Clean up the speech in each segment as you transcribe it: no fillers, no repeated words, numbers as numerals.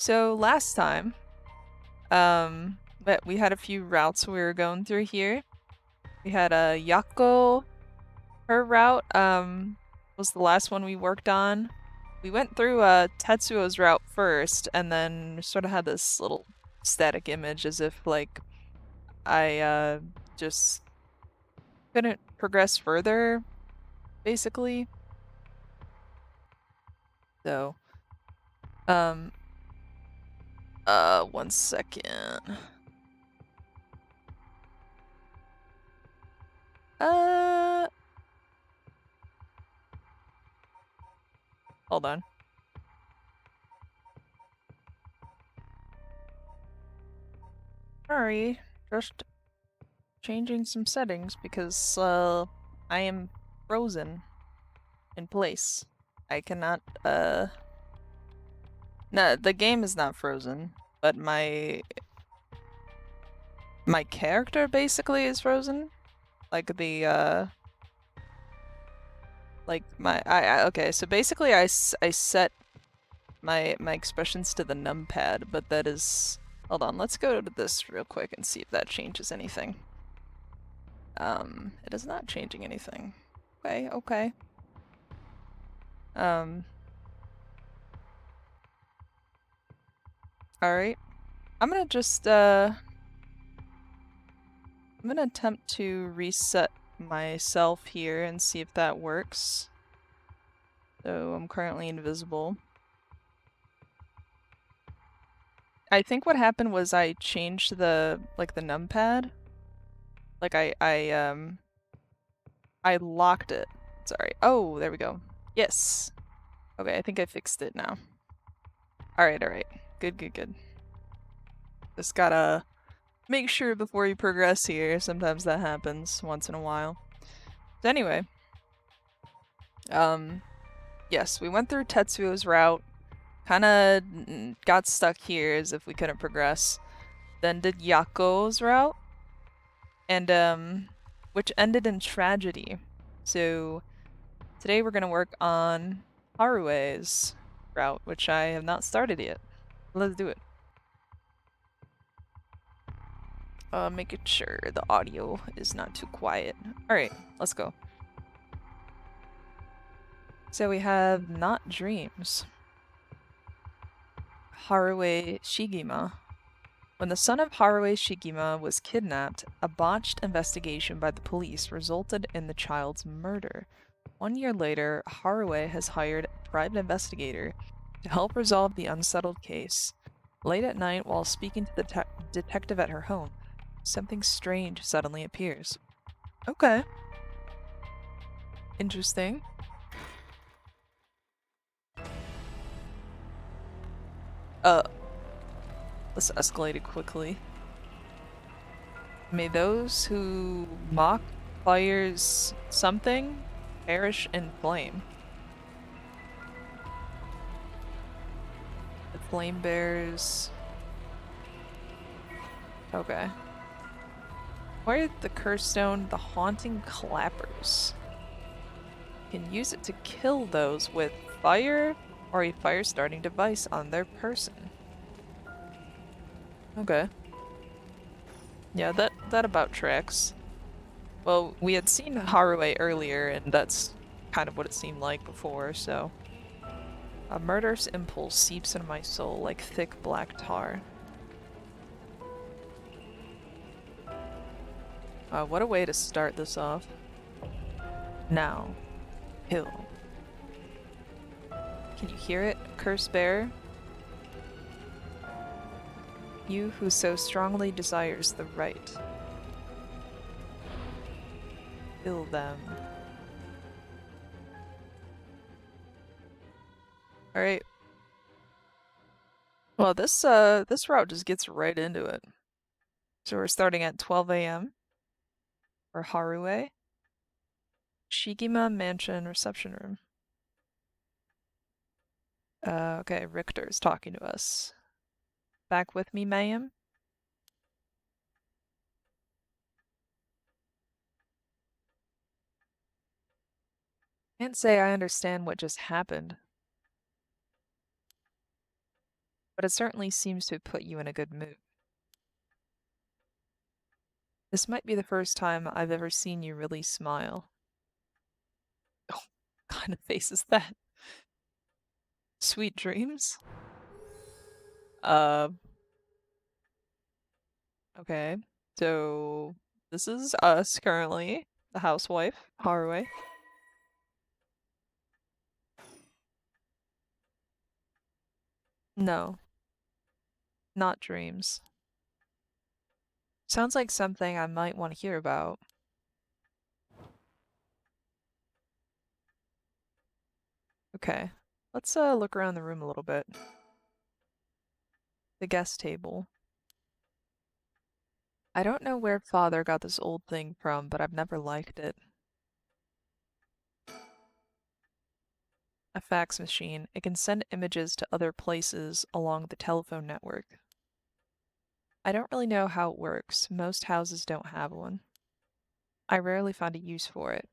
So last time, but we had a few routes we were going through here. We had a Yako, her route, was the last one we worked on. We went through Tetsuo's route first, and then sort of had this little static image as if like I just couldn't progress further, basically. So, um, 1 second. Uh, Hold on. Sorry, just changing some settings because I am frozen in place. I cannot no, the game is not frozen, but my character basically is frozen. Like the like okay, so basically I set my expressions to the numpad, but that is, hold on, let's go to this real quick and see if that changes anything. It is not changing anything. Okay. Alright. I'm gonna just, I'm gonna attempt to reset myself here and see if that works. So I'm currently invisible. I think what happened was I changed the numpad. Like I locked it. Sorry. Oh, there we go. Yes. Okay, I think I fixed it now. Alright. Good. Just gotta make sure before you progress here. Sometimes that happens once in a while. So anyway. Yes, we went through Tetsuo's route. Kinda got stuck here as if we couldn't progress. Then did Yako's route. And which ended in tragedy. So today we're gonna work on Harue's route, which I have not started yet. Let's do it. Making sure the audio is not too quiet. Alright, let's go. So we have Not Dreams. Haruwe Shigima. When the son of Haruwe Shigima was kidnapped, a botched investigation by the police resulted in the child's murder. 1 year later, Haruwe has hired a private investigator to help resolve the unsettled case. Late at night, while speaking to the detective at her home, something strange suddenly appears. Okay. Interesting. This escalated quickly. May those who mock fires something perish in flame. The flame bears. Okay. Acquire the curse stone, the haunting clappers. You can use it to kill those with fire or a fire starting device on their person. Okay. Yeah, that about tracks. Well, we had seen Haruwe earlier, and that's kind of what it seemed like before, so. A murderous impulse seeps into my soul like thick black tar. What a way to start this off. Now, kill. Can you hear it, curse bearer? You who so strongly desires the right. Kill them. Alright. Well, this route just gets right into it. So we're starting at 12 a.m. for Haruwe. Shigima Mansion reception room. Okay, Richter's talking to us. Back with me, ma'am? Can't say I understand what just happened. but it certainly seems to have put you in a good mood. This might be the first time I've ever seen you really smile. Oh, what kind of face is that? Sweet dreams? Uh, okay. So this is us currently, the housewife, Haraway. No, not dreams. Sounds like something I might want to hear about. Okay. Let's look around the room a little bit. The guest table. I don't know where father got this old thing from, but I've never liked it. A fax machine. It can send images to other places along the telephone network. I don't really know how it works. Most houses don't have one. I rarely find a use for it.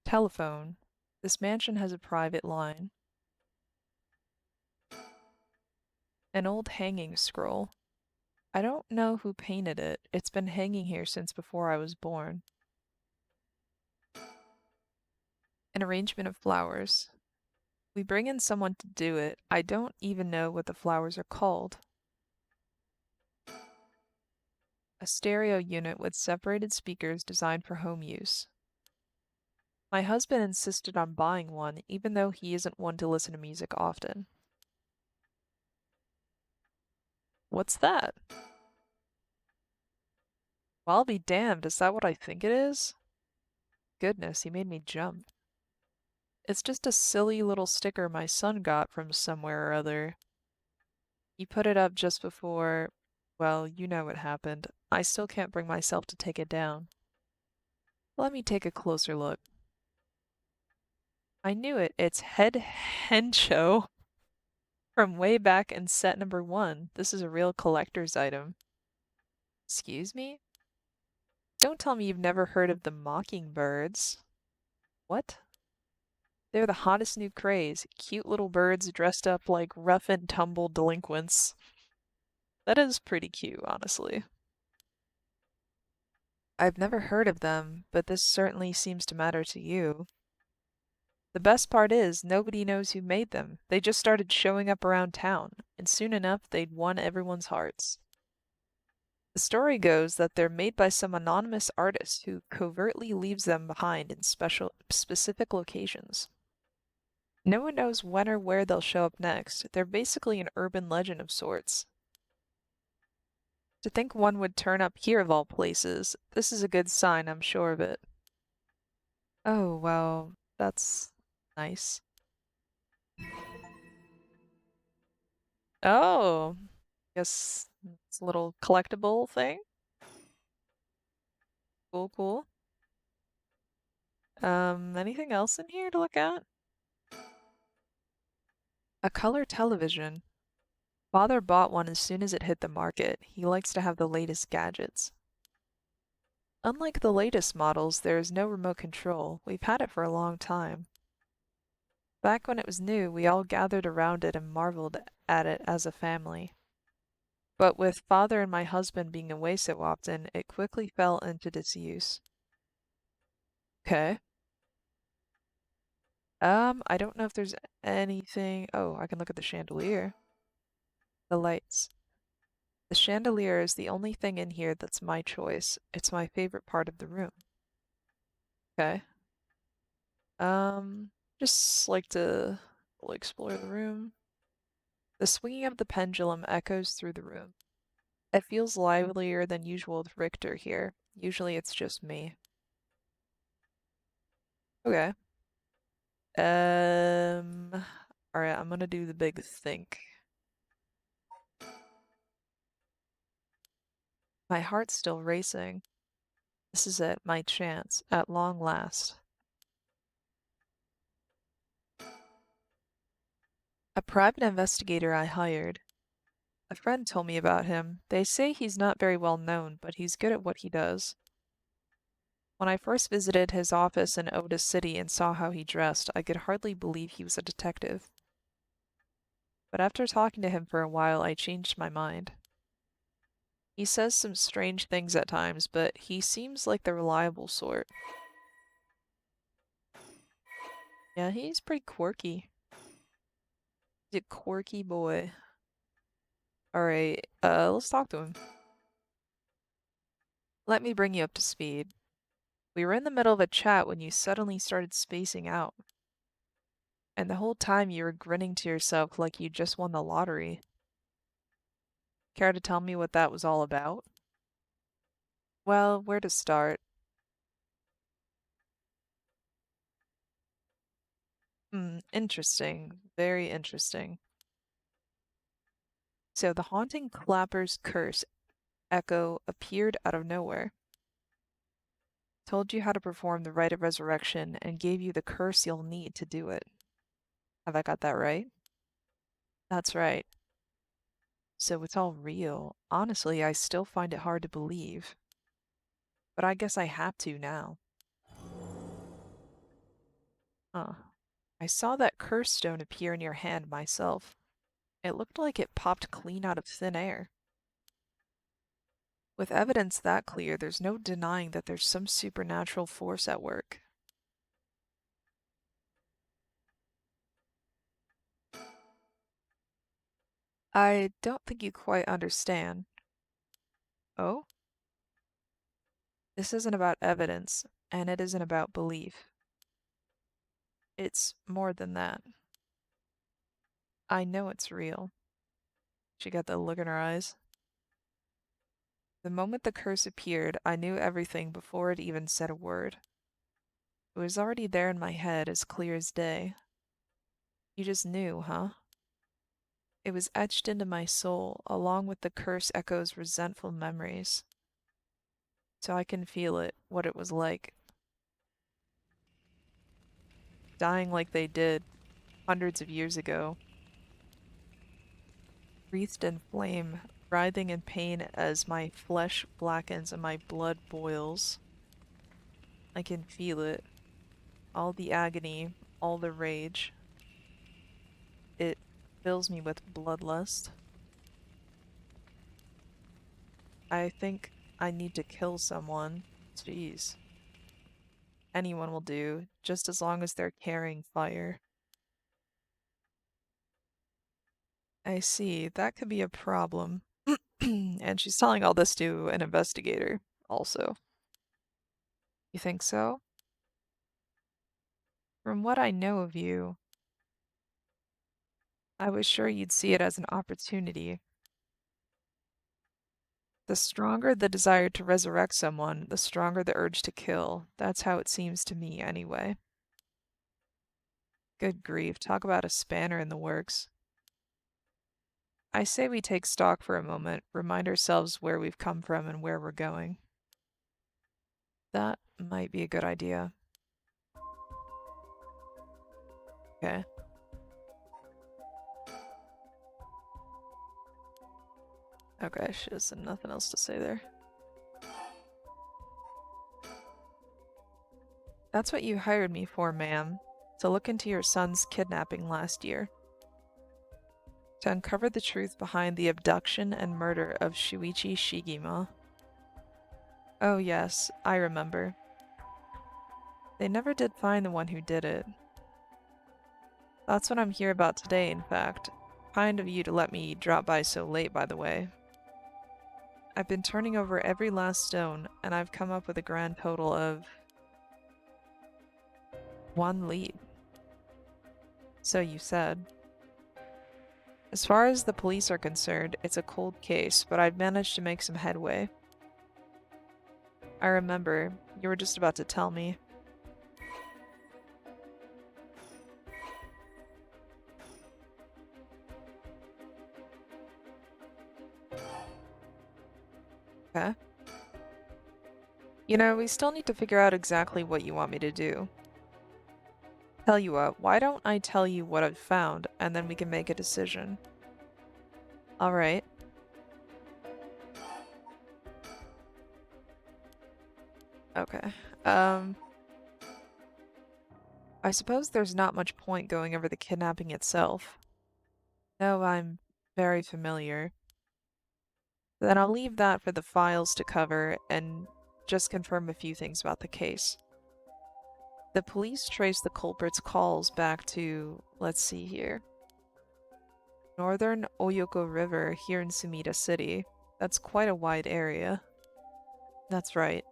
Telephone. This mansion has a private line. An old hanging scroll. I don't know who painted it. It's been hanging here since before I was born. An arrangement of flowers. We bring in someone to do it. I don't even know what the flowers are called. A stereo unit with separated speakers designed for home use. My husband insisted on buying one, even though he isn't one to listen to music often. What's that? Well, I'll be damned, is that what I think it is? Goodness, he made me jump. It's just a silly little sticker my son got from somewhere or other. He put it up just before, well, you know what happened. I still can't bring myself to take it down. Let me take a closer look. I knew it. It's Head Hencho from way back in set number 1. This is a real collector's item. Excuse me? Don't tell me you've never heard of the Mockingbirds. What? They're the hottest new craze. Cute little birds dressed up like rough and tumble delinquents. That is pretty cute, honestly. I've never heard of them, but this certainly seems to matter to you. The best part is, nobody knows who made them. They just started showing up around town, and soon enough they'd won everyone's hearts. The story goes that they're made by some anonymous artist who covertly leaves them behind in specific locations. No one knows when or where they'll show up next. They're basically an urban legend of sorts. To think one would turn up here of all places, this is a good sign, I'm sure of it. Oh, well, that's nice. Oh, guess it's a little collectible thing. Cool, cool. Anything else in here to look at? A color television. Father bought one as soon as it hit the market. He likes to have the latest gadgets. Unlike the latest models, there is no remote control. We've had it for a long time. Back when it was new, we all gathered around it and marveled at it as a family. But with father and my husband being away so often, it quickly fell into disuse. Okay. I don't know if there's anything. Oh, I can look at the chandelier. The lights. The chandelier is the only thing in here that's my choice. It's my favorite part of the room. Okay. Just like to explore the room. The swinging of the pendulum echoes through the room. It feels livelier than usual with Richter here. Usually it's just me. Okay. Um, alright, I'm gonna do the big think. My heart's still racing. This is it, my chance, at long last. A private investigator I hired. A friend told me about him. They say he's not very well known, but he's good at what he does. When I first visited his office in Otis City and saw how he dressed, I could hardly believe he was a detective. But after talking to him for a while, I changed my mind. He says some strange things at times, but he seems like the reliable sort. Yeah, he's pretty quirky. He's a quirky boy. Alright, let's talk to him. Let me bring you up to speed. We were in the middle of a chat when you suddenly started spacing out. And the whole time you were grinning to yourself like you just won the lottery. Care to tell me what that was all about? Well, where to start? Interesting. Very interesting. So the haunting clapper's curse echo appeared out of nowhere, told you how to perform the rite of resurrection, and gave you the curse you'll need to do it. Have I got that right? That's right. So it's all real. Honestly, I still find it hard to believe. But I guess I have to now. Huh. I saw that curse stone appear in your hand myself. It looked like it popped clean out of thin air. With evidence that clear, there's no denying that there's some supernatural force at work. I don't think you quite understand. Oh? This isn't about evidence, and it isn't about belief. It's more than that. I know it's real. She got that look in her eyes. The moment the curse appeared, I knew everything before it even said a word. It was already there in my head, as clear as day. You just knew, huh? It was etched into my soul, along with the curse echo's resentful memories. So I can feel it, what it was like. Dying like they did, hundreds of years ago. Wreathed in flame, writhing in pain as my flesh blackens and my blood boils. I can feel it. All the agony, all the rage. It fills me with bloodlust. I think I need to kill someone. Jeez. Anyone will do, just as long as they're carrying fire. I see, that could be a problem. And she's telling all this to an investigator, also. You think so? From what I know of you, I was sure you'd see it as an opportunity. The stronger the desire to resurrect someone, the stronger the urge to kill. That's how it seems to me, anyway. Good grief, talk about a spanner in the works. I say we take stock for a moment, remind ourselves where we've come from and where we're going. That might be a good idea. Okay. Okay, she has nothing else to say there. That's what you hired me for, ma'am. To look into your son's kidnapping last year. To uncover the truth behind the abduction and murder of Shuichi Shigima. Oh yes, I remember. They never did find the one who did it. That's what I'm here about today, in fact. Kind of you to let me drop by so late, by the way. I've been turning over every last stone, and I've come up with a grand total of one lead. So you said. As far as the police are concerned, it's a cold case, but I've managed to make some headway. I remember, you were just about to tell me. Okay. You know, we still need to figure out exactly what you want me to do. Tell you what, why don't I tell you what I've found, and then we can make a decision. Alright. Okay. I suppose there's not much point going over the kidnapping itself. No, I'm very familiar. Then I'll leave that for the files to cover and just confirm a few things about the case. The police traced the culprit's calls back to, let's see here, northern Oyoko River here in Sumida City. That's quite a wide area. That's right.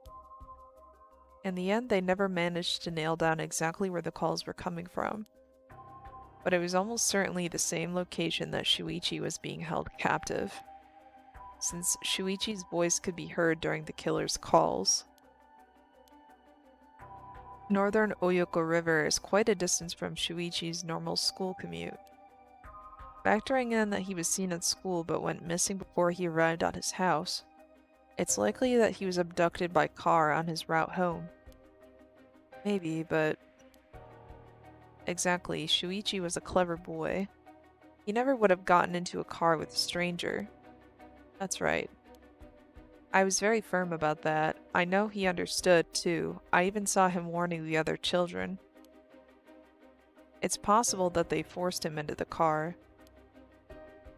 In the end, they never managed to nail down exactly where the calls were coming from, but it was almost certainly the same location that Shuichi was being held captive, since Shuichi's voice could be heard during the killer's calls. Northern Oyoko River is quite a distance from Shuichi's normal school commute. Factoring in that he was seen at school but went missing before he arrived at his house, it's likely that he was abducted by car on his route home. Maybe, but exactly, Shuichi was a clever boy. He never would have gotten into a car with a stranger. That's right. I was very firm about that. I know he understood, too. I even saw him warning the other children. It's possible that they forced him into the car.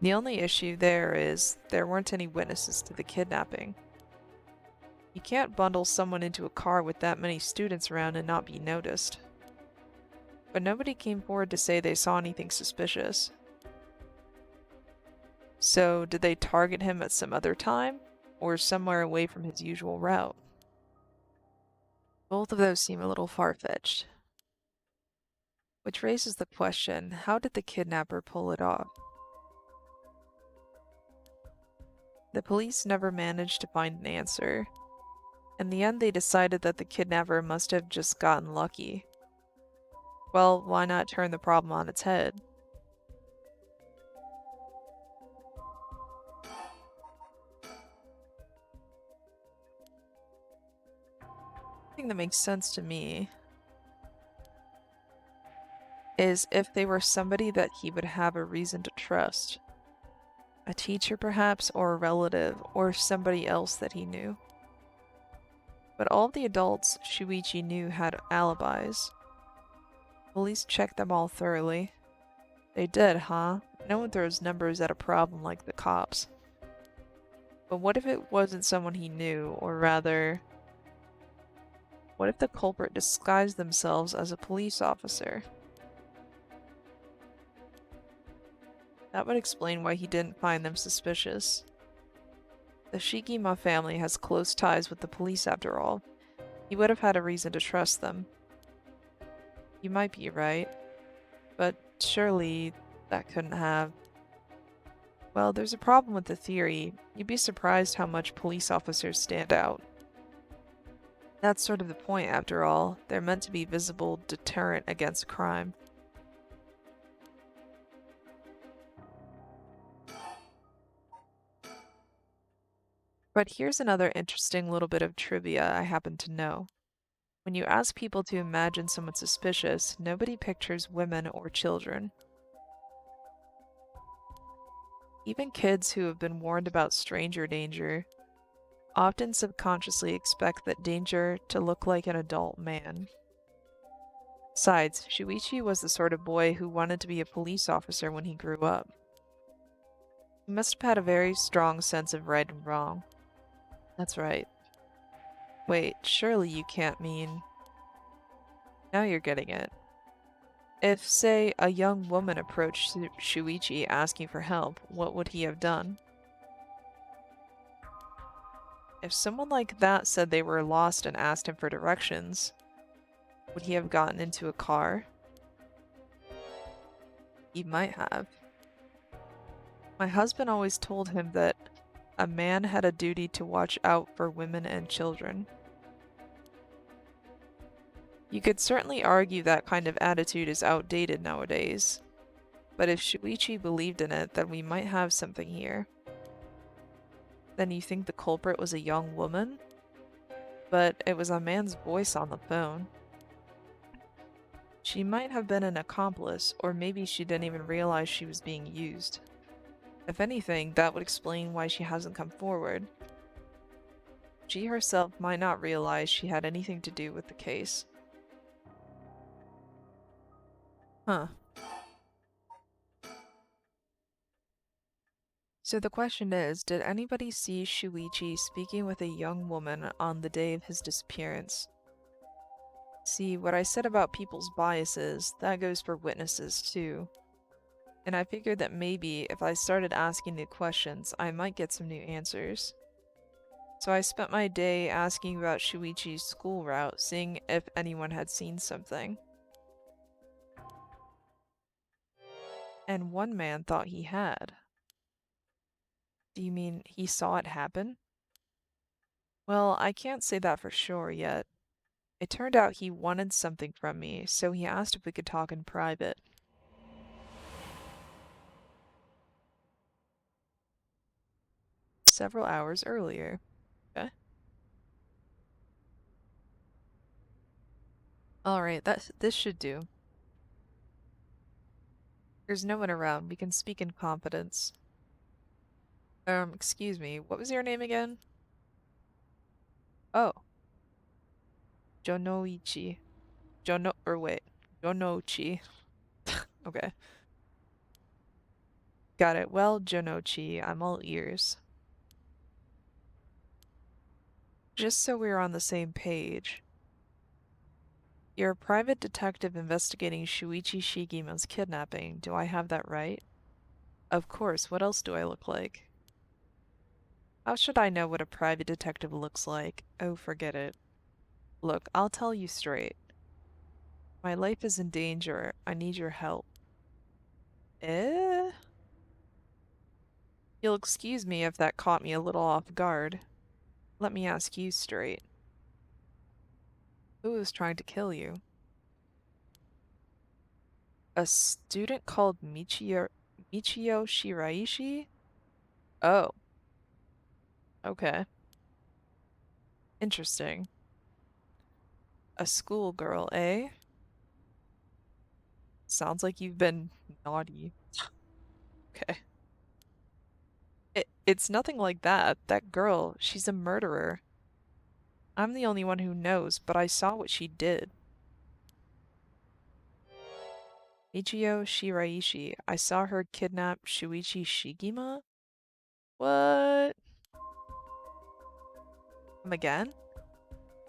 The only issue there is there weren't any witnesses to the kidnapping. You can't bundle someone into a car with that many students around and not be noticed. But nobody came forward to say they saw anything suspicious. So, did they target him at some other time, or somewhere away from his usual route? Both of those seem a little far-fetched. Which raises the question, how did the kidnapper pull it off? The police never managed to find an answer. In the end, they decided that the kidnapper must have just gotten lucky. Well, why not turn the problem on its head? The thing that makes sense to me is if they were somebody that he would have a reason to trust. A teacher, perhaps, or a relative, or somebody else that he knew. But all the adults Shuichi knew had alibis. Police checked them all thoroughly. They did, huh? No one throws numbers at a problem like the cops. But what if it wasn't someone he knew, or rather, what if the culprit disguised themselves as a police officer? That would explain why he didn't find them suspicious. The Shigima family has close ties with the police after all. He would have had a reason to trust them. You might be right, but surely that couldn't have. Well, there's a problem with the theory. You'd be surprised how much police officers stand out. That's sort of the point after all. They're meant to be visible deterrent against crime. But here's another interesting little bit of trivia I happen to know. When you ask people to imagine someone suspicious, nobody pictures women or children. Even kids who have been warned about stranger danger often subconsciously expect that danger to look like an adult man. Besides, Shuichi was the sort of boy who wanted to be a police officer when he grew up. He must have had a very strong sense of right and wrong. That's right. Wait, surely you can't mean... Now you're getting it. If, say, a young woman approached Shuichi asking for help, what would he have done? If someone like that said they were lost and asked him for directions, would he have gotten into a car? He might have. My husband always told him that a man had a duty to watch out for women and children. You could certainly argue that kind of attitude is outdated nowadays, but if Shuichi believed in it, then we might have something here. Then you think the culprit was a young woman? But it was a man's voice on the phone. She might have been an accomplice, or maybe she didn't even realize she was being used. If anything, that would explain why she hasn't come forward. She herself might not realize she had anything to do with the case. Huh. So the question is, did anybody see Shuichi speaking with a young woman on the day of his disappearance? See, what I said about people's biases, that goes for witnesses too. And I figured that maybe if I started asking the questions, I might get some new answers. So I spent my day asking about Shuichi's school route, seeing if anyone had seen something. And one man thought he had. Do you mean he saw it happen? Well, I can't say that for sure yet. It turned out he wanted something from me, so he asked if we could talk in private. Several hours earlier. Okay. Alright, this should do. There's no one around. We can speak in confidence. Excuse me, what was your name again? Oh, Jonoichi. Wait. Jonochi. Okay. Got it. Well, Jonochi, I'm all ears. Just so we're on the same page. You're a private detective investigating Shuichi Shigima's kidnapping. Do I have that right? Of course, what else do I look like? How should I know what a private detective looks like? Oh, forget it. Look, I'll tell you straight. My life is in danger. I need your help. Eh? You'll excuse me if that caught me a little off guard. Let me ask you straight. Who is trying to kill you? A student called Michio Shiraishi? Oh, okay. Interesting. A schoolgirl, eh? Sounds like you've been naughty. Okay. It's nothing like that. That girl, she's a murderer. I'm the only one who knows, but I saw what she did. Michio Shiraishi. I saw her kidnap Shuichi Shigima? What? Come again?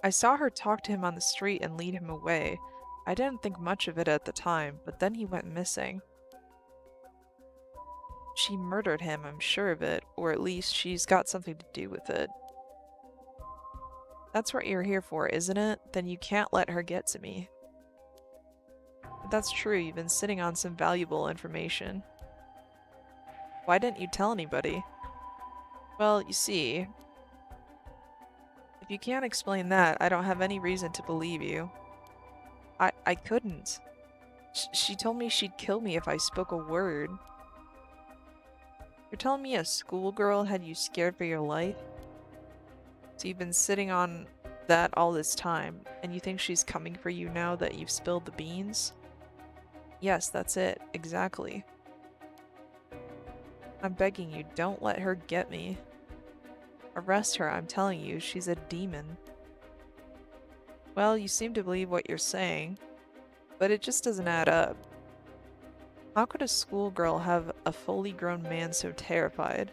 I saw her talk to him on the street and lead him away. I didn't think much of it at the time, but then he went missing. She murdered him, I'm sure of it, or at least she's got something to do with it. That's what you're here for, isn't it? Then you can't let her get to me. But that's true, you've been sitting on some valuable information. Why didn't you tell anybody? Well, you see, if you can't explain that, I don't have any reason to believe you. I couldn't. She told me she'd kill me if I spoke a word. You're telling me a schoolgirl had you scared for your life? So you've been sitting on that all this time, and you think she's coming for you now that you've spilled the beans? Yes, that's it. Exactly. I'm begging you, don't let her get me. Arrest her, I'm telling you, she's a demon. Well, you seem to believe what you're saying, but it just doesn't add up. How could a schoolgirl have a fully grown man so terrified?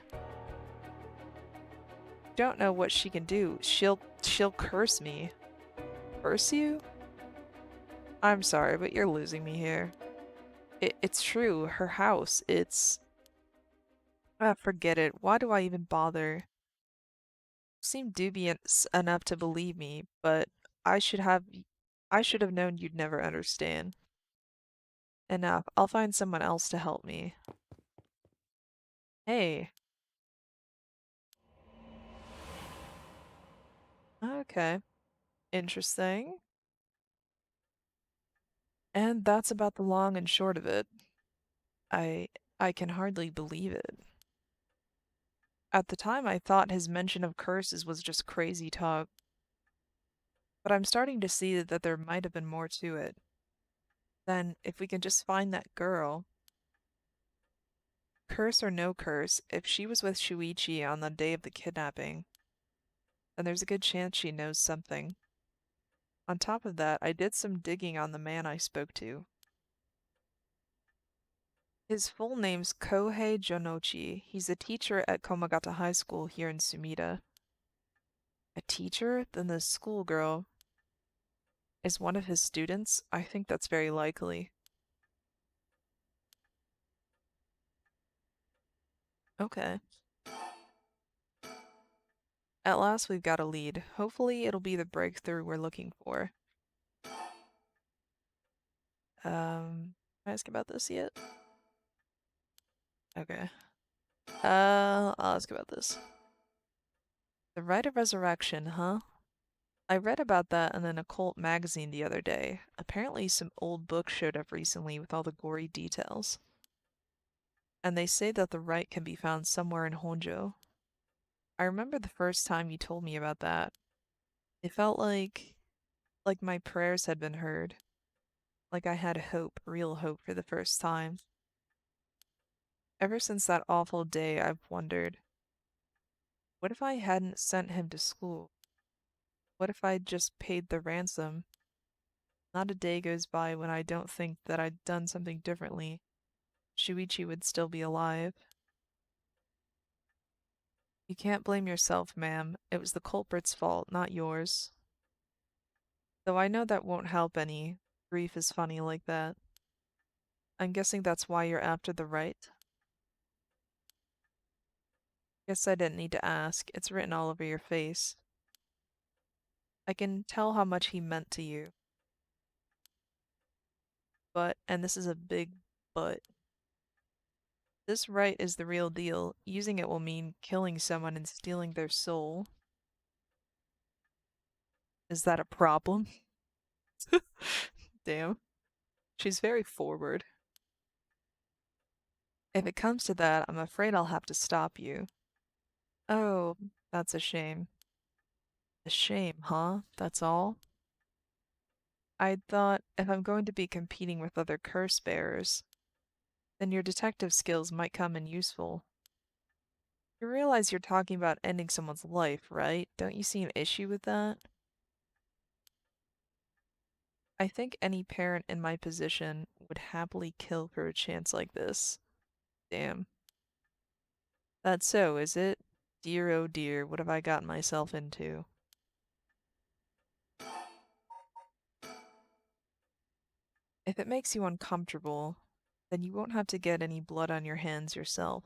Don't know what she can do. She'll curse me. Curse you? I'm sorry, but you're losing me here. It's true, her house, it's... Ah, forget it. Why do I even bother? You seem dubious enough to believe me, but I should have... I should have known you'd never understand. Enough. I'll find someone else to help me. Hey. Okay. Interesting. And that's about the long and short of it. I I can hardly believe it. At the time, I thought his mention of curses was just crazy talk, but I'm starting to see that there might have been more to it. Then, if we can just find that girl, curse or no curse, if she was with Shuichi on the day of the kidnapping, then there's a good chance she knows something. On top of that, I did some digging on the man I spoke to. His full name's Kohei Jonochi. He's a teacher at Komagata High School here in Sumida. A teacher? Then the schoolgirl is one of his students? I think that's very likely. Okay. At last we've got a lead. Hopefully it'll be the breakthrough we're looking for. Can I ask about this yet? Okay. I'll ask about this. The Rite of Resurrection, huh? I read about that in an occult magazine the other day. Apparently some old book showed up recently with all the gory details. And they say that the rite can be found somewhere in Honjo. I remember the first time you told me about that. It felt like my prayers had been heard. Like I had hope, real hope for the first time. Ever since that awful day, I've wondered, what if I hadn't sent him to school? What if I'd just paid the ransom? Not a day goes by when I don't think that I'd done something differently. Shuichi would still be alive. You can't blame yourself, ma'am. It was the culprit's fault, not yours. Though I know that won't help any. Grief is funny like that. I'm guessing that's why you're after the right? Guess I didn't need to ask. It's written all over your face. I can tell how much he meant to you. But, and this is a big but, this right is the real deal. Using it will mean killing someone and stealing their soul. Is that a problem? Damn. She's very forward. If it comes to that, I'm afraid I'll have to stop you. Oh, that's a shame. A shame, huh? That's all? I'd thought if I'm going to be competing with other curse bearers, then your detective skills might come in useful. You realize you're talking about ending someone's life, right? Don't you see an issue with that? I think any parent in my position would happily kill for a chance like this. Damn. That's so, is it? Dear oh dear, what have I gotten myself into? If it makes you uncomfortable, then you won't have to get any blood on your hands yourself.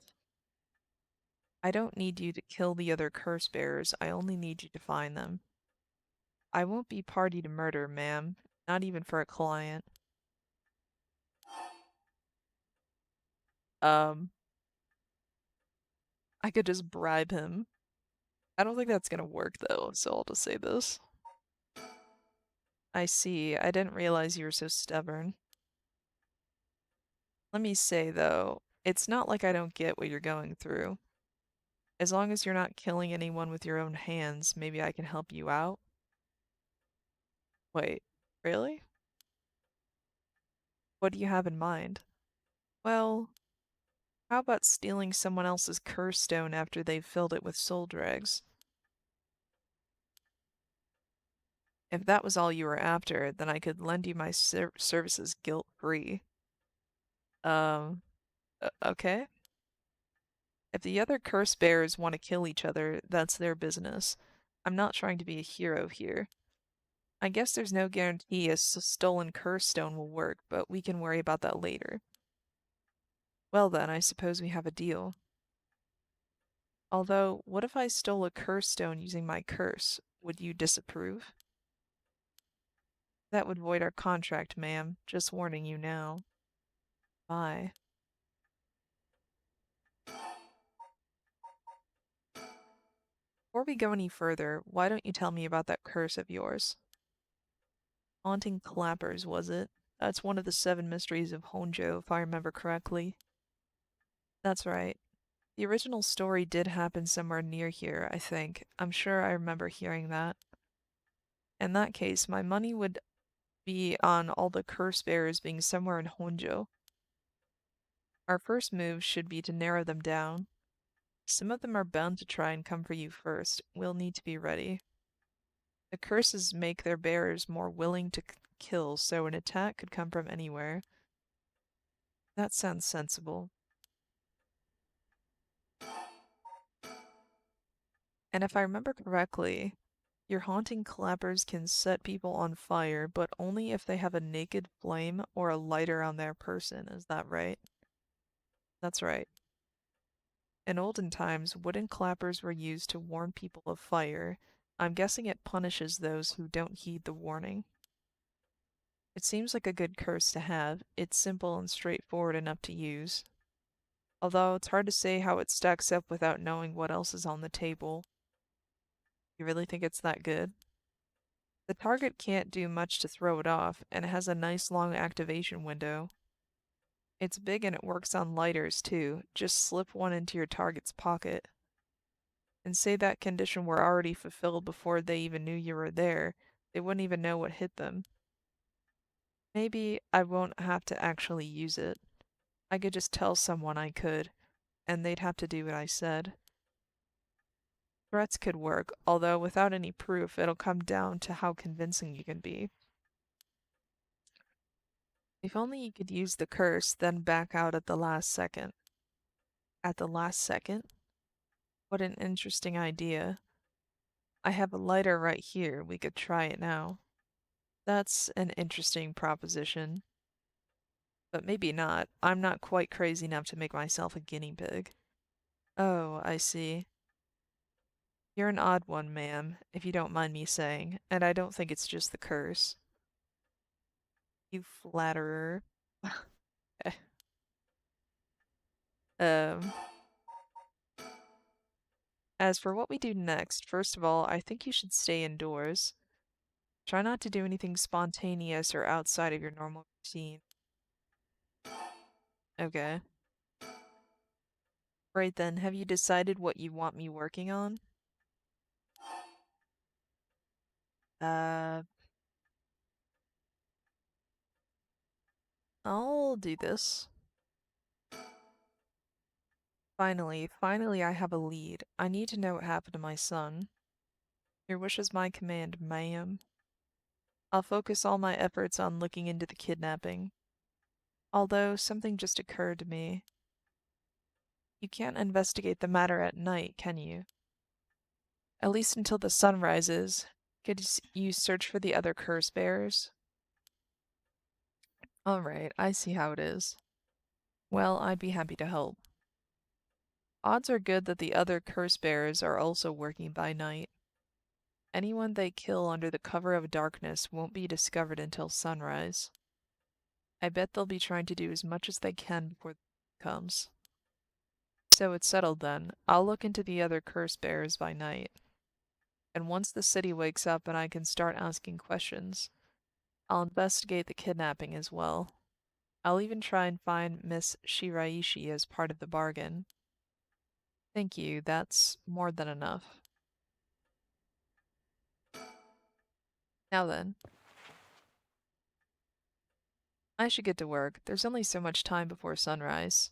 I don't need you to kill the other curse bearers, I only need you to find them. I won't be party to murder, ma'am, not even for a client. Um, I could just bribe him. I don't think that's gonna work though, so I'll just say this. I see, I didn't realize you were so stubborn. Let me say though, it's not like I don't get what you're going through. As long as you're not killing anyone with your own hands, maybe I can help you out. Wait, really? What do you have in mind? Well, how about stealing someone else's curse stone after they've filled it with soul dregs? If that was all you were after, then I could lend you my services guilt-free. Um, okay. If the other curse bearers want to kill each other, that's their business. I'm not trying to be a hero here. I guess there's no guarantee a stolen curse stone will work, but we can worry about that later. Well then, I suppose we have a deal. Although, what if I stole a curse stone using my curse? Would you disapprove? That would void our contract, ma'am. Just warning you now. Bye. Before we go any further, why don't you tell me about that curse of yours? Haunting clappers, was it? That's one of the 7 mysteries of Honjo, if I remember correctly. That's right. The original story did happen somewhere near here, I think. I'm sure I remember hearing that. In that case, my money would be on all the curse bearers being somewhere in Honjo. Our first move should be to narrow them down. Some of them are bound to try and come for you first. We'll need to be ready. The curses make their bearers more willing to kill, so an attack could come from anywhere. That sounds sensible. And if I remember correctly, your haunting clappers can set people on fire, but only if they have a naked flame or a lighter on their person. Is that right? That's right. In olden times, wooden clappers were used to warn people of fire. I'm guessing it punishes those who don't heed the warning. It seems like a good curse to have. It's simple and straightforward enough to use. Although it's hard to say how it stacks up without knowing what else is on the table. You really think it's that good? The target can't do much to throw it off, and it has a nice long activation window. It's big and it works on lighters too. Just slip one into your target's pocket. And say that condition were already fulfilled before they even knew you were there, they wouldn't even know what hit them. Maybe I won't have to actually use it. I could just tell someone I could, and they'd have to do what I said. Threats could work, although without any proof, it'll come down to how convincing you can be. If only you could use the curse, then back out at the last second. At the last second? What an interesting idea. I have a lighter right here. We could try it now. That's an interesting proposition. But maybe not. I'm not quite crazy enough to make myself a guinea pig. Oh, I see. You're an odd one, ma'am, if you don't mind me saying, and I don't think it's just the curse. You flatterer. Eh. Um, as for what we do next, first of all, I think you should stay indoors. Try not to do anything spontaneous or outside of your normal routine. Okay. Right then, have you decided what you want me working on? Uh, I'll do this. Finally I have a lead. I need to know what happened to my son. Your wish is my command, ma'am. I'll focus all my efforts on looking into the kidnapping. Although, something just occurred to me. You can't investigate the matter at night, can you? At least until the sun rises. Could you search for the other curse bearers? Alright, I see how it is. Well, I'd be happy to help. Odds are good that the other curse bearers are also working by night. Anyone they kill under the cover of darkness won't be discovered until sunrise. I bet they'll be trying to do as much as they can before the sun comes. So it's settled then. I'll look into the other curse bearers by night. And once the city wakes up and I can start asking questions, I'll investigate the kidnapping as well. I'll even try and find Miss Shiraishi as part of the bargain. Thank you, that's more than enough. Now then, I should get to work. There's only so much time before sunrise.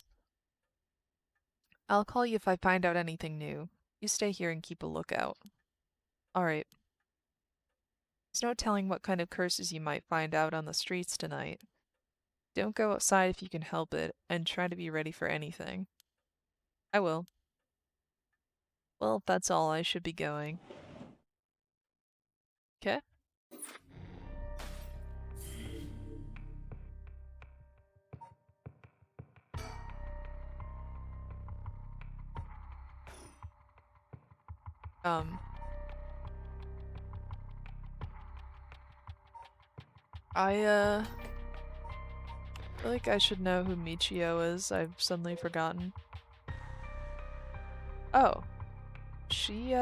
I'll call you if I find out anything new. You stay here and keep a lookout. Alright. There's no telling what kind of curses you might find out on the streets tonight. Don't go outside if you can help it, and try to be ready for anything. I will. Well, if that's all, I should be going. Okay? Um, I feel like I should know who Michio is. I've suddenly forgotten. Oh. She,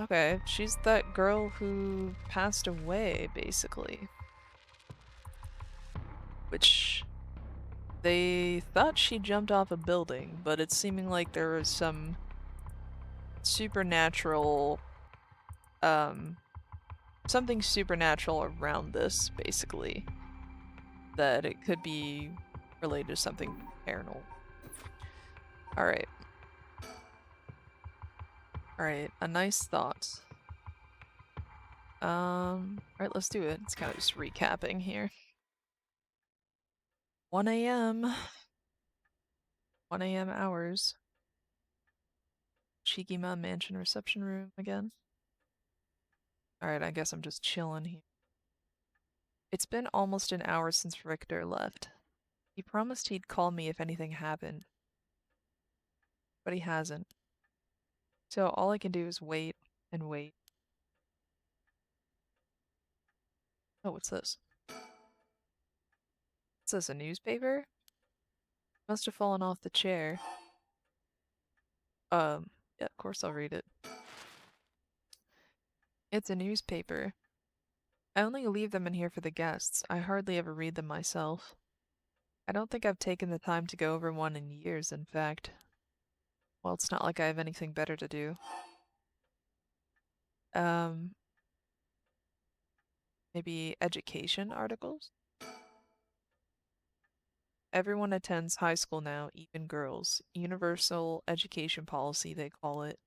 okay. She's that girl who passed away, basically. Which they thought she jumped off a building, but it's seeming like there was some supernatural, um, something supernatural around this, basically. That it could be related to something paranormal. Alright. Alright, a nice thought. Alright, let's do it. It's kind of just recapping here. 1 a.m. 1 a.m. hours. Shikima Mansion reception room again. Alright, I guess I'm just chilling here. It's been almost an hour since Richter left. He promised he'd call me if anything happened, but he hasn't. So all I can do is wait and wait. Oh, what's this? Is this a newspaper? Must have fallen off the chair. Yeah, of course I'll read it. It's a newspaper. I only leave them in here for the guests. I hardly ever read them myself. I don't think I've taken the time to go over one in years, in fact. Well, it's not like I have anything better to do. Um, maybe education articles? Everyone attends high school now, even girls. Universal education policy, they call it.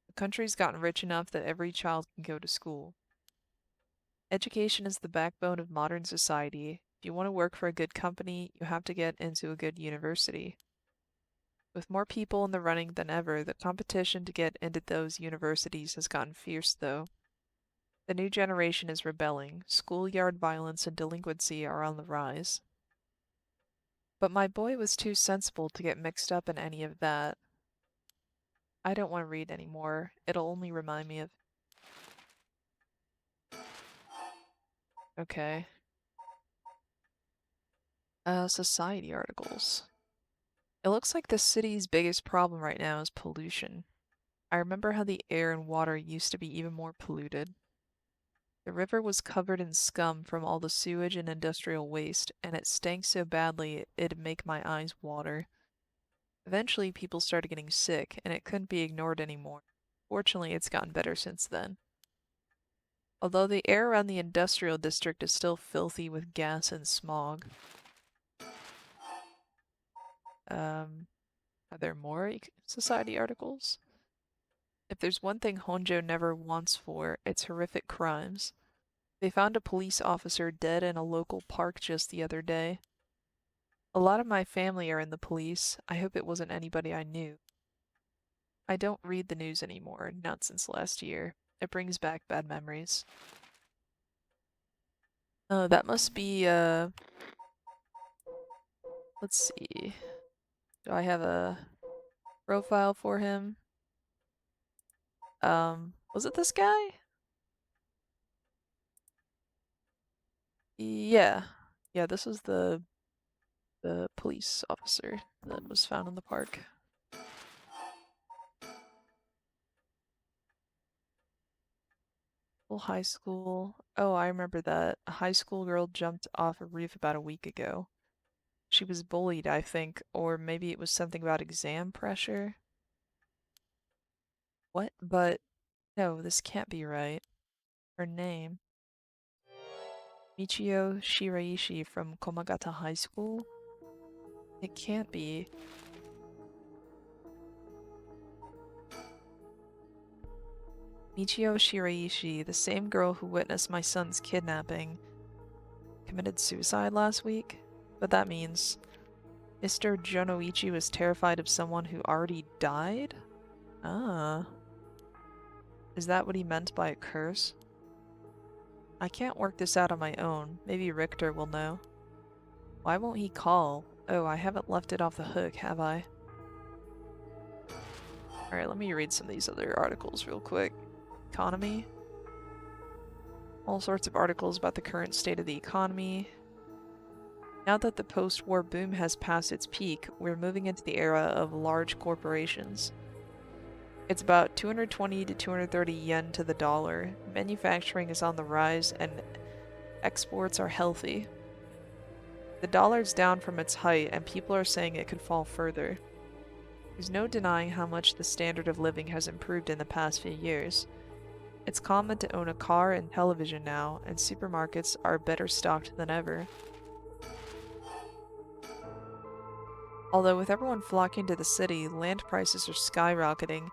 The country's gotten rich enough that every child can go to school. Education is the backbone of modern society. If you want to work for a good company, you have to get into a good university. With more people in the running than ever, the competition to get into those universities has gotten fierce, though. The new generation is rebelling. Schoolyard violence and delinquency are on the rise. But my boy was too sensible to get mixed up in any of that. I don't want to read anymore. It'll only remind me of... Okay. Society articles. It looks like the city's biggest problem right now is pollution. I remember how the air and water used to be even more polluted. The river was covered in scum from all the sewage and industrial waste, and it stank so badly it'd make my eyes water. Eventually, people started getting sick, and it couldn't be ignored anymore. Fortunately, it's gotten better since then. Although the air around the industrial district is still filthy with gas and smog. Are there more society articles? If there's one thing Honjo never wants for, it's horrific crimes. They found a police officer dead in a local park just the other day. A lot of my family are in the police. I hope it wasn't anybody I knew. I don't read the news anymore, not since last year. It brings back bad memories. Oh, that must be, let's see. Do I have a profile for him? Was it this guy? Yeah. Yeah, this was the police officer that was found in the park. High school. Oh, I remember that. A high school girl jumped off a roof about a week ago. She was bullied, I think, or maybe it was something about exam pressure. What? But no, this can't be right. Her name. Michio Shiraishi from Komagata High School? It can't be. Michio Shiraishi, the same girl who witnessed my son's kidnapping, committed suicide last week? But that means Mr. Jonoichi was terrified of someone who already died? Ah. Is that what he meant by a curse? I can't work this out on my own. Maybe Richter will know. Why won't he call? Oh, I haven't left it off the hook, have I? Alright, let me read some of these other articles real quick. Economy. All sorts of articles about the current state of the economy. Now that the post-war boom has passed its peak, we're moving into the era of large corporations. It's about 220 to 230 yen to the dollar. Manufacturing is on the rise and exports are healthy. The dollar's down from its height and people are saying it could fall further. There's no denying how much the standard of living has improved in the past few years. It's common to own a car and television now, and supermarkets are better stocked than ever. Although with everyone flocking to the city, land prices are skyrocketing.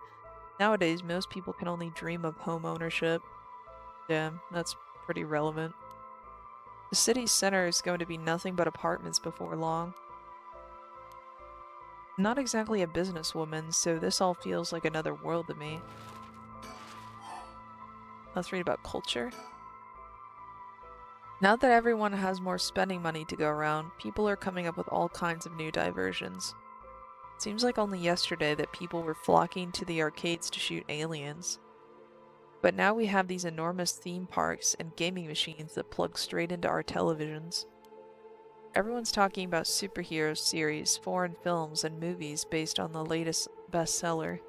Nowadays, most people can only dream of home ownership. Yeah, that's pretty relevant. The city center is going to be nothing but apartments before long. I'm not exactly a businesswoman, so this all feels like another world to me. Let's read about culture. Now that everyone has more spending money to go around, people are coming up with all kinds of new diversions. Seems like only yesterday that people were flocking to the arcades to shoot aliens. But now we have these enormous theme parks and gaming machines that plug straight into our televisions. Everyone's talking about superhero series, foreign films, and movies based on the latest bestseller.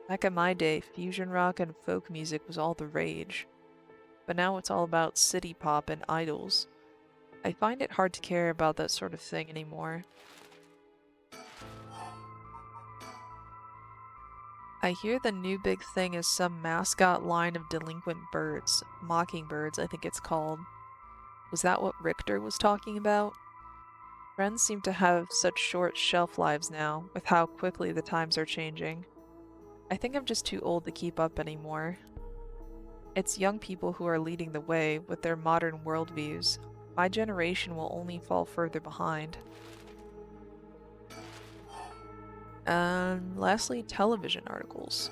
Back in my day, fusion rock and folk music was all the rage. But now it's all about city pop and idols. I find it hard to care about that sort of thing anymore. I hear the new big thing is some mascot line of delinquent birds. Mockingbirds, I think it's called. Was that what Richter was talking about? Trends seem to have such short shelf lives now, with how quickly the times are changing. I think I'm just too old to keep up anymore. It's young people who are leading the way with their modern worldviews. My generation will only fall further behind. And lastly, television articles.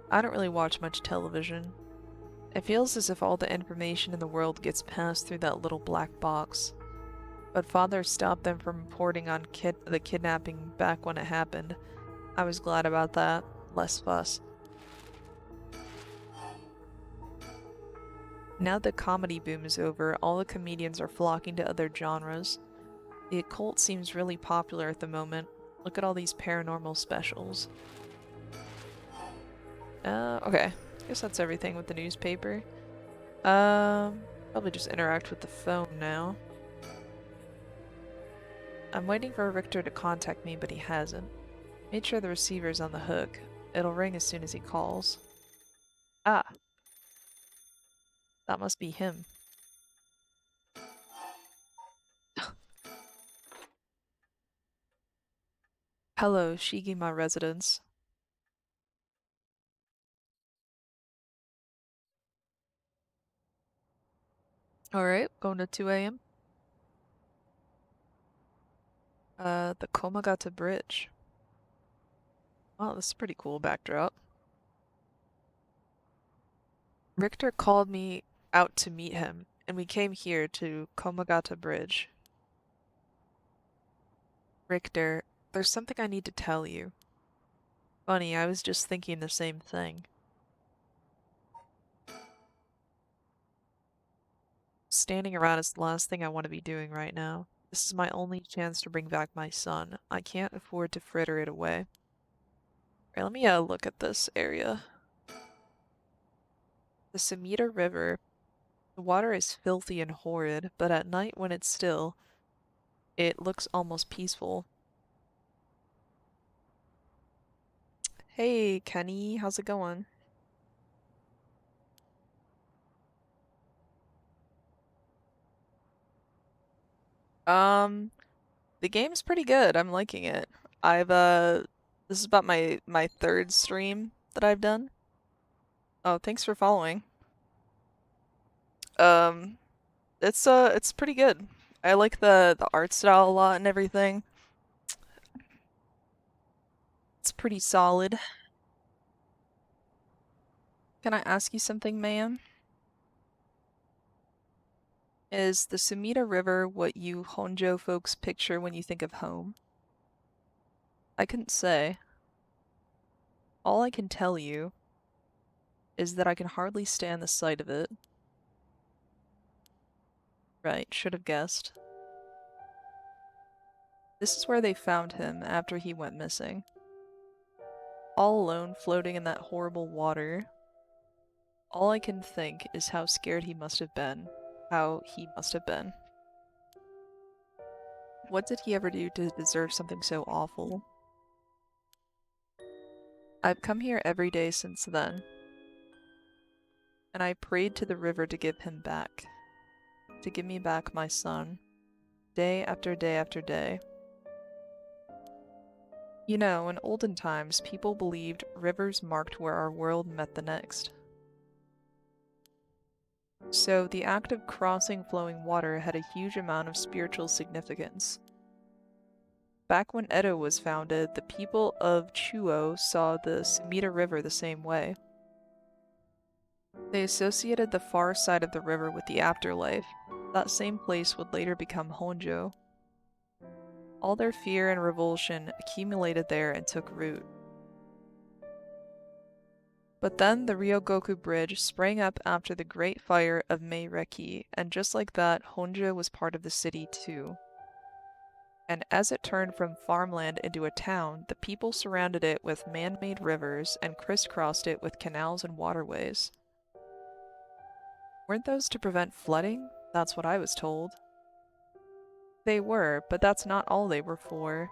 I don't really watch much television. It feels as if all the information in the world gets passed through that little black box. But father stopped them from reporting on the kidnapping back when it happened. I was glad about that. Less fuss. Now the comedy boom is over, all the comedians are flocking to other genres. The occult seems really popular at the moment. Look at all these paranormal specials. Okay. Guess that's everything with the newspaper. Probably just interact with the phone now. I'm waiting for Richter to contact me, but he hasn't. Made sure the receiver's on the hook. It'll ring as soon as he calls. Ah, that must be him. Hello, Shigima residence. Alright, going to 2 a.m. The Komagata Bridge. Wow, this is a pretty cool backdrop. Richter called me out to meet him, and we came here to Komagata Bridge. Richter, there's something I need to tell you. Funny, I was just thinking the same thing. Standing around is the last thing I want to be doing right now. This is my only chance to bring back my son. I can't afford to fritter it away. Alright, let me look at this area. The Sumida River. The water is filthy and horrid, but at night when it's still, it looks almost peaceful. Hey, Kenny, how's it going? Um, the game's pretty good. I'm liking it. I've this is about my third stream that I've done. Oh, thanks for following. Um, it's pretty good. I like the art style a lot and everything. It's pretty solid. Can I ask you something, ma'am? Is the Sumida River what you Honjo folks picture when you think of home? I couldn't say. All I can tell you is that I can hardly stand the sight of it. Right, should have guessed. This is where they found him after he went missing. All alone, floating in that horrible water. All I can think is how scared he must have been. How he must have been. What did he ever do to deserve something so awful? I've come here every day since then, and I prayed to the river to give him back. To give me back my son. Day after day after day. You know, in olden times, people believed rivers marked where our world met the next. So the act of crossing flowing water had a huge amount of spiritual significance. Back when Edo was founded, the people of Chuo saw the Sumida River the same way. They associated the far side of the river with the afterlife. That same place would later become Honjo. All their fear and revulsion accumulated there and took root. But then the Ryogoku Bridge sprang up after the Great Fire of Meireki, and just like that, Honjo was part of the city too. And as it turned from farmland into a town, the people surrounded it with man-made rivers and crisscrossed it with canals and waterways. Weren't those to prevent flooding? That's what I was told. They were, but that's not all they were for.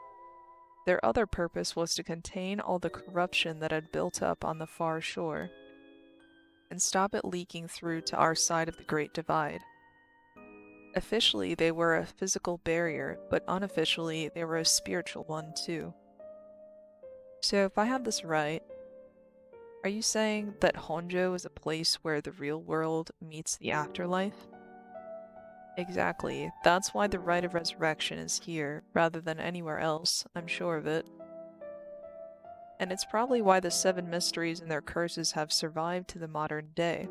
Their other purpose was to contain all the corruption that had built up on the far shore, and stop it leaking through to our side of the Great Divide. Officially, they were a physical barrier, but unofficially, they were a spiritual one too. So if I have this right, are you saying that Honjo is a place where the real world meets the afterlife? Exactly. That's why the rite of resurrection is here, rather than anywhere else, I'm sure of it. And it's probably why the seven mysteries and their curses have survived to the modern day.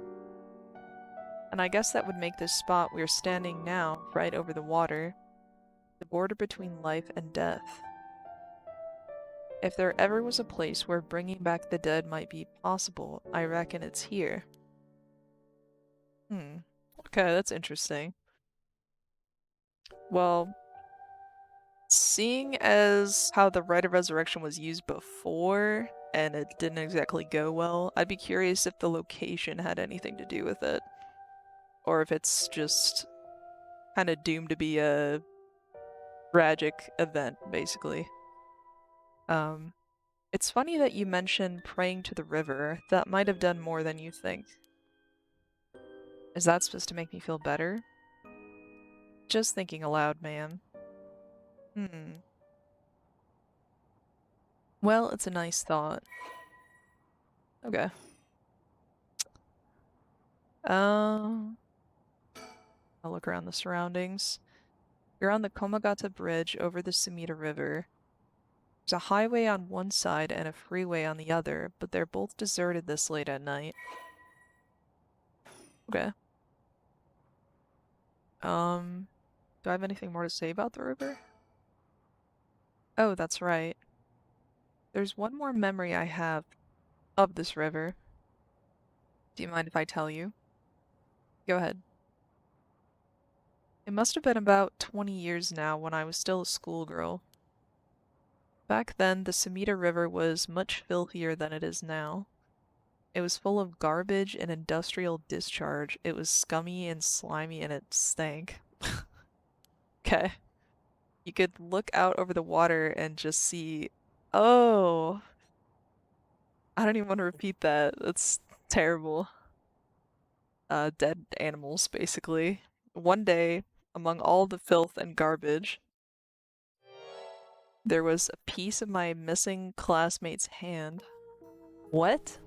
And I guess that would make this spot we're standing now, right over the water, the border between life and death. If there ever was a place where bringing back the dead might be possible, I reckon it's here. Okay, that's interesting. Well, seeing as how the Rite of Resurrection was used before, and it didn't exactly go well, I'd be curious if the location had anything to do with it. Or if it's just kind of doomed to be a tragic event, basically. It's funny that you mentioned praying to the river. That might have done more than you think. Is that supposed to make me feel better? Just thinking aloud, ma'am. Well, it's a nice thought. Okay. I'll look around the surroundings. You're on the Komagata Bridge over the Sumida River. There's a highway on one side and a freeway on the other, but they're both deserted this late at night. Okay. Do I have anything more to say about the river? Oh, that's right. There's one more memory I have of this river. Do you mind if I tell you? Go ahead. It must have been about 20 years now when I was still a schoolgirl. Back then, the Sumida River was much filthier than it is now. It was full of garbage and industrial discharge. It was scummy and slimy and it stank. Okay. You could look out over the water and just see... Oh! I don't even want to repeat that. That's terrible. Dead animals, basically. One day, among all the filth and garbage, there was a piece of my missing classmate's hand. What?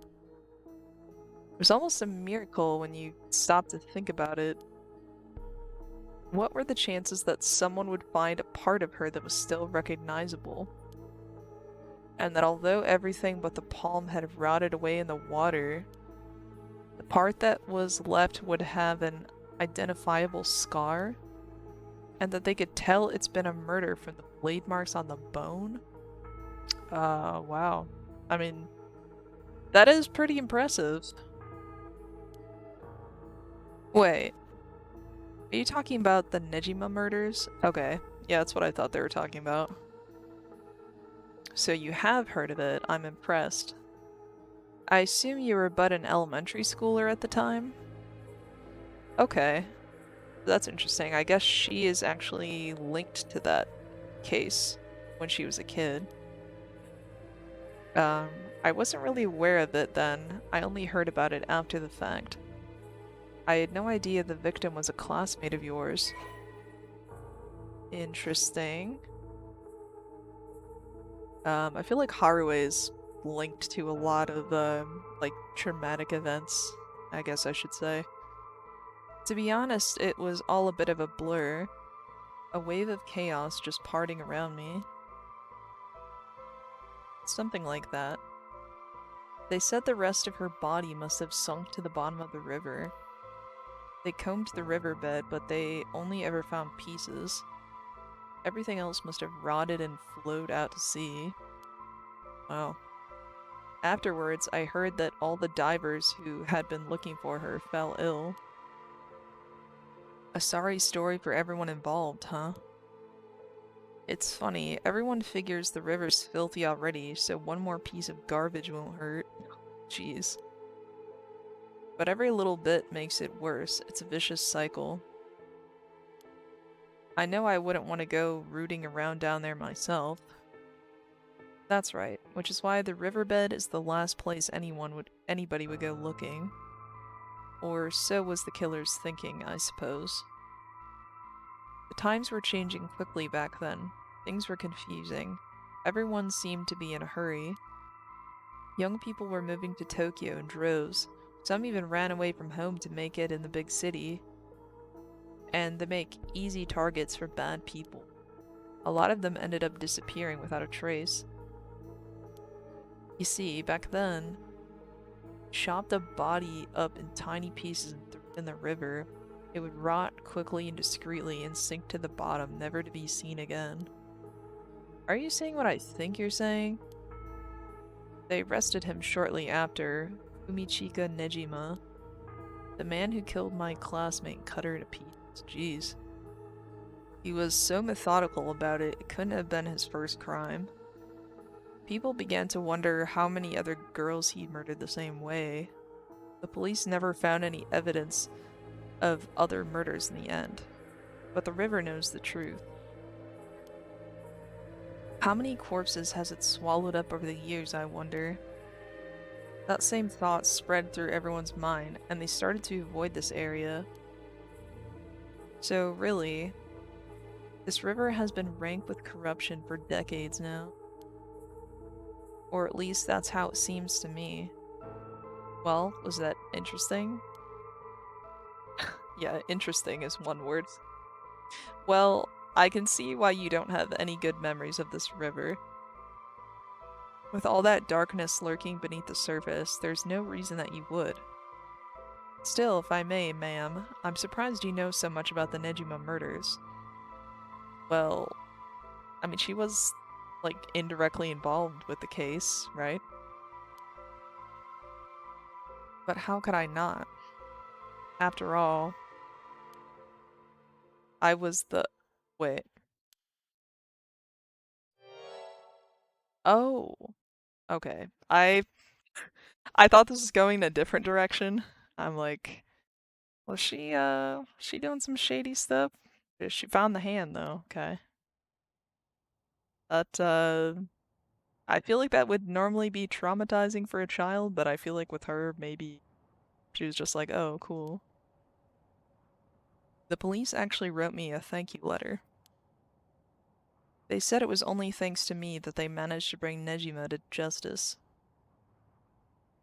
It was almost a miracle when you stop to think about it. What were the chances that someone would find a part of her that was still recognizable? And that although everything but the palm had rotted away in the water, the part that was left would have an identifiable scar? And that they could tell it's been a murder from the blade marks on the bone? Wow. I mean, that is pretty impressive. Wait. Are you talking about the Nejima murders? Okay. Yeah, that's what I thought they were talking about. So you have heard of it. I'm impressed. I assume you were but an elementary schooler at the time? Okay. That's interesting. I guess she is actually linked to that case when she was a kid. I wasn't really aware of it then. I only heard about it after the fact. I had no idea the victim was a classmate of yours. Interesting. I feel like Haruo is linked to a lot of, like, traumatic events, I guess I should say. To be honest, it was all a bit of a blur. A wave of chaos just parting around me. Something like that. They said the rest of her body must have sunk to the bottom of the river. They combed the riverbed, but they only ever found pieces. Everything else must have rotted and flowed out to sea. Wow. Afterwards, I heard that all the divers who had been looking for her fell ill. A sorry story for everyone involved, huh? It's funny, everyone figures the river's filthy already, so one more piece of garbage won't hurt. Jeez. But every little bit makes it worse. It's a vicious cycle. I know I wouldn't want to go rooting around down there myself. That's right, which is why the riverbed is the last place anybody would go looking. Or so was the killer's thinking, I suppose. The times were changing quickly back then. Things were confusing. Everyone seemed to be in a hurry. Young people were moving to Tokyo in droves. Some even ran away from home to make it in the big city. And they make easy targets for bad people. A lot of them ended up disappearing without a trace. You see, back then, chopped a body up in tiny pieces and threw it in the river. It would rot quickly and discreetly and sink to the bottom, never to be seen again. Are you saying what I think you're saying? They arrested him shortly after, Fumichika Nejima, the man who killed my classmate and cut her to pieces. Jeez. He was so methodical about it, it couldn't have been his first crime. People began to wonder how many other girls he murdered the same way. The police never found any evidence of other murders in the end. But the river knows the truth. How many corpses has it swallowed up over the years, I wonder? That same thought spread through everyone's mind, and they started to avoid this area. So really, this river has been rank with corruption for decades now. Or at least that's how it seems to me. Well, was that interesting? Yeah, interesting is one word. Well, I can see why you don't have any good memories of this river. With all that darkness lurking beneath the surface, there's no reason that you would. Still, if I may, ma'am, I'm surprised you know so much about the Nejima murders. Well, I mean, she was, like, indirectly involved with the case, right? But how could I not? After all, I was the... Wait. Oh, okay. I thought this was going in a different direction. I'm like, was she doing some shady stuff? She found the hand though, okay. But I feel like that would normally be traumatizing for a child, but I feel like with her, maybe she was just like, oh, cool. The police actually wrote me a thank you letter. They said it was only thanks to me that they managed to bring Nejima to justice.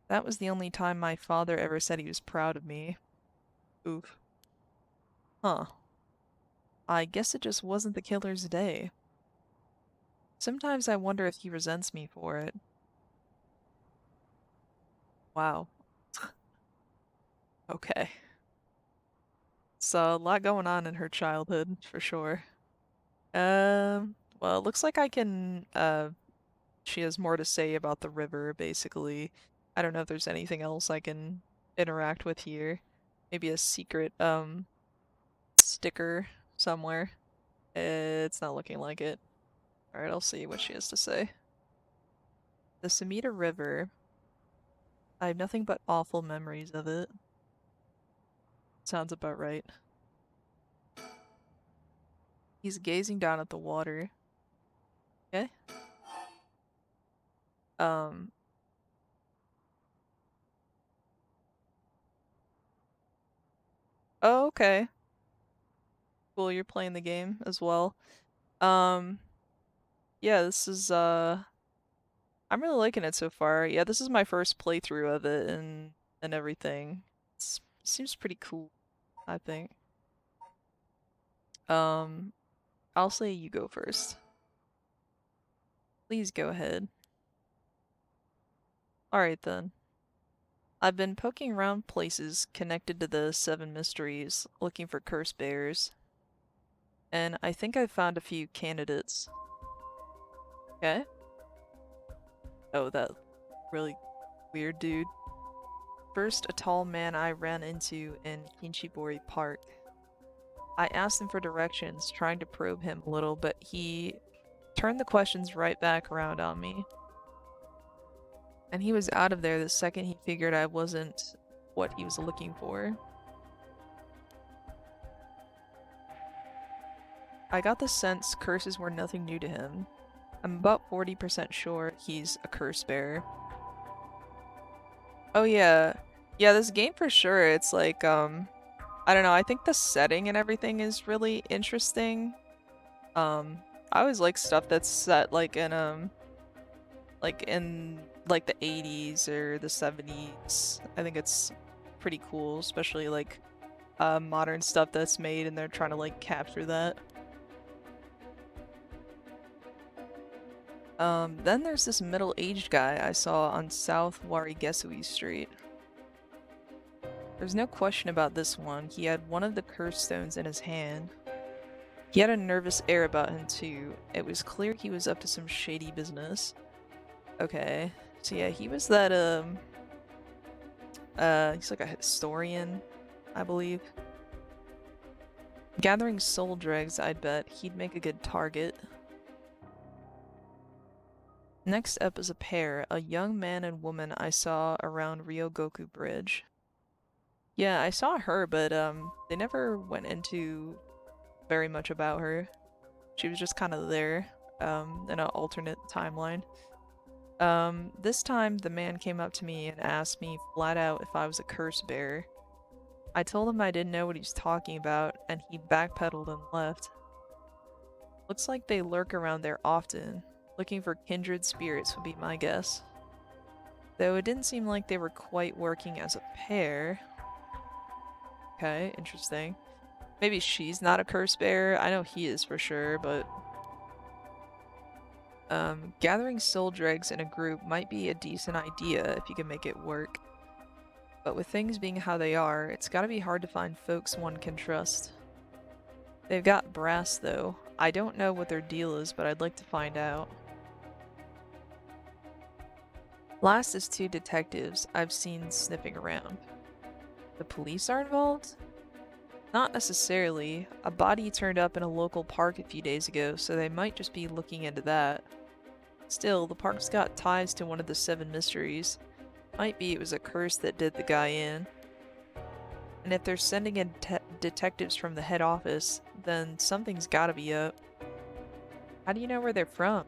That was the only time my father ever said he was proud of me. Oof. Huh. I guess it just wasn't the killer's day. Sometimes I wonder if he resents me for it. Wow. Okay. So, a lot going on in her childhood, for sure. Well, it looks like she has more to say about the river, basically. I don't know if there's anything else I can interact with here. Maybe a secret, sticker somewhere. It's not looking like it. Alright, I'll see what she has to say. The Sumida River. I have nothing but awful memories of it. Sounds about right. He's gazing down at the water. Okay. Um. Oh, okay. Cool, you're playing the game as well. Um. Yeah, this is, I'm really liking it so far. Yeah, this is my first playthrough of it and everything. It seems pretty cool. I think. Um, I'll say you go first. Please go ahead. Alright then. I've been poking around places connected to the Seven Mysteries, looking for curse bears, and I think I've found a few candidates. Okay? Oh, that really weird dude. First, a tall man I ran into in Kinchibori Park. I asked him for directions, trying to probe him a little, but he turned the questions right back around on me. And he was out of there the second he figured I wasn't what he was looking for. I got the sense curses were nothing new to him. I'm about 40% sure he's a curse bearer. Oh yeah. Yeah, this game for sure, it's like, I don't know, I think the setting and everything is really interesting. I always like stuff that's set like in like the 80s or the 70s. I think it's pretty cool, especially like modern stuff that's made and they're trying to like capture that. Then there's this middle-aged guy I saw on South Warigesui Street. There's no question about this one. He had one of the curse stones in his hand. He had a nervous air about him too. It was clear he was up to some shady business. Okay. So yeah, he was that he's like a historian, I believe. Gathering soul dregs, I'd bet he'd make a good target. Next up is a pair, a young man and woman I saw around Ryogoku Bridge. Yeah, I saw her, but they never went into very much about her. She was just kind of there, in an alternate timeline. This time the man came up to me and asked me flat out if I was a curse bearer. I told him I didn't know what he was talking about, and he backpedaled and left. Looks like they lurk around there often. Looking for kindred spirits would be my guess. Though it didn't seem like they were quite working as a pair. Okay, interesting. Maybe she's not a curse bearer. I know he is for sure, but gathering soul dregs in a group might be a decent idea if you can make it work. But with things being how they are, it's gotta be hard to find folks one can trust. They've got brass though. I don't know what their deal is, but I'd like to find out. Last is two detectives I've seen sniffing around. The police are involved? Not necessarily. A body turned up in a local park a few days ago, so they might just be looking into that. Still, the park's got ties to one of the seven mysteries. Might be it was a curse that did the guy in. And if they're sending in detectives from the head office, then something's gotta be up. How do you know where they're from?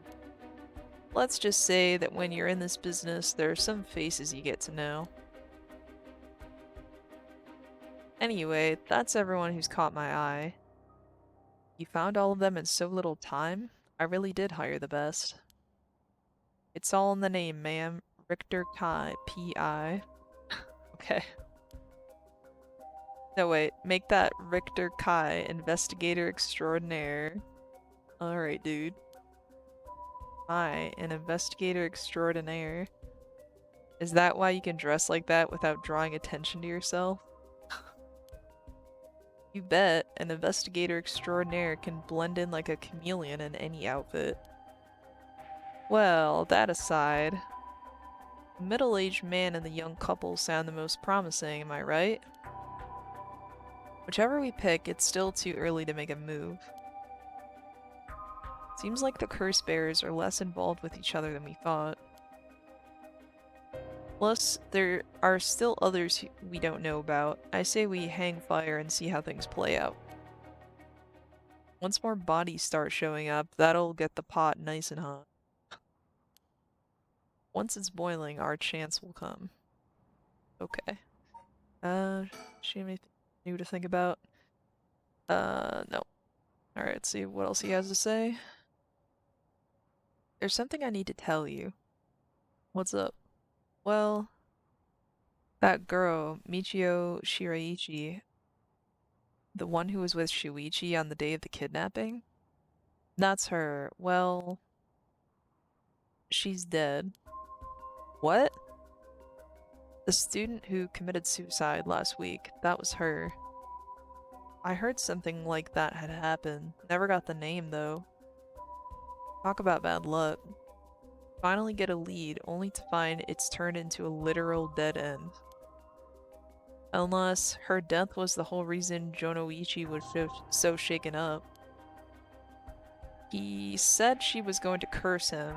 Let's just say that when you're in this business, there are some faces you get to know. Anyway, that's everyone who's caught my eye. You found all of them in so little time? I really did hire the best. It's all in the name, ma'am. Richter Kai, P.I. Okay. No, wait. Make that Richter Kai, Investigator Extraordinaire. Alright, dude. An investigator extraordinaire. Is that why you can dress like that without drawing attention to yourself? You bet, an investigator extraordinaire can blend in like a chameleon in any outfit. Well, that aside, the middle-aged man and the young couple sound the most promising, am I right? Whichever we pick, it's still too early to make a move. Seems like the curse bearers are less involved with each other than we thought. Plus, there are still others we don't know about. I say we hang fire and see how things play out. Once more bodies start showing up, that'll get the pot nice and hot. Once it's boiling, our chance will come. Okay. She have anything new to think about? No. Alright, let's see what else he has to say. There's something I need to tell you. What's up? Well, that girl, Michio Shiraishi, The one who was with Shuichi on the day of the kidnapping? That's her. Well, she's dead. What? The student who committed suicide last week, that was her. I heard something like that had happened. Never got the name, though. Talk about bad luck. Finally get a lead, only to find it's turned into a literal dead end. Unless her death was the whole reason Jonoichi was so shaken up. He said she was going to curse him.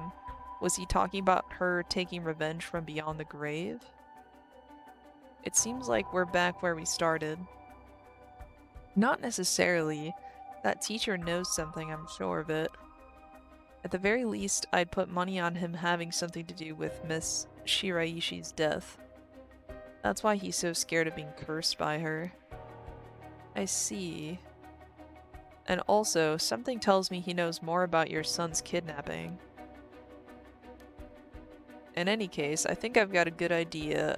Was he talking about her taking revenge from beyond the grave? It seems like we're back where we started. Not necessarily. That teacher knows something, I'm sure of it. At the very least, I'd put money on him having something to do with Miss Shiraishi's death. That's why he's so scared of being cursed by her. I see. And also, something tells me he knows more about your son's kidnapping. In any case, I think I've got a good idea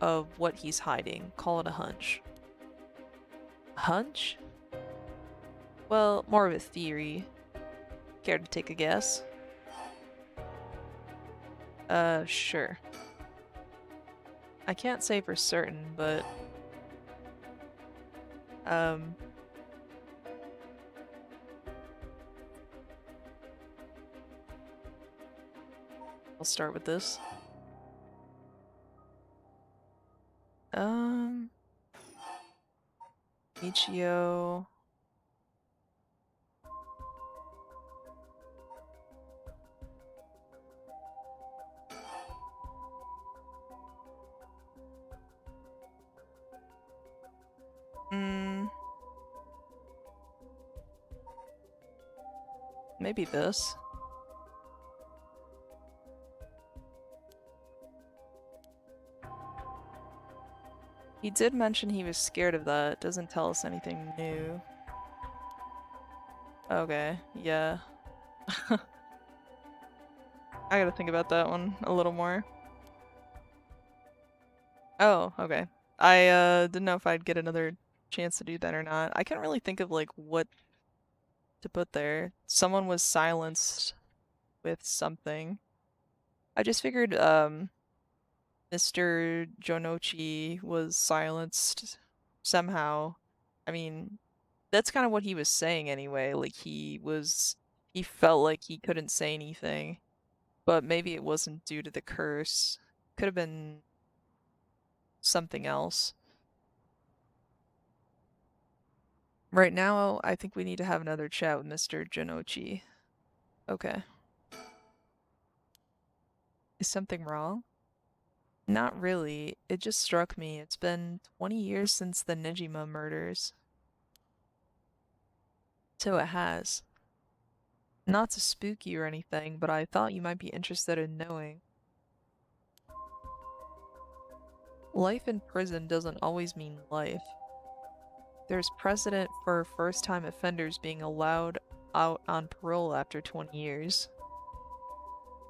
of what he's hiding. Call it a hunch. Hunch? Well, more of a theory. Care to take a guess? Sure. I can't say for certain, but... I'll start with this. Michio... Maybe this. He did mention he was scared of that. Doesn't tell us anything new. Okay, yeah. I gotta think about that one a little more. Oh, okay. I didn't know if I'd get another chance to do that or not. I couldn't really think of like what to put there. Someone was silenced with something. I just figured Mr. Jonochi was silenced somehow. I mean, that's kind of what he was saying anyway. Like he felt like he couldn't say anything. But maybe it wasn't due to the curse. Could have been something else. Right now, I think we need to have another chat with Mr. Jonochi. Okay. Is something wrong? Not really. It just struck me. It's been 20 years since the Nijima murders. So it has. Not to spook you or anything, but I thought you might be interested in knowing. Life in prison doesn't always mean life. There's precedent for first-time offenders being allowed out on parole after 20 years.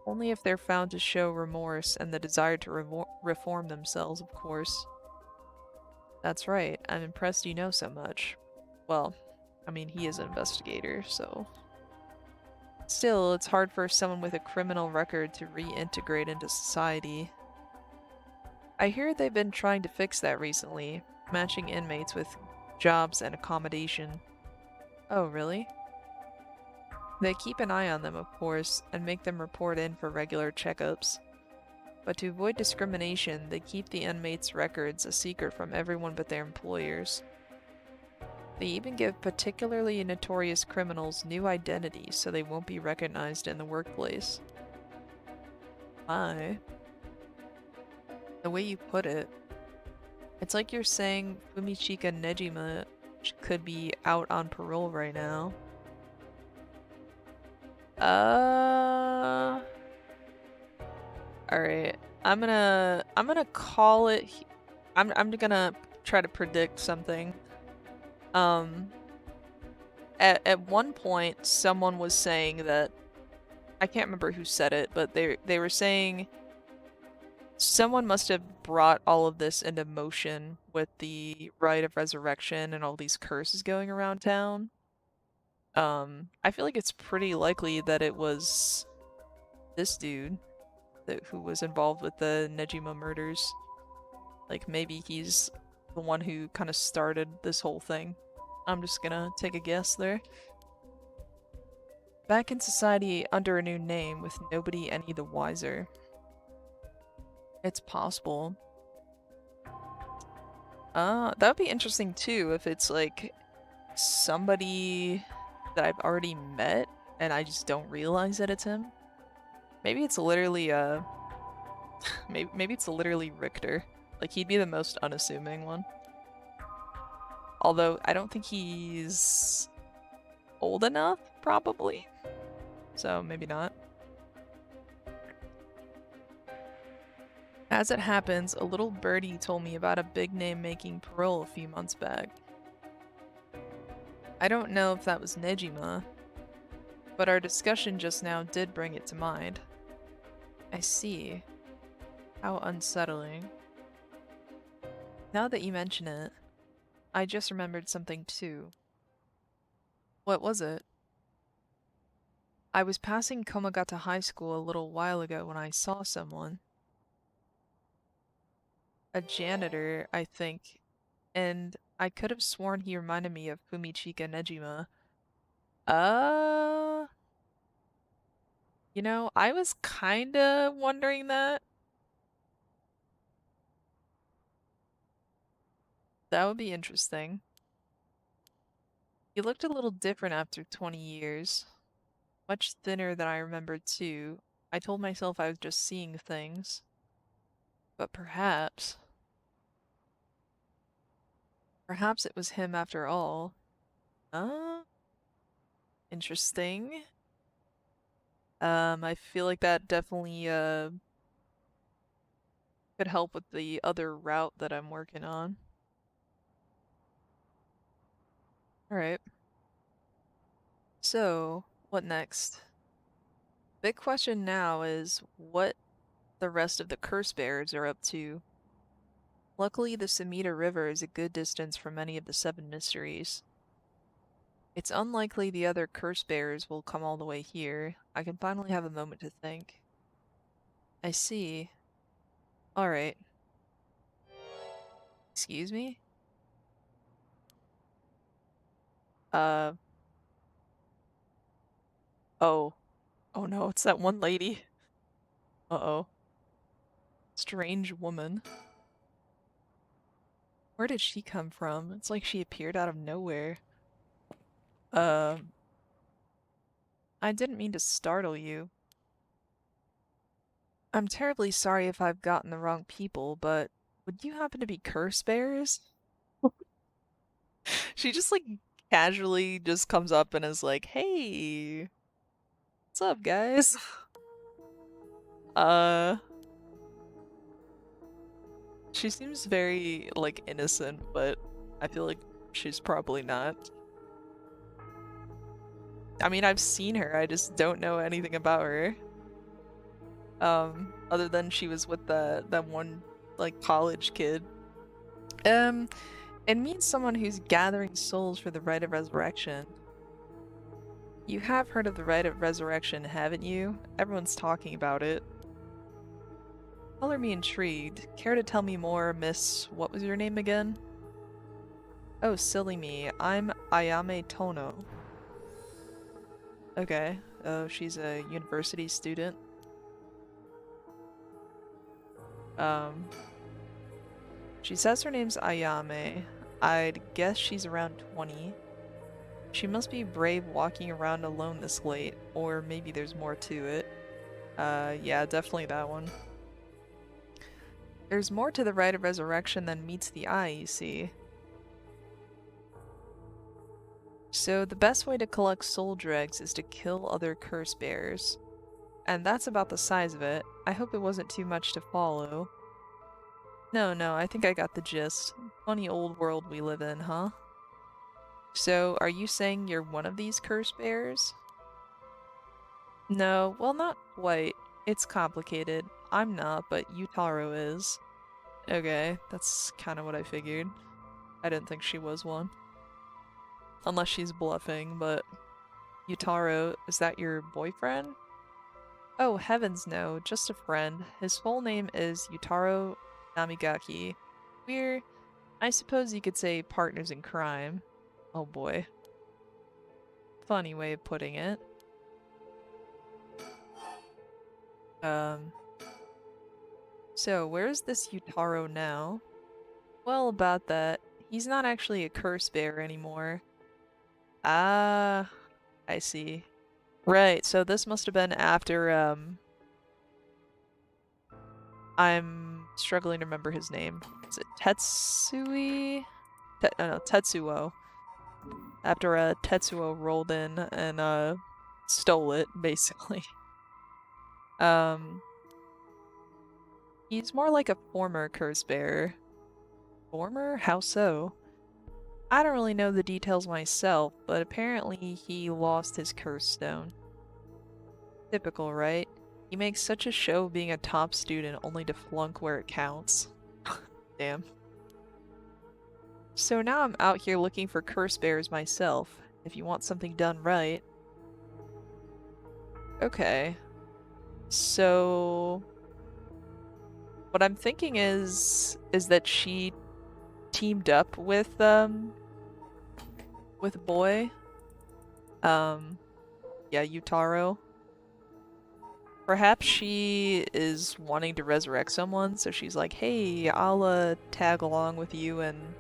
Only if they're found to show remorse and the desire to reform themselves, of course. That's right, I'm impressed you know so much. Well, I mean, he is an investigator, so... Still, it's hard for someone with a criminal record to reintegrate into society. I hear they've been trying to fix that recently, matching inmates with jobs and accommodation. Oh, really? They keep an eye on them, of course, and make them report in for regular checkups. But to avoid discrimination, they keep the inmates' records a secret from everyone but their employers. They even give particularly notorious criminals new identities so they won't be recognized in the workplace. My. The way you put it, it's like you're saying Fumichika Nejima could be out on parole right now. Alright. I'm gonna call it. I'm gonna try to predict something. At one point, someone was saying that, I can't remember who said it, but they were saying Someone must have brought all of this into motion with the rite of resurrection and all these curses going around town. I feel like it's pretty likely that it was this dude who was involved with the Nejima murders. Like, maybe he's the one who kind of started this whole thing. I'm just gonna take a guess there. Back in society under a new name with nobody any the wiser. It's possible. That would be interesting too if it's like somebody that I've already met and I just don't realize that it's him. Maybe it's literally maybe it's literally Richter. Like, he'd be the most unassuming one. Although I don't think he's old enough, probably. So maybe not. As it happens, a little birdie told me about a big name making parole a few months back. I don't know if that was Nejima, but our discussion just now did bring it to mind. I see. How unsettling. Now that you mention it, I just remembered something too. What was it? I was passing Komagata High School a little while ago when I saw someone. A janitor, I think, and I could have sworn he reminded me of Fumichika Nejima. Uh, I was kinda wondering that. That would be interesting. He looked a little different after 20 years. Much thinner than I remembered too. I told myself I was just seeing things. But perhaps it was him after all. Uh, Interesting. I feel like that definitely, could help with the other route that I'm working on. Alright. So, what next? Big question now is what the rest of the curse bearers are up to. Luckily, the Samita River is a good distance from many of the seven mysteries. It's unlikely the other curse bearers will come all the way here. I can finally have a moment to think. I see. Alright. Excuse me? Uh, oh. Oh no, it's that one lady. Uh-oh. Strange woman. Where did she come from? It's like she appeared out of nowhere. Um, I didn't mean to startle you. I'm terribly sorry if I've gotten the wrong people, but would you happen to be curse bearers? She just like casually just comes up and is like, "Hey, what's up, guys?" Uh, she seems very like innocent, but I feel like she's probably not. I mean, I've seen her, I just don't know anything about her. Other than she was with that one like college kid. Um, it means someone who's gathering souls for the rite of resurrection. You have heard of the rite of resurrection, haven't you? Everyone's talking about it. Color me intrigued. Care to tell me more, Miss... What was your name again? Oh, silly me. I'm Ayame Tono. Okay. Oh, she's a university student. Um... She says her name's Ayame. I'd guess she's around 20. She must be brave walking around alone this late, or maybe there's more to it. Yeah, definitely that one. There's more to the rite of resurrection than meets the eye, you see. So the best way to collect soul dregs is to kill other curse bearers. And that's about the size of it. I hope it wasn't too much to follow. No, I think I got the gist. Funny old world we live in, huh? So, are you saying you're one of these curse bearers? No, well, not quite. It's complicated. I'm not, but Yutaro is. Okay, that's kind of what I figured. I didn't think she was one. Unless she's bluffing, but Yutaro, is that your boyfriend? Oh, heavens no, just a friend. His full name is Yutaro Namigaki. We're, I suppose you could say, partners in crime. Oh boy. Funny way of putting it. Um, so where's this Yutaro now? Well, about that, he's not actually a curse bearer anymore. Ah, I see. Right, so this must have been after, I'm struggling to remember his name. Is it Tetsui? No, Tetsuo. After Tetsuo rolled in and stole it, basically. Um, he's more like a former curse bearer. Former? How so? I don't really know the details myself, but apparently he lost his curse stone. Typical, right? He makes such a show of being a top student only to flunk where it counts. Damn. So now I'm out here looking for curse bearers myself. If you want something done right. Okay. So what I'm thinking is that she teamed up with Boy. Yeah, Yutaro. Perhaps she is wanting to resurrect someone, so she's like, "Hey, I'll tag along with you and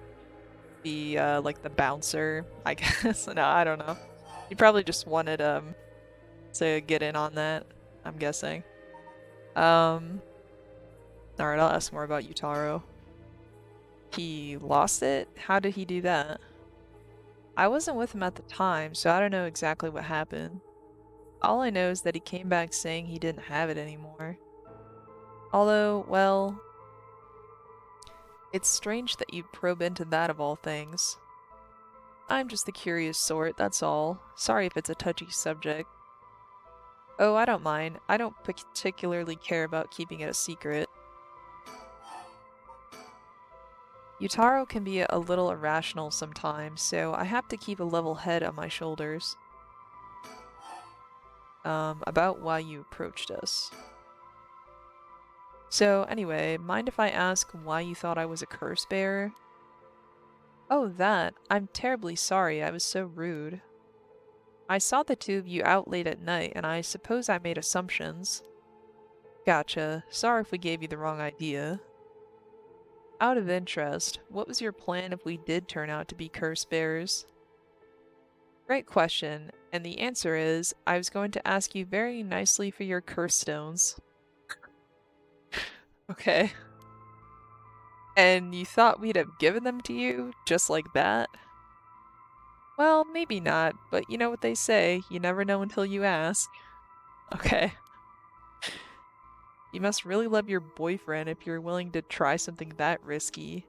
be like the bouncer, I guess." No, I don't know. He probably just wanted to get in on that, I'm guessing. Alright, I'll ask more about Yutaro. He lost it? How did he do that? I wasn't with him at the time, so I don't know exactly what happened. All I know is that he came back saying he didn't have it anymore. Although, well, it's strange that you probe into that of all things. I'm just the curious sort, that's all. Sorry if it's a touchy subject. Oh, I don't mind. I don't particularly care about keeping it a secret. Yutaro can be a little irrational sometimes, so I have to keep a level head on my shoulders. About why you approached us. So, anyway, mind if I ask why you thought I was a curse bearer? Oh, that. I'm terribly sorry, I was so rude. I saw the two of you out late at night, and I suppose I made assumptions. Gotcha. Sorry if we gave you the wrong idea. Out of interest, what was your plan if we did turn out to be curse bearers? Great question, and the answer is, I was going to ask you very nicely for your curse stones. Okay. And you thought we'd have given them to you, just like that? Well, maybe not, but you know what they say, you never know until you ask. Okay. You must really love your boyfriend if you're willing to try something that risky.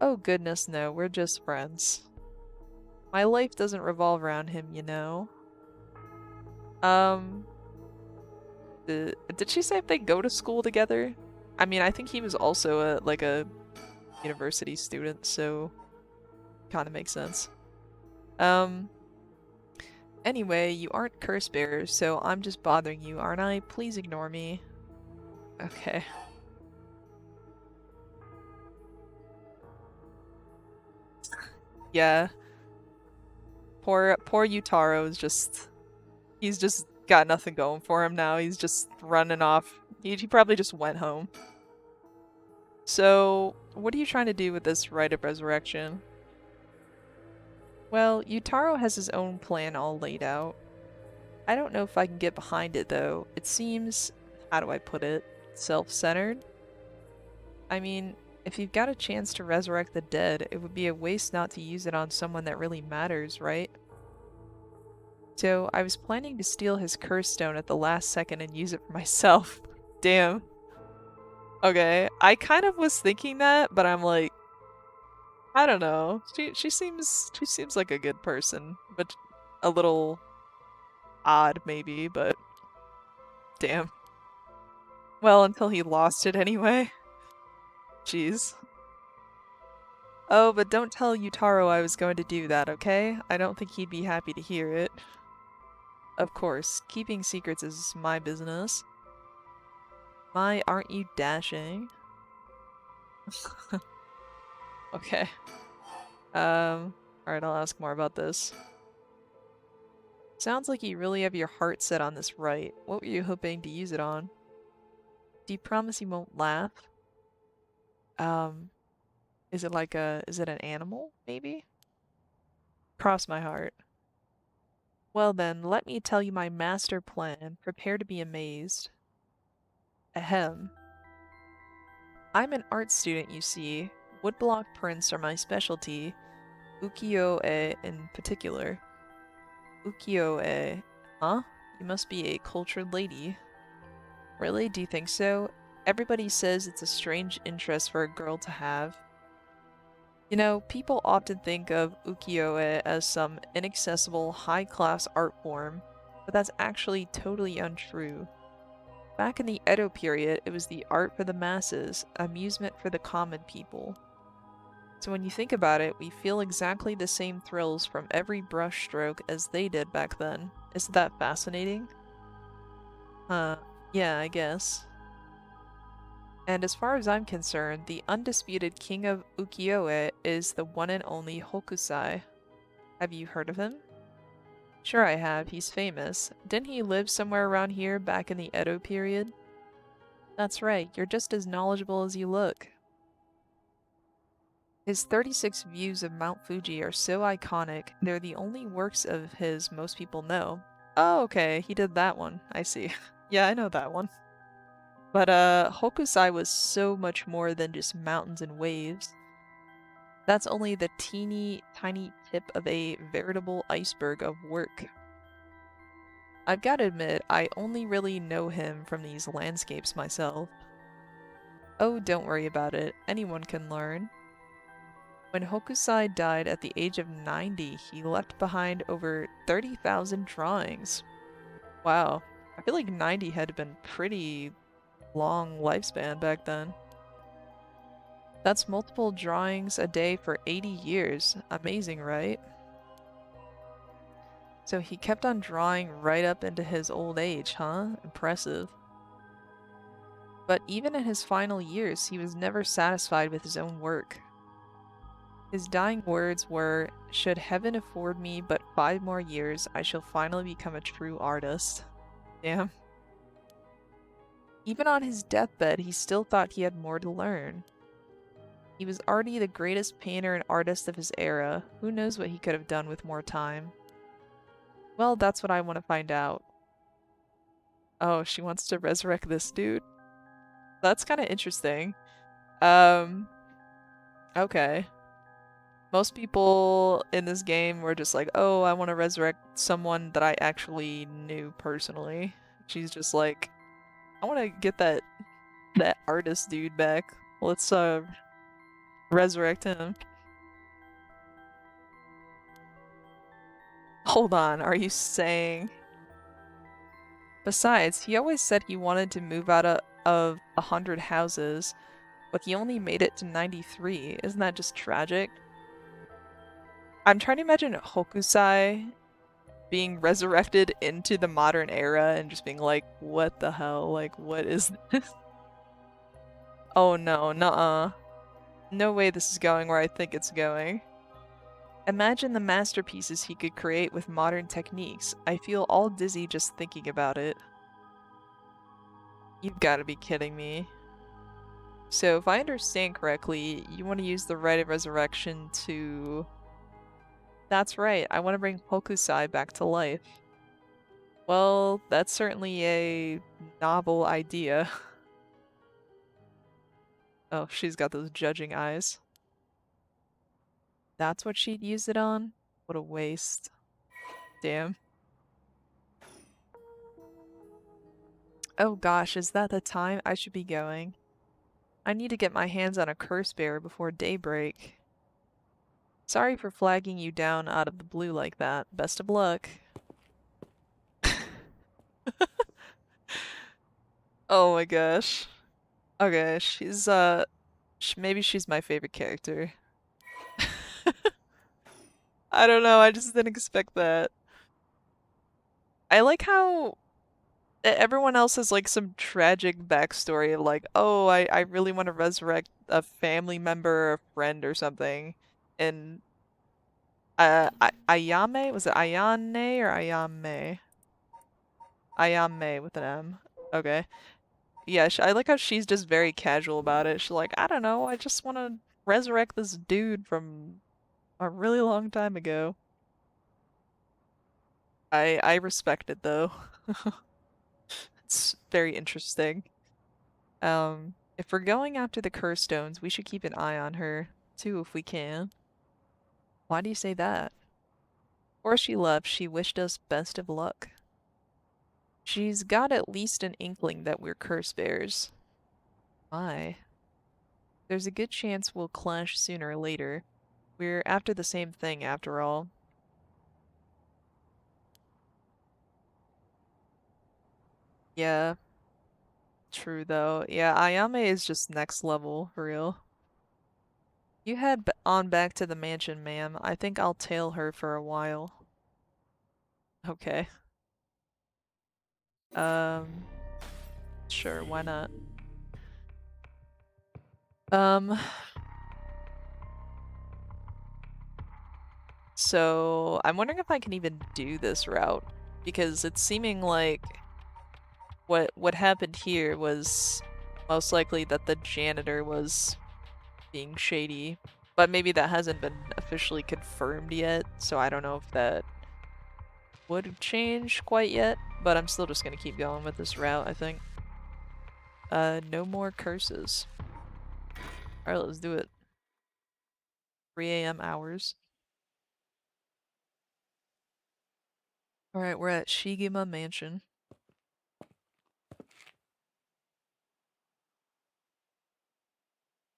Oh goodness no, we're just friends. My life doesn't revolve around him, you know. Um, did she say if they go to school together? I mean, I think he was also a university student, so kind of makes sense. Um, anyway, you aren't curse bearers, so I'm just bothering you, aren't I? Please ignore me. Okay. Yeah. Poor Yutaro is he's just got nothing going for him now. He's just running off. He probably just went home. So, what are you trying to do with this rite of resurrection? Well, Yutaro has his own plan all laid out. I don't know if I can get behind it though. It seems, how do I put it, self-centered? I mean, if you've got a chance to resurrect the dead, it would be a waste not to use it on someone that really matters, right? So I was planning to steal his curse stone at the last second and use it for myself. Damn. Okay, I kind of was thinking that, but I'm like, I don't know. She seems like a good person, but a little odd maybe, but damn. Well, until he lost it anyway. Jeez. Oh, but don't tell Yutaro I was going to do that, okay? I don't think he'd be happy to hear it. Of course, keeping secrets is my business. My, aren't you dashing? Okay. Alright, I'll ask more about this. Sounds like you really have your heart set on this right. What were you hoping to use it on? Do you promise you won't laugh? Um, is it like is it an animal, maybe? Cross my heart. Well then, let me tell you my master plan. Prepare to be amazed. Ahem. I'm an art student, you see. Woodblock prints are my specialty. Ukiyo-e in particular. Ukiyo-e. Huh? You must be a cultured lady. Really? Do you think so? Everybody says it's a strange interest for a girl to have. You know, people often think of ukiyo-e as some inaccessible, high-class art form, but that's actually totally untrue. Back in the Edo period, it was the art for the masses, amusement for the common people. So when you think about it, we feel exactly the same thrills from every brushstroke as they did back then. Isn't that fascinating? Yeah, I guess. And as far as I'm concerned, the undisputed king of ukiyo-e is the one and only Hokusai. Have you heard of him? Sure I have, he's famous. Didn't he live somewhere around here back in the Edo period? That's right, you're just as knowledgeable as you look. His 36 views of Mount Fuji are so iconic, they're the only works of his most people know. Oh, okay, he did that one. I see. Yeah, I know that one. But, Hokusai was so much more than just mountains and waves. That's only the teeny tiny tip of a veritable iceberg of work. I've got to admit, I only really know him from these landscapes myself. Oh, don't worry about it. Anyone can learn. When Hokusai died at the age of 90, he left behind over 30,000 drawings. Wow. I feel like 90 had been pretty long lifespan back then. That's multiple drawings a day for 80 years. Amazing, right? So he kept on drawing right up into his old age, huh? Impressive. But even in his final years, he was never satisfied with his own work. His dying words were, "Should heaven afford me but 5 more years, I shall finally become a true artist." Damn. Even on his deathbed, he still thought he had more to learn. He was already the greatest painter and artist of his era. Who knows what he could have done with more time? Well, that's what I want to find out. Oh, she wants to resurrect this dude? That's kind of interesting. Um, okay. Most people in this game were just like, oh, I want to resurrect someone that I actually knew personally. She's just like, I want to get that artist dude back. Let's resurrect him. Hold on, are you saying? Besides, he always said he wanted to move out of 100 houses, but he only made it to 93. Isn't that just tragic? I'm trying to imagine Hokusai being resurrected into the modern era and just being like, what the hell? Like, what is this? Oh no, nuh-uh. No way this is going where I think it's going. Imagine the masterpieces he could create with modern techniques. I feel all dizzy just thinking about it. You've gotta be kidding me. So if I understand correctly, you want to use the Rite of Resurrection to... That's right, I want to bring Hokusai back to life. Well, that's certainly a novel idea. Oh, she's got those judging eyes. That's what she'd use it on? What a waste. Damn. Oh gosh, is that the time? I should be going. I need to get my hands on a curse bearer before daybreak. Sorry for flagging you down out of the blue like that. Best of luck. Oh my gosh. Okay, maybe she's my favorite character. I don't know, I just didn't expect that. I like how everyone else has like some tragic backstory of like, oh, I really want to resurrect a family member or a friend or something. And Ayame, was it Ayane or Ayame? Ayame with an M. Okay. Yeah, I like how she's just very casual about it. She's like, I don't know, I just want to resurrect this dude from a really long time ago. I respect it though. It's very interesting. If we're going after the curse stones, we should keep an eye on her too if we can. Why do you say that? Before she left, she wished us best of luck. She's got at least an inkling that we're curse bears. My. There's a good chance we'll clash sooner or later. We're after the same thing after all. Yeah, true though. Yeah, Ayame is just next level, for real. You head on back to the mansion, ma'am. I think I'll tail her for a while. Okay. Um, sure, why not? Um, so I'm wondering if I can even do this route because it's seeming like what happened here was most likely that the janitor was being shady, but maybe that hasn't been officially confirmed yet, so I don't know if that would change quite yet, but I'm still just gonna keep going with this route, I think. No more curses. Alright, let's do it. 3 a.m. hours. Alright, we're at Shigima Mansion.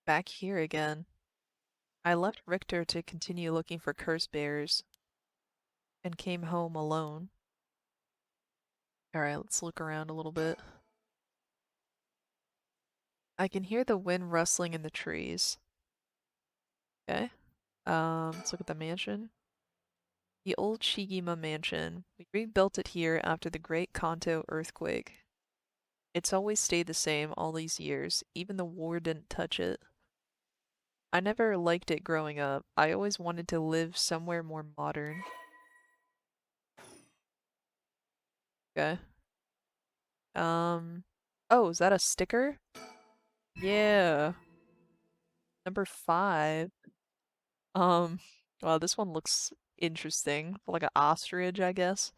Back here again. I left Richter to continue looking for curse bearers and came home alone. Alright, let's look around a little bit. I can hear the wind rustling in the trees. Okay. Let's look at the mansion. The old Shigima mansion. We rebuilt it here after the Great Kanto earthquake. It's always stayed the same all these years. Even the war didn't touch it. I never liked it growing up. I always wanted to live somewhere more modern. Okay. Um, oh, is that a sticker? Yeah. Number 5. Um, well, this one looks interesting. Like an ostrich, I guess.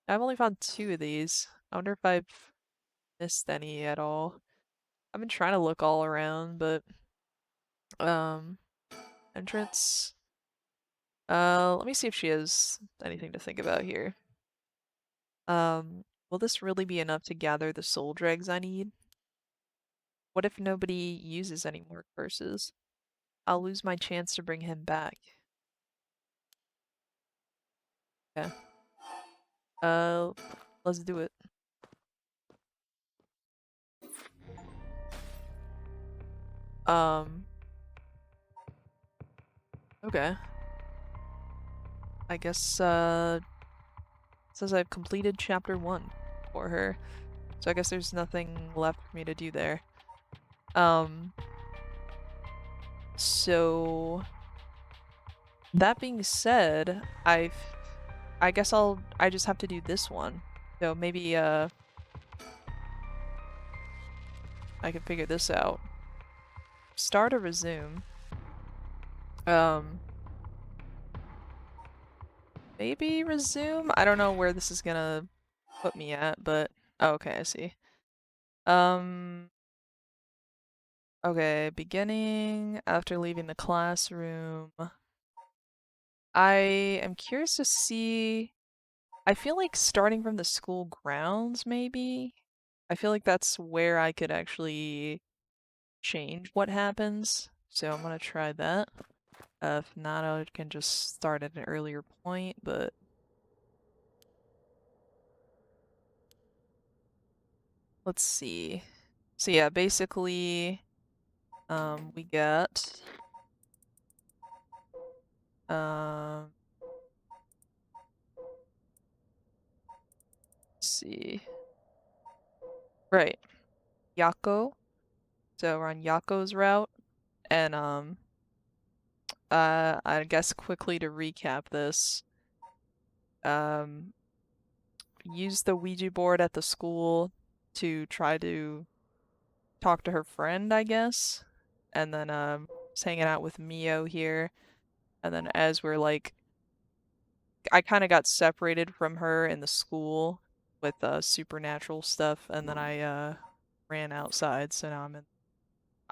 I've only found 2 of these. I wonder if I've missed any at all. I've been trying to look all around, but um, entrance. Let me see if she has anything to think about here. Will this really be enough to gather the soul dregs I need? What if nobody uses any more curses? I'll lose my chance to bring him back. Yeah. Uh, let's do it. Um, okay. I guess, says I've completed chapter 1 for her. So I guess there's nothing left for me to do there. Um, so that being said, I guess I just have to do this one. So maybe, I can figure this out. Start or resume. Um, maybe resume? I don't know where this is gonna put me at, but oh, okay, I see. Um, okay, beginning after leaving the classroom. I am curious to see. I feel like starting from the school grounds, maybe. I feel like that's where I could actually change what happens. So I'm gonna try that. If not, I can just start at an earlier point, but Let's see. So yeah, basically, we got, let's see. Right. Yako. So we're on Yako's route. And, I guess quickly to recap this, um, use the Ouija board at the school to try to talk to her friend, I guess. And then, was hanging out with Mio here. And then as we're like, I kind of got separated from her in the school with, supernatural stuff. And then I, ran outside. So now I'm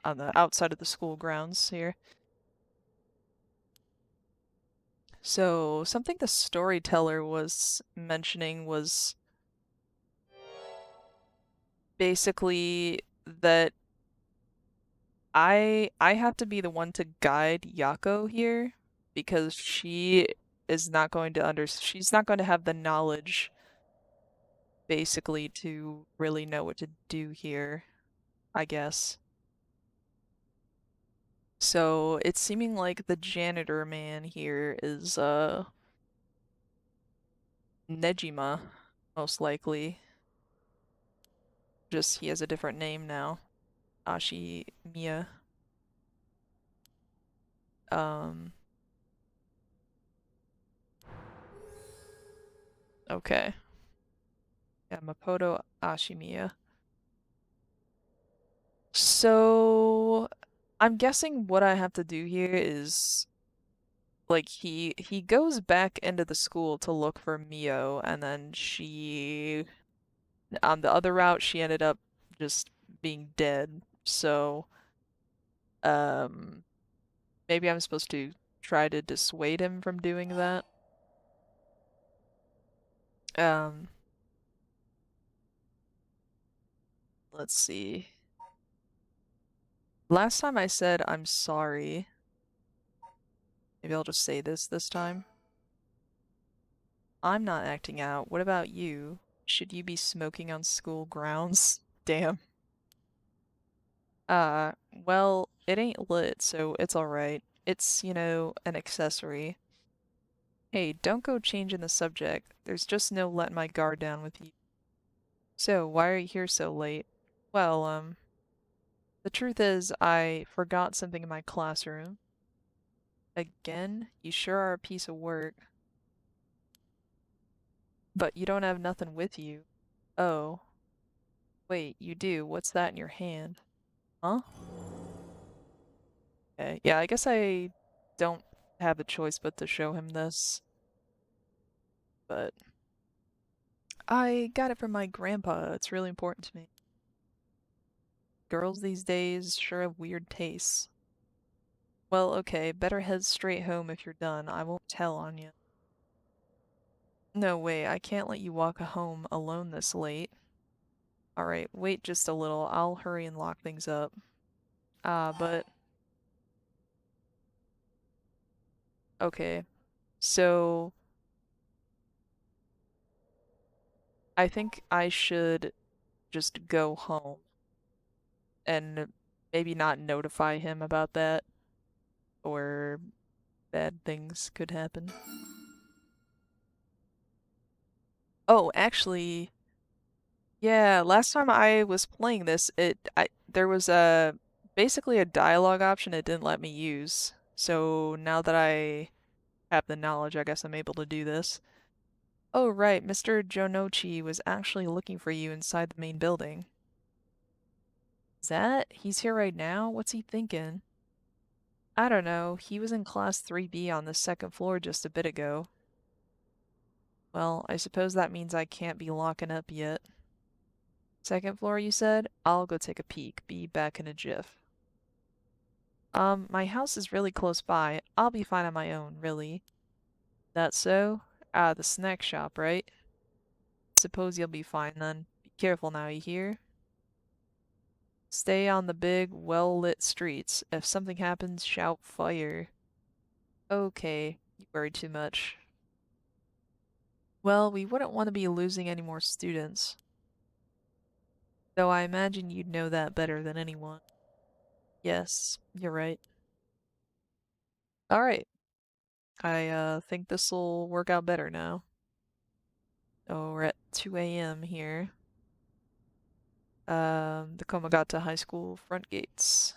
on the outside of the school grounds here. So, something the storyteller was mentioning was basically that I have to be the one to guide Yako here because she is not going to she's not going to have the knowledge basically to really know what to do here, I guess. So, it's seeming like the janitor man here is Nejima, most likely. Just he has a different name now. Ashimiya. Um, okay. Yeah, Makoto Ashimiya. So, I'm guessing what I have to do here is like he goes back into the school to look for Mio, and then she on the other route she ended up just being dead. So, um, maybe I'm supposed to try to dissuade him from doing that. Um, let's see. Last time I said I'm sorry. Maybe I'll just say this time. I'm not acting out. What about you? Should you be smoking on school grounds? Damn. Well, it ain't lit, so it's alright. It's, an accessory. Hey, don't go changing the subject. There's just no letting my guard down with you. So, why are you here so late? Well, the truth is, I forgot something in my classroom. Again? You sure are a piece of work. But you don't have nothing with you. Oh. Wait, you do. What's that in your hand? Huh? Okay. Yeah, I guess I don't have a choice but to show him this. But I got it from my grandpa. It's really important to me. Girls these days sure have weird tastes. Well, okay, better head straight home if you're done. I won't tell on you. No way, I can't let you walk home alone this late. Alright, wait just a little. I'll hurry and lock things up. But... Okay. So... I think I should just go home and maybe not notify him about that, or bad things could happen. Oh, actually, yeah, last time I was playing this, there was basically a dialogue option it didn't let me use. So now that I have the knowledge, I guess I'm able to do this. Oh, right, Mr. Jonochi was actually looking for you inside the main building. Is that? He's here right now? What's he thinking? I don't know. He was in class 3B on the second floor just a bit ago. Well, I suppose that means I can't be locking up yet. Second floor, you said? I'll go take a peek. Be back in a jiff. My house is really close by. I'll be fine on my own, really. That so? The snack shop, right? Suppose you'll be fine then. Be careful now, you hear? Stay on the big, well-lit streets. If something happens, shout fire. Okay, you worry too much. Well, we wouldn't want to be losing any more students. Though I imagine you'd know that better than anyone. Yes, you're right. Alright, I think this'll work out better now. Oh, we're at 2 a.m. here. The Komagata High School front gates.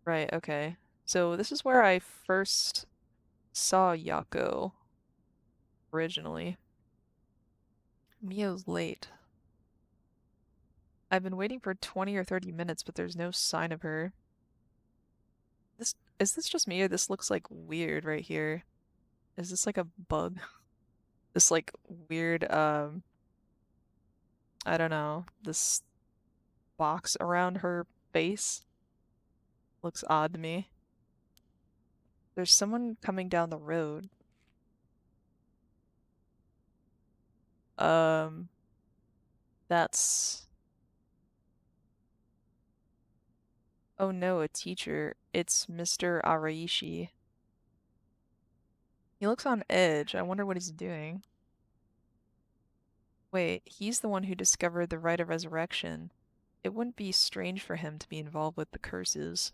Right, okay. So this is where I first saw Yako originally. Mio's late. I've been waiting for 20 or 30 minutes, but there's no sign of her. Is this just me or this looks like weird right here? Is this like a bug? This like weird I don't know, this box around her face looks odd to me. There's someone coming down the road. Um that's Oh no, a teacher. It's Mr. Araishi. He looks on edge. I wonder what he's doing. Wait, he's the one who discovered the rite of resurrection. It wouldn't be strange for him to be involved with the curses.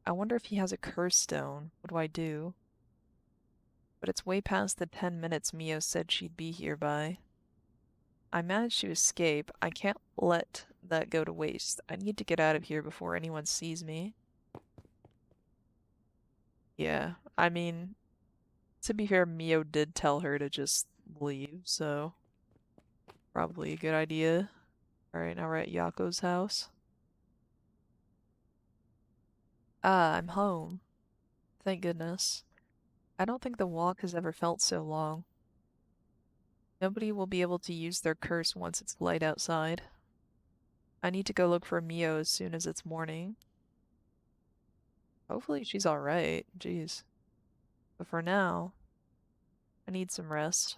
I wonder if he has a curse stone. What do I do? But it's way past the 10 minutes Mio said she'd be here by. I managed to escape. I can't let that go to waste. I need to get out of here before anyone sees me. Yeah, I mean, to be fair, Mio did tell her to just leave, so probably a good idea. Alright, now we're at Yako's house. Ah, I'm home. Thank goodness. I don't think the walk has ever felt so long. Nobody will be able to use their curse once it's light outside. I need to go look for Mio as soon as it's morning. Hopefully she's alright. Jeez. But for now, I need some rest.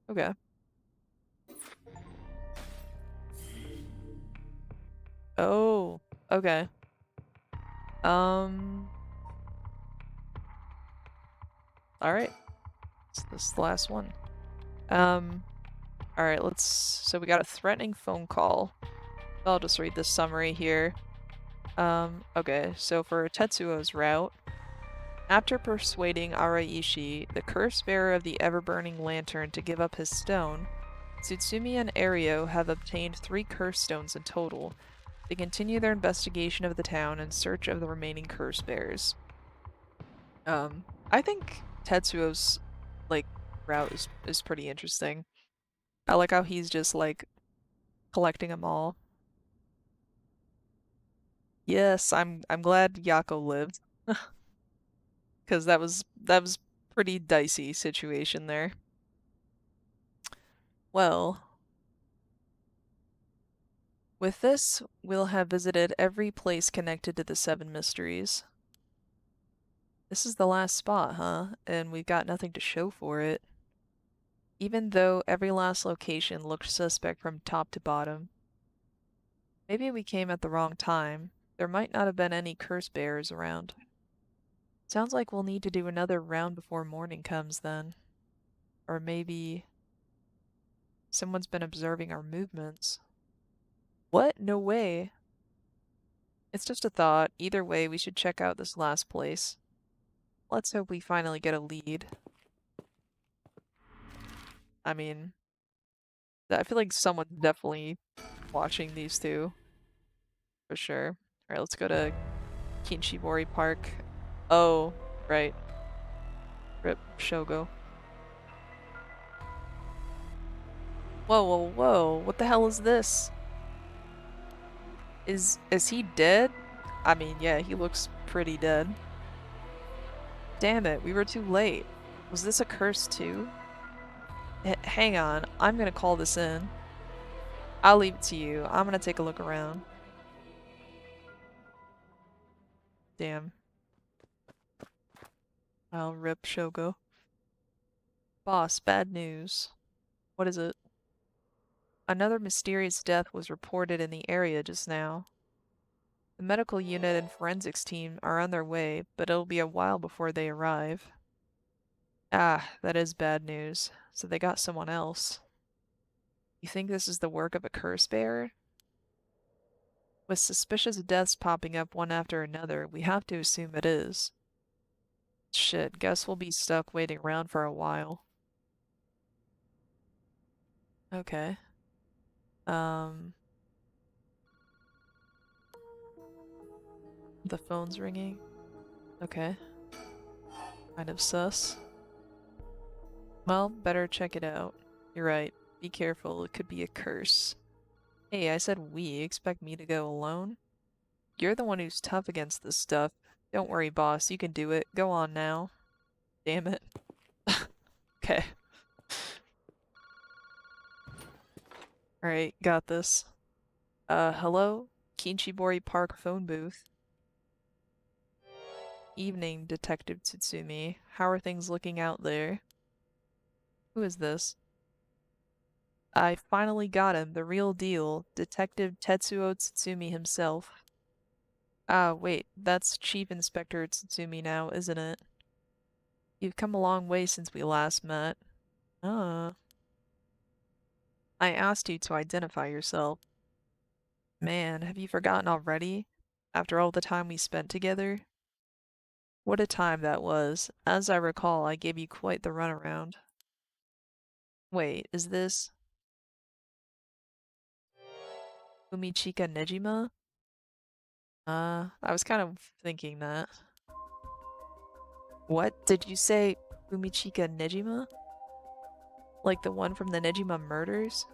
Okay. Oh, okay. Um, alright. This is the last one. Alright, so we got a threatening phone call. I'll just read this summary here. Okay, so for Tetsuo's route, after persuading Araishi, the curse bearer of the ever-burning lantern, to give up his stone, Tsutsumi and Ario have obtained 3 curse stones in total. They continue their investigation of the town in search of the remaining curse bearers. I think Tetsuo's, like, route is pretty interesting. I like how he's just, like, collecting them all. Yes, I'm glad Yako lived, because that was pretty dicey situation there. Well, with this, we'll have visited every place connected to the 7 mysteries. This is the last spot, huh? And we've got nothing to show for it. Even though every last location looked suspect from top to bottom. Maybe we came at the wrong time. There might not have been any curse bearers around. Sounds like we'll need to do another round before morning comes then. Or maybe someone's been observing our movements. What? No way. It's just a thought. Either way, we should check out this last place. Let's hope we finally get a lead. I mean, I feel like someone's definitely watching these two. For sure. Alright, let's go to Kinshibori Park. Oh, right. Rip Shogo. Whoa, whoa, whoa. What the hell is this? Is he dead? I mean, yeah, he looks pretty dead. Damn it, we were too late. Was this a curse too? Hang on, I'm gonna call this in. I'll leave it to you. I'm gonna take a look around. Damn. I'll rip Shogo. Boss, bad news. What is it? Another mysterious death was reported in the area just now. The medical unit and forensics team are on their way, but it'll be a while before they arrive. Ah, that is bad news. So they got someone else. You think this is the work of a curse bearer? With suspicious deaths popping up one after another, we have to assume it is. Shit, guess we'll be stuck waiting around for a while. Okay. Um, the phone's ringing. Okay. Kind of sus. Well, better check it out. You're right. Be careful, it could be a curse. Hey, I said we. Expect me to go alone? You're the one who's tough against this stuff. Don't worry, boss. You can do it. Go on now. Damn it. Okay. Alright, got this. Hello? Kinchibori Park phone booth. Evening, Detective Tsutsumi. How are things looking out there? Who is this? I finally got him, the real deal. Detective Tetsuo Tsutsumi himself. Ah, wait, that's Chief Inspector Tsutsumi now, isn't it? You've come a long way since we last met. Ah. I asked you to identify yourself. Man, have you forgotten already? After all the time we spent together? What a time that was. As I recall, I gave you quite the runaround. Wait, is this Umichika Nejima? I was kind of thinking that. What? Did you say Umichika Nejima? Like the one from the Nejima murders?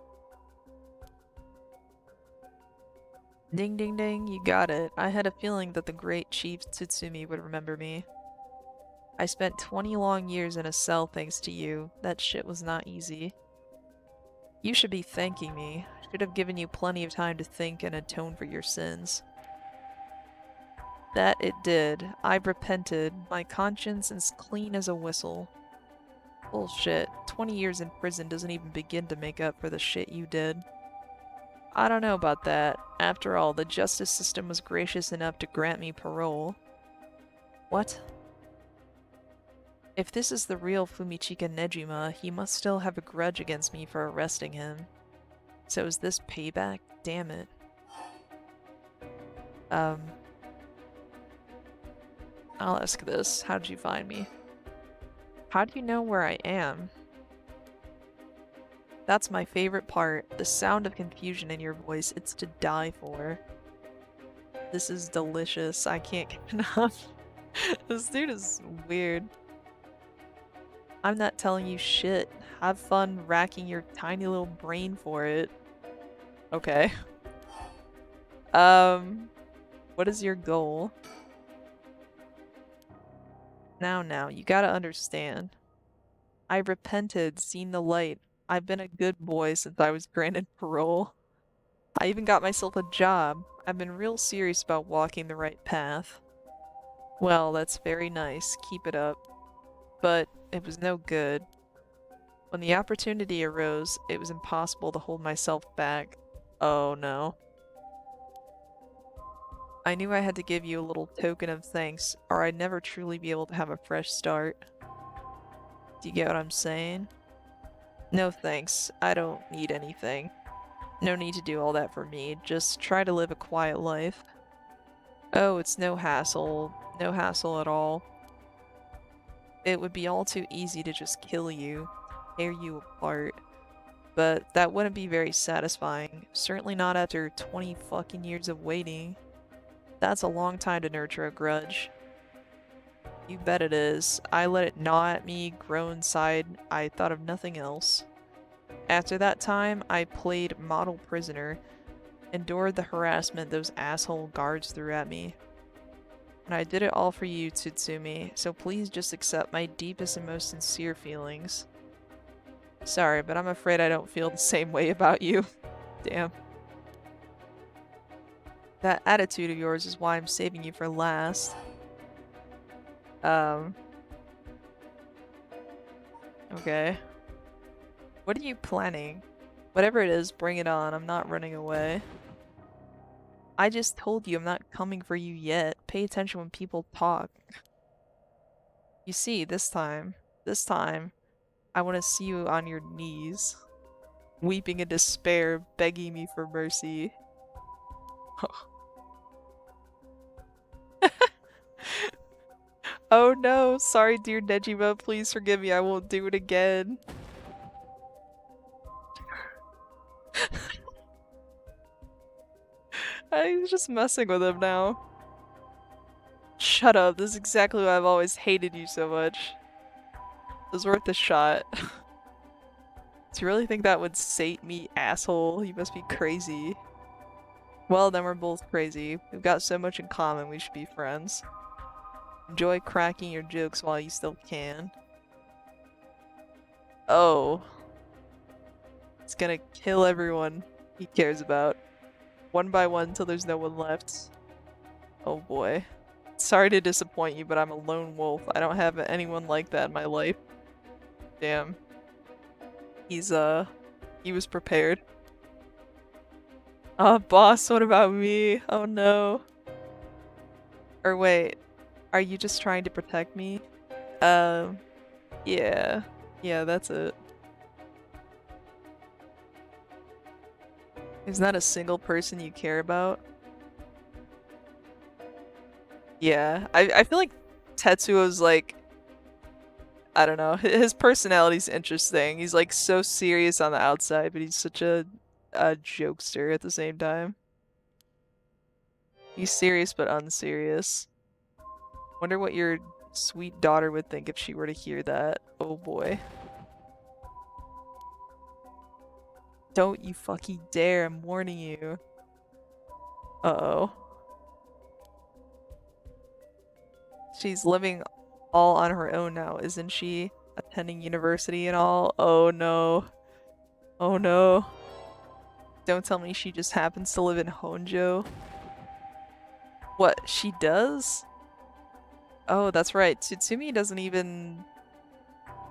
Ding ding ding, you got it. I had a feeling that the great Chief Tsutsumi would remember me. I spent 20 long years in a cell thanks to you. That shit was not easy. You should be thanking me. Should have given you plenty of time to think and atone for your sins. That it did. I've repented. My conscience is clean as a whistle. Bullshit. 20 years in prison doesn't even begin to make up for the shit you did. I don't know about that. After all, the justice system was gracious enough to grant me parole. What? If this is the real Fumichika Nejima, he must still have a grudge against me for arresting him. So is this payback? Damn it. I'll ask this. How did you find me? How do you know where I am? That's my favorite part. The sound of confusion in your voice. It's to die for. This is delicious. I can't get enough. This dude is weird. I'm not telling you shit. Have fun racking your tiny little brain for it. Okay. What is your goal? Now, you gotta understand. I repented, seen the light. I've been a good boy since I was granted parole. I even got myself a job. I've been real serious about walking the right path. Well, that's very nice. Keep it up. But it was no good. When the opportunity arose, it was impossible to hold myself back. Oh no. I knew I had to give you a little token of thanks, or I'd never truly be able to have a fresh start. Do you get what I'm saying? No thanks. I don't need anything. No need to do all that for me. Just try to live a quiet life. Oh, it's no hassle. No hassle at all. It would be all too easy to just kill you, tear you apart. But that wouldn't be very satisfying. Certainly not after 20 fucking years of waiting. That's a long time to nurture a grudge. You bet it is. I let it gnaw at me, grow inside. I thought of nothing else. After that time, I played model prisoner, endured the harassment those asshole guards threw at me. And I did it all for you, Tsutsumi, so please just accept my deepest and most sincere feelings. Sorry, but I'm afraid I don't feel the same way about you. Damn. That attitude of yours is why I'm saving you for last. Okay. What are you planning? Whatever it is, bring it on. I'm not running away. I just told you I'm not coming for you yet. Pay attention when people talk. You see, this time, I want to see you on your knees. weeping in despair, begging me for mercy. Oh no, sorry dear Nejima, please forgive me, I won't do it again. I'm just messing with him now. Shut up, this is exactly why I've always hated you so much. It was worth a shot. Do you really think that would sate me, asshole? You must be crazy. Well, then we're both crazy. We've got so much in common, we should be friends. Enjoy cracking your jokes while you still can. Oh. It's gonna kill everyone he cares about. One by one till there's no one left. Oh boy. Sorry to disappoint you, but I'm a lone wolf. I don't have anyone like that in my life. Damn. He was prepared. Boss, what about me? Oh no. Or wait, are you just trying to protect me? Um, yeah. Yeah, that's it. Is that a single person you care about? Yeah, I feel like Tetsuo's like, I don't know, his personality's interesting. He's like so serious on the outside, but he's such a jokester at the same time. He's serious but unserious. Wonder what your sweet daughter would think if she were to hear that. Oh boy. Don't you fucking dare, I'm warning you. Uh-oh. She's living all on her own now, isn't she? Attending university and all. Oh no. Oh no. Don't tell me she just happens to live in Honjo. What, she does? Oh, that's right. Tsutsumi doesn't even,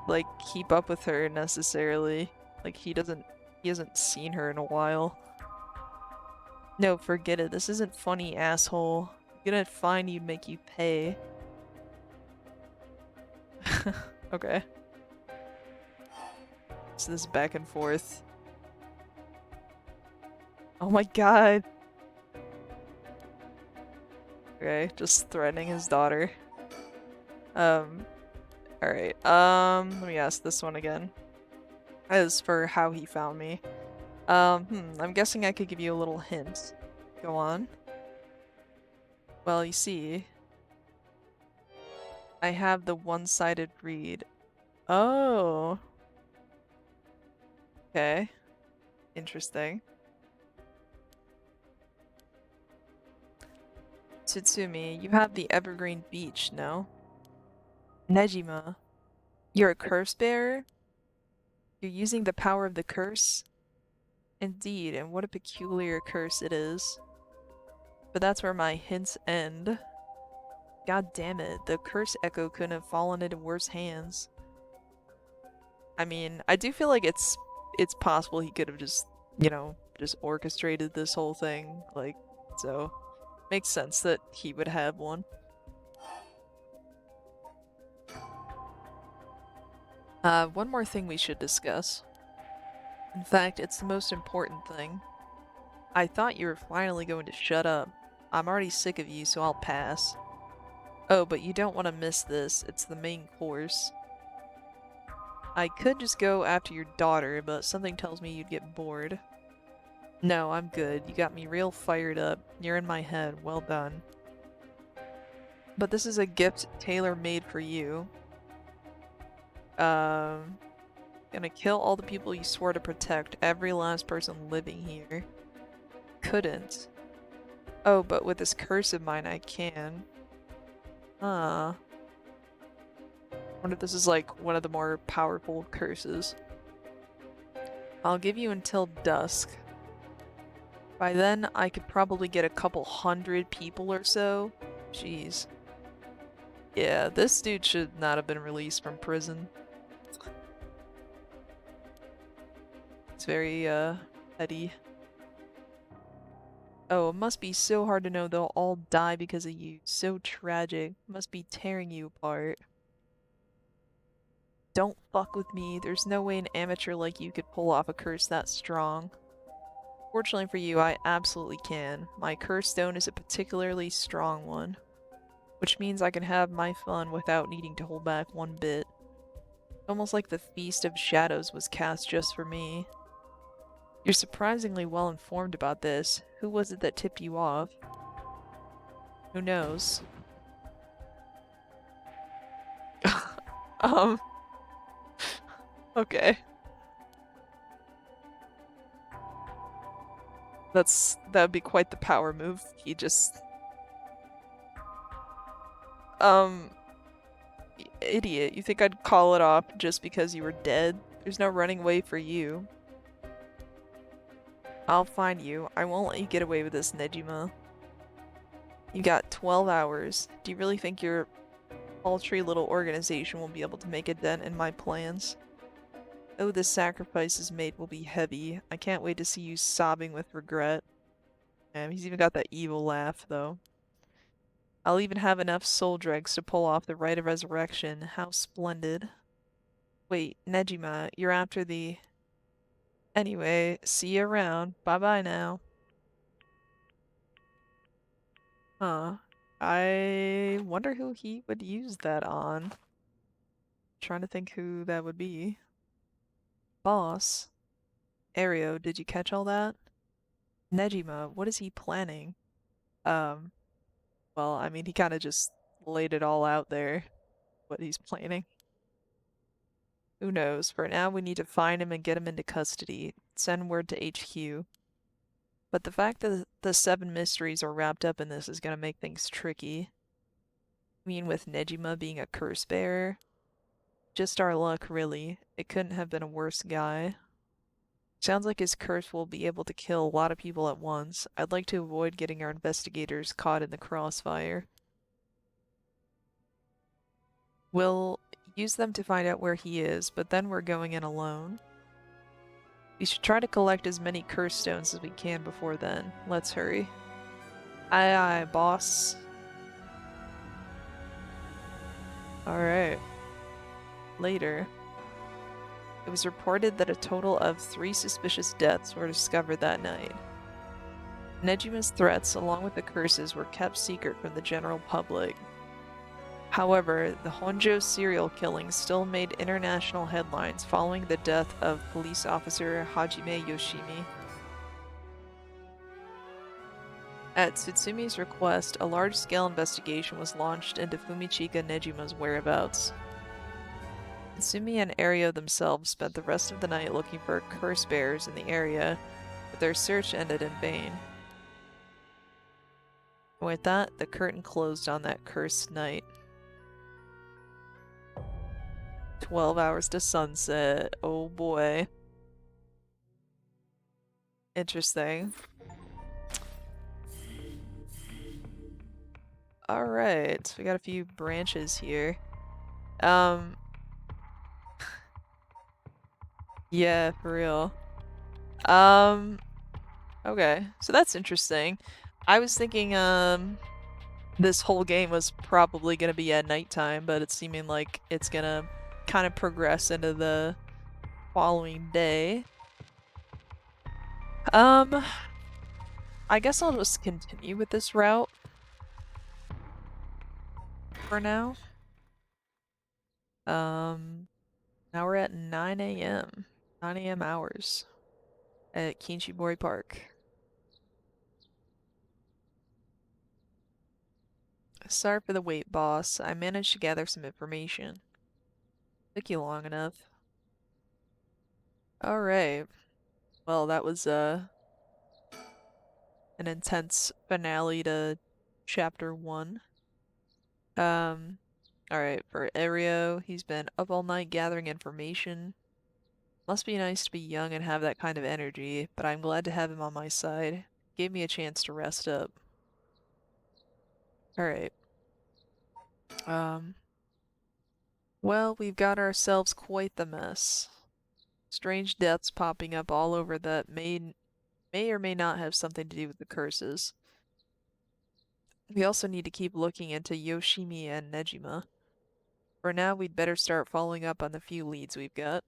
like, keep up with her necessarily. Like, he hasn't seen her in a while. No, forget it. This isn't funny, asshole. I'm gonna fine you, make you pay. Okay. So this back and forth. Oh my god. Okay, just threatening his daughter. Alright. Let me ask this one again. As for how he found me. I'm guessing I could give you a little hint. Go on. Well, you see, I have the one-sided read. Oh. Okay. Interesting. Tsutsumi, you have the Evergreen Beach, no? Nejima, you're a curse bearer? You're using the power of the curse? Indeed, and what a peculiar curse it is. But that's where my hints end. God damn it, the curse echo couldn't have fallen into worse hands. I mean, I do feel like it's possible he could have just, you know, just orchestrated this whole thing, like, so makes sense that he would have one. One more thing we should discuss. In fact, it's the most important thing. I thought you were finally going to shut up. I'm already sick of you, so I'll pass. Oh, but you don't want to miss this. It's the main course. I could just go after your daughter, but something tells me you'd get bored. No, I'm good. You got me real fired up. You're in my head. Well done. But this is a gift tailor-made for you. Gonna kill all the people you swore to protect. Every last person living here. Couldn't. Oh, but with this curse of mine, I can. Huh. Wonder if this is like one of the more powerful curses. I'll give you until dusk. By then, I could probably get a couple hundred people or so. Jeez. Yeah, this dude should not have been released from prison. It's very, petty. Oh, it must be so hard to know they'll all die because of you. So tragic. Must be tearing you apart. Don't fuck with me. There's no way an amateur like you could pull off a curse that strong. Fortunately for you, I absolutely can. My curse stone is a particularly strong one, which means I can have my fun without needing to hold back one bit. Almost like the Feast of Shadows was cast just for me. You're surprisingly well informed about this. Who was it that tipped you off? Who knows? um, okay. That'd be quite the power move. He just um idiot. You think I'd call it off just because you were dead? There's no running away for you. I'll find you. I won't let you get away with this, Nejima. You got 12 hours. Do you really think your paltry little organization will be able to make a dent in my plans? Oh, the sacrifices made will be heavy. I can't wait to see you sobbing with regret. He's even got that evil laugh, though. I'll even have enough soul dregs to pull off the rite of resurrection. How splendid. Wait, Nejima, you're after the... Anyway, see you around. Bye-bye now. Huh. I wonder who he would use that on. Trying to think who that would be. Boss. Ario, did you catch all that? Nejima, what is he planning? Um, well, I mean, he kind of just laid it all out there, what he's planning. Who knows? For now, we need to find him and get him into custody. Send word to HQ. But the fact that the 7 mysteries are wrapped up in this is gonna make things tricky. I mean, with Nejima being a curse bearer, just our luck, really. It couldn't have been a worse guy. Sounds like his curse will be able to kill a lot of people at once. I'd like to avoid getting our investigators caught in the crossfire. We'll use them to find out where he is, but then we're going in alone. We should try to collect as many curse stones as we can before then. Let's hurry. Aye aye, boss. Alright. Later. It was reported that a total of 3 suspicious deaths were discovered that night. Nejima's threats, along with the curses, were kept secret from the general public. However, the Honjo serial killings still made international headlines following the death of police officer Hajime Yoshimi. At Tsutsumi request, a large-scale investigation was launched into Fumichika Nejima's whereabouts. Tsutsumi and Ario themselves spent the rest of the night looking for curse bearers in the area, but their search ended in vain. And with that, the curtain closed on that cursed night. 12 hours to sunset. Oh boy. Interesting. Alright, so we got a few branches here. Yeah, for real. Okay, so that's interesting. I was thinking, this whole game was probably gonna be at nighttime, but it's seeming like it's gonna kind of progress into the following day. I guess I'll just continue with this route for now. Now we're at 9 a.m. 9 a.m. hours at Kinshibori Park. Sorry for the wait, boss. I managed to gather some information. Took you long enough. Alright. Well, that was, an intense finale to Chapter 1. Alright, for Ario, he's been up all night gathering information. Must be nice to be young and have that kind of energy, but I'm glad to have him on my side. Gave me a chance to rest up. Alright. Well, we've got ourselves quite the mess. Strange deaths popping up all over that may or may not have something to do with the curses. We also need to keep looking into Yoshimi and Nejima. For now, we'd better start following up on the few leads we've got.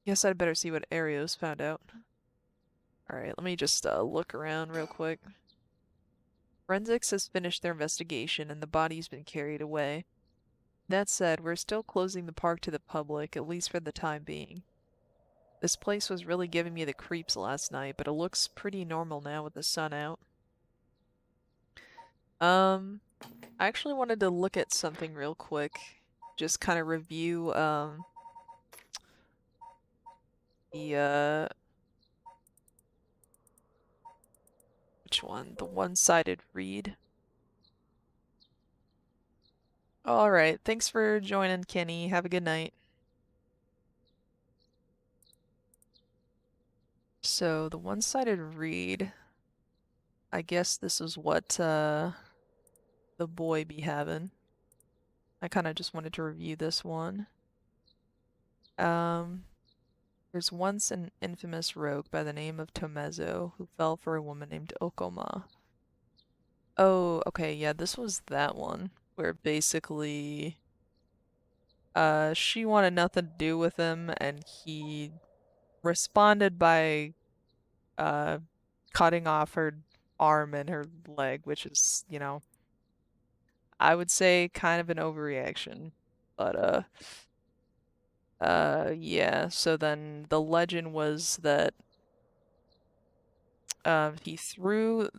Guess I'd better see what Arios found out. Alright, let me just look around real quick. Forensics has finished their investigation and the body's been carried away. That said, we're still closing the park to the public, at least for the time being. This place was really giving me the creeps last night, but it looks pretty normal now with the sun out. I actually wanted to look at something real quick. Just kind of review, the, which one? The one-sided read. Alright, thanks for joining, Kenny. Have a good night. So, the one-sided read, I guess this is what, the boy be having. I kind of just wanted to review this one. There's once an infamous rogue by the name of Tomezzo who fell for a woman named Okoma. Oh, okay, yeah, this was that one where basically she wanted nothing to do with him and he responded by uh cutting off her arm and her leg, which is, I would say kind of an overreaction. But yeah, so then the legend was that he threw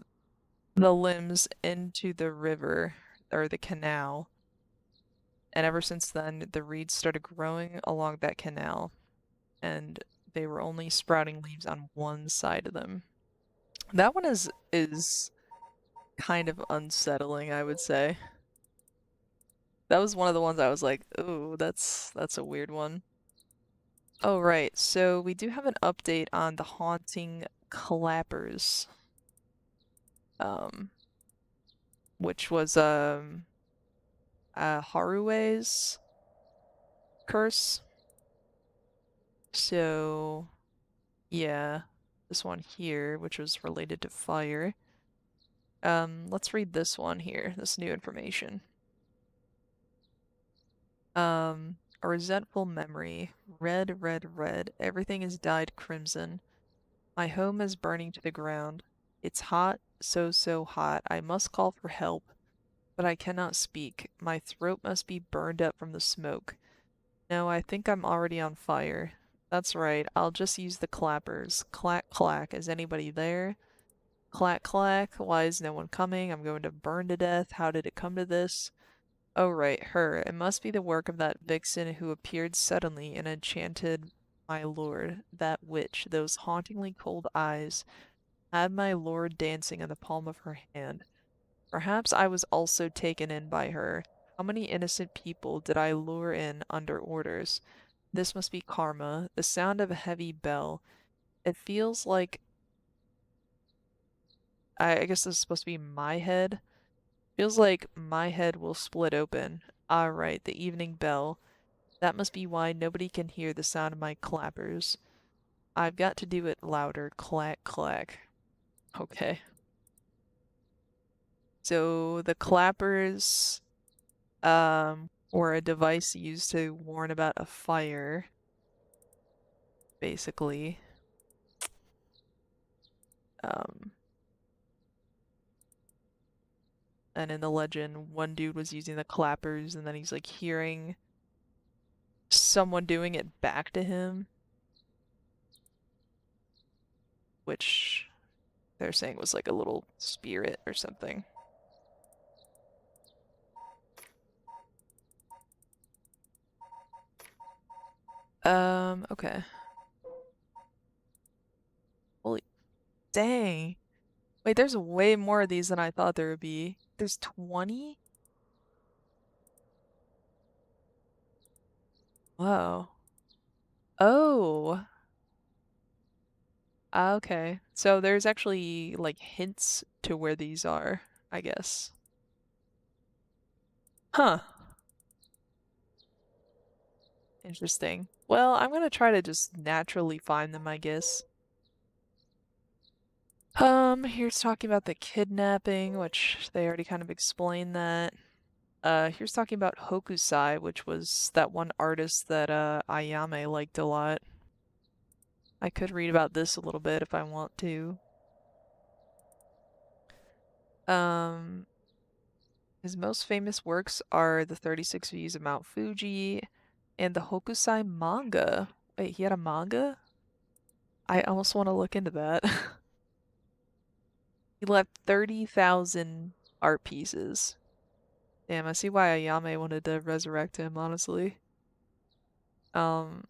the limbs into the river or the canal, and ever since then the reeds started growing along that canal, and they were only sprouting leaves on one side of them. That one is kind of unsettling, I would say. That was one of the ones I was like, "Ooh, that's a weird one." Oh, right. So we do have an update on the haunting clappers. Um, which was Harue's curse. So yeah, this one here, which was related to fire. Let's read this one here, this new information. A resentful memory. Red, red, red. Everything is dyed crimson. My home is burning to the ground. It's hot, so, so hot. I must call for help, but I cannot speak. My throat must be burned up from the smoke. No, I think I'm already on fire. That's right, I'll just use the clappers. Clack, clack. Is anybody there? Clack, clack. Why is no one coming? I'm going to burn to death. How did it come to this? Oh, right, her. It must be the work of that vixen who appeared suddenly and enchanted my lord. That witch, those hauntingly cold eyes, had my lord dancing in the palm of her hand. Perhaps I was also taken in by her. How many innocent people did I lure in under orders? This must be karma. The sound of a heavy bell. It feels like I guess this is supposed to be my head. Feels like my head will split open. Ah, right, the evening bell. That must be why nobody can hear the sound of my clappers. I've got to do it louder. Clack, clack. Okay. So the clappers, were a device used to warn about a fire, basically. Um, and in the legend, one dude was using the clappers and then he's like hearing someone doing it back to him, which they're saying was like a little spirit or something. Okay. Holy dang. Wait, there's way more of these than I thought there would be. There's 20? Whoa. Oh. Okay. So there's actually like hints to where these are, I guess. Huh. Interesting. Well, I'm gonna try to just naturally find them, I guess. Here's talking about the kidnapping, which they already kind of explained that. Here's talking about Hokusai, which was that one artist that Ayame liked a lot. I could read about this a little bit if I want to. Um, his most famous works are the 36 Views of Mount Fuji and the Hokusai manga. Wait, he had a manga? I almost want to look into that. He left 30,000 art pieces. Damn, I see why Ayame wanted to resurrect him, honestly. Um,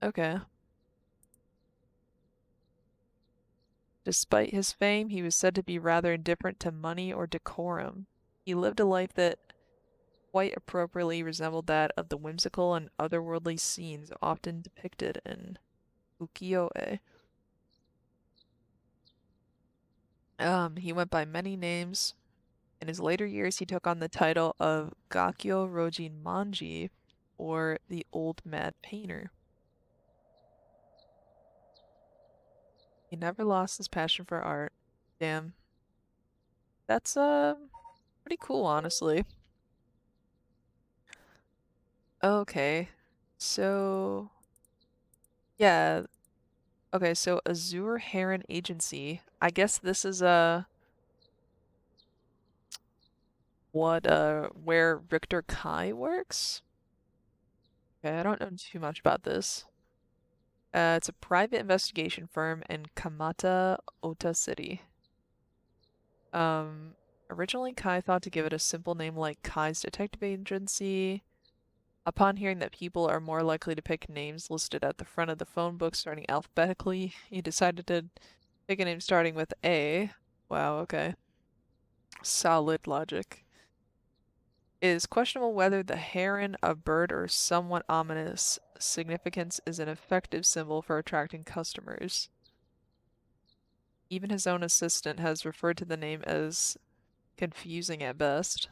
okay. Despite his fame, he was said to be rather indifferent to money or decorum. He lived a life that quite appropriately resembled that of the whimsical and otherworldly scenes often depicted in ukiyo-e. He went by many names. In his later years, he took on the title of Gakyo Rojin Manji, or the Old Mad Painter. He never lost his passion for art. Damn. That's pretty cool, honestly. Okay. So, yeah. Okay, so Azure Heron Agency. I guess this is what where Richter Kai works? Okay, I don't know too much about this. It's a private investigation firm in Kamata, Ota City. Um, Originally Kai thought to give it a simple name like Kai's Detective Agency. Upon hearing that people are more likely to pick names listed at the front of the phone book starting alphabetically, he decided to pick a name starting with A. Wow, okay. Solid logic. It is questionable whether the heron, a bird or somewhat ominous significance, is an effective symbol for attracting customers. Even his own assistant has referred to the name as confusing at best.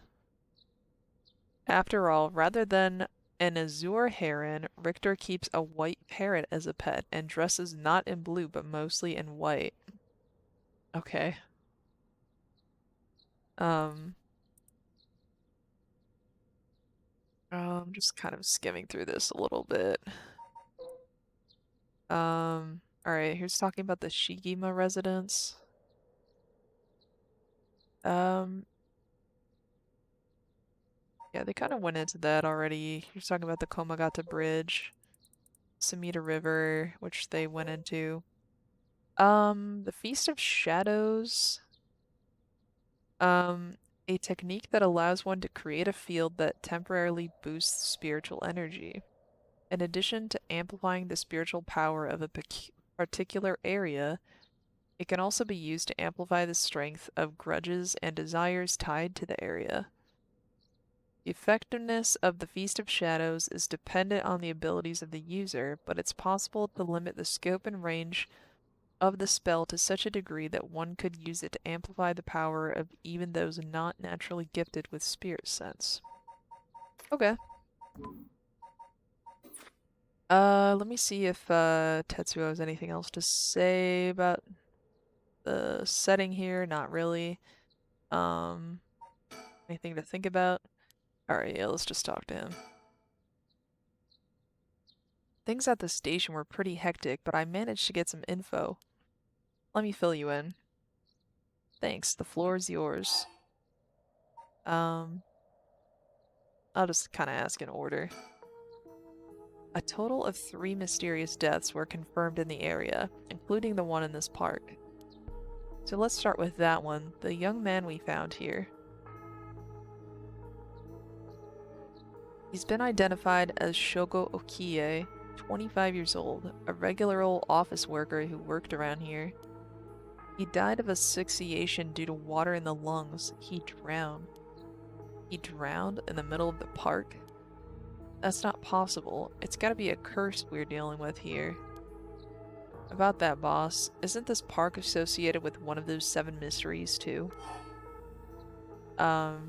After all, rather than an azure heron, Richter keeps a white parrot as a pet and dresses not in blue but mostly in white. Okay. Um, I'm just kind of skimming through this a little bit. Alright, here's talking about the Shigima residence. Um, yeah, they kind of went into that already. Here's talking about the Komagata Bridge, Sumida River, which they went into. The Feast of Shadows. Um, a technique that allows one to create a field that temporarily boosts spiritual energy. In addition to amplifying the spiritual power of a particular area, it can also be used to amplify the strength of grudges and desires tied to the area. The effectiveness of the Feast of Shadows is dependent on the abilities of the user, but it's possible to limit the scope and range of the spell to such a degree that one could use it to amplify the power of even those not naturally gifted with spirit sense. Okay. Let me see if Tetsuo has anything else to say about the setting here. Not really. Um, Anything to think about? Alright, yeah, let's just talk to him. Things at the station were pretty hectic, but I managed to get some info. Let me fill you in. Thanks, the floor is yours. Um, I'll just kind of ask in order. A total of 3 mysterious deaths were confirmed in the area, including the one in this park. So let's start with that one, the young man we found here. He's been identified as Shogo Okie, 25 years old, a regular old office worker who worked around here. He died of asphyxiation due to water in the lungs. He drowned. He drowned in the middle of the park? That's not possible. It's gotta be a curse we're dealing with here. About that, boss, isn't this park associated with one of those 7 mysteries, too? Yeah,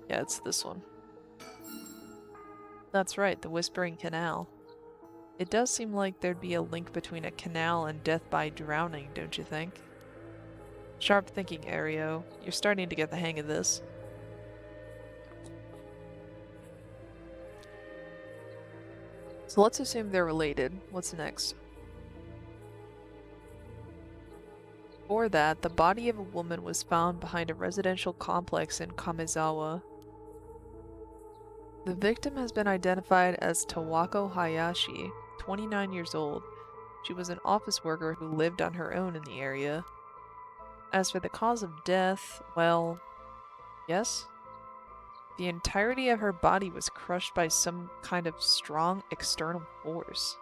it's this one. That's right, the Whispering Canal. It does seem like there'd be a link between a canal and death by drowning, don't you think? Sharp thinking, Ario. You're starting to get the hang of this. So let's assume they're related. What's next? Before that, the body of a woman was found behind a residential complex in Kamezawa. The victim has been identified as Tawako Hayashi, 29 years old. She was an office worker who lived on her own in the area. As for the cause of death, well, yes. The entirety of her body was crushed by some kind of strong external force.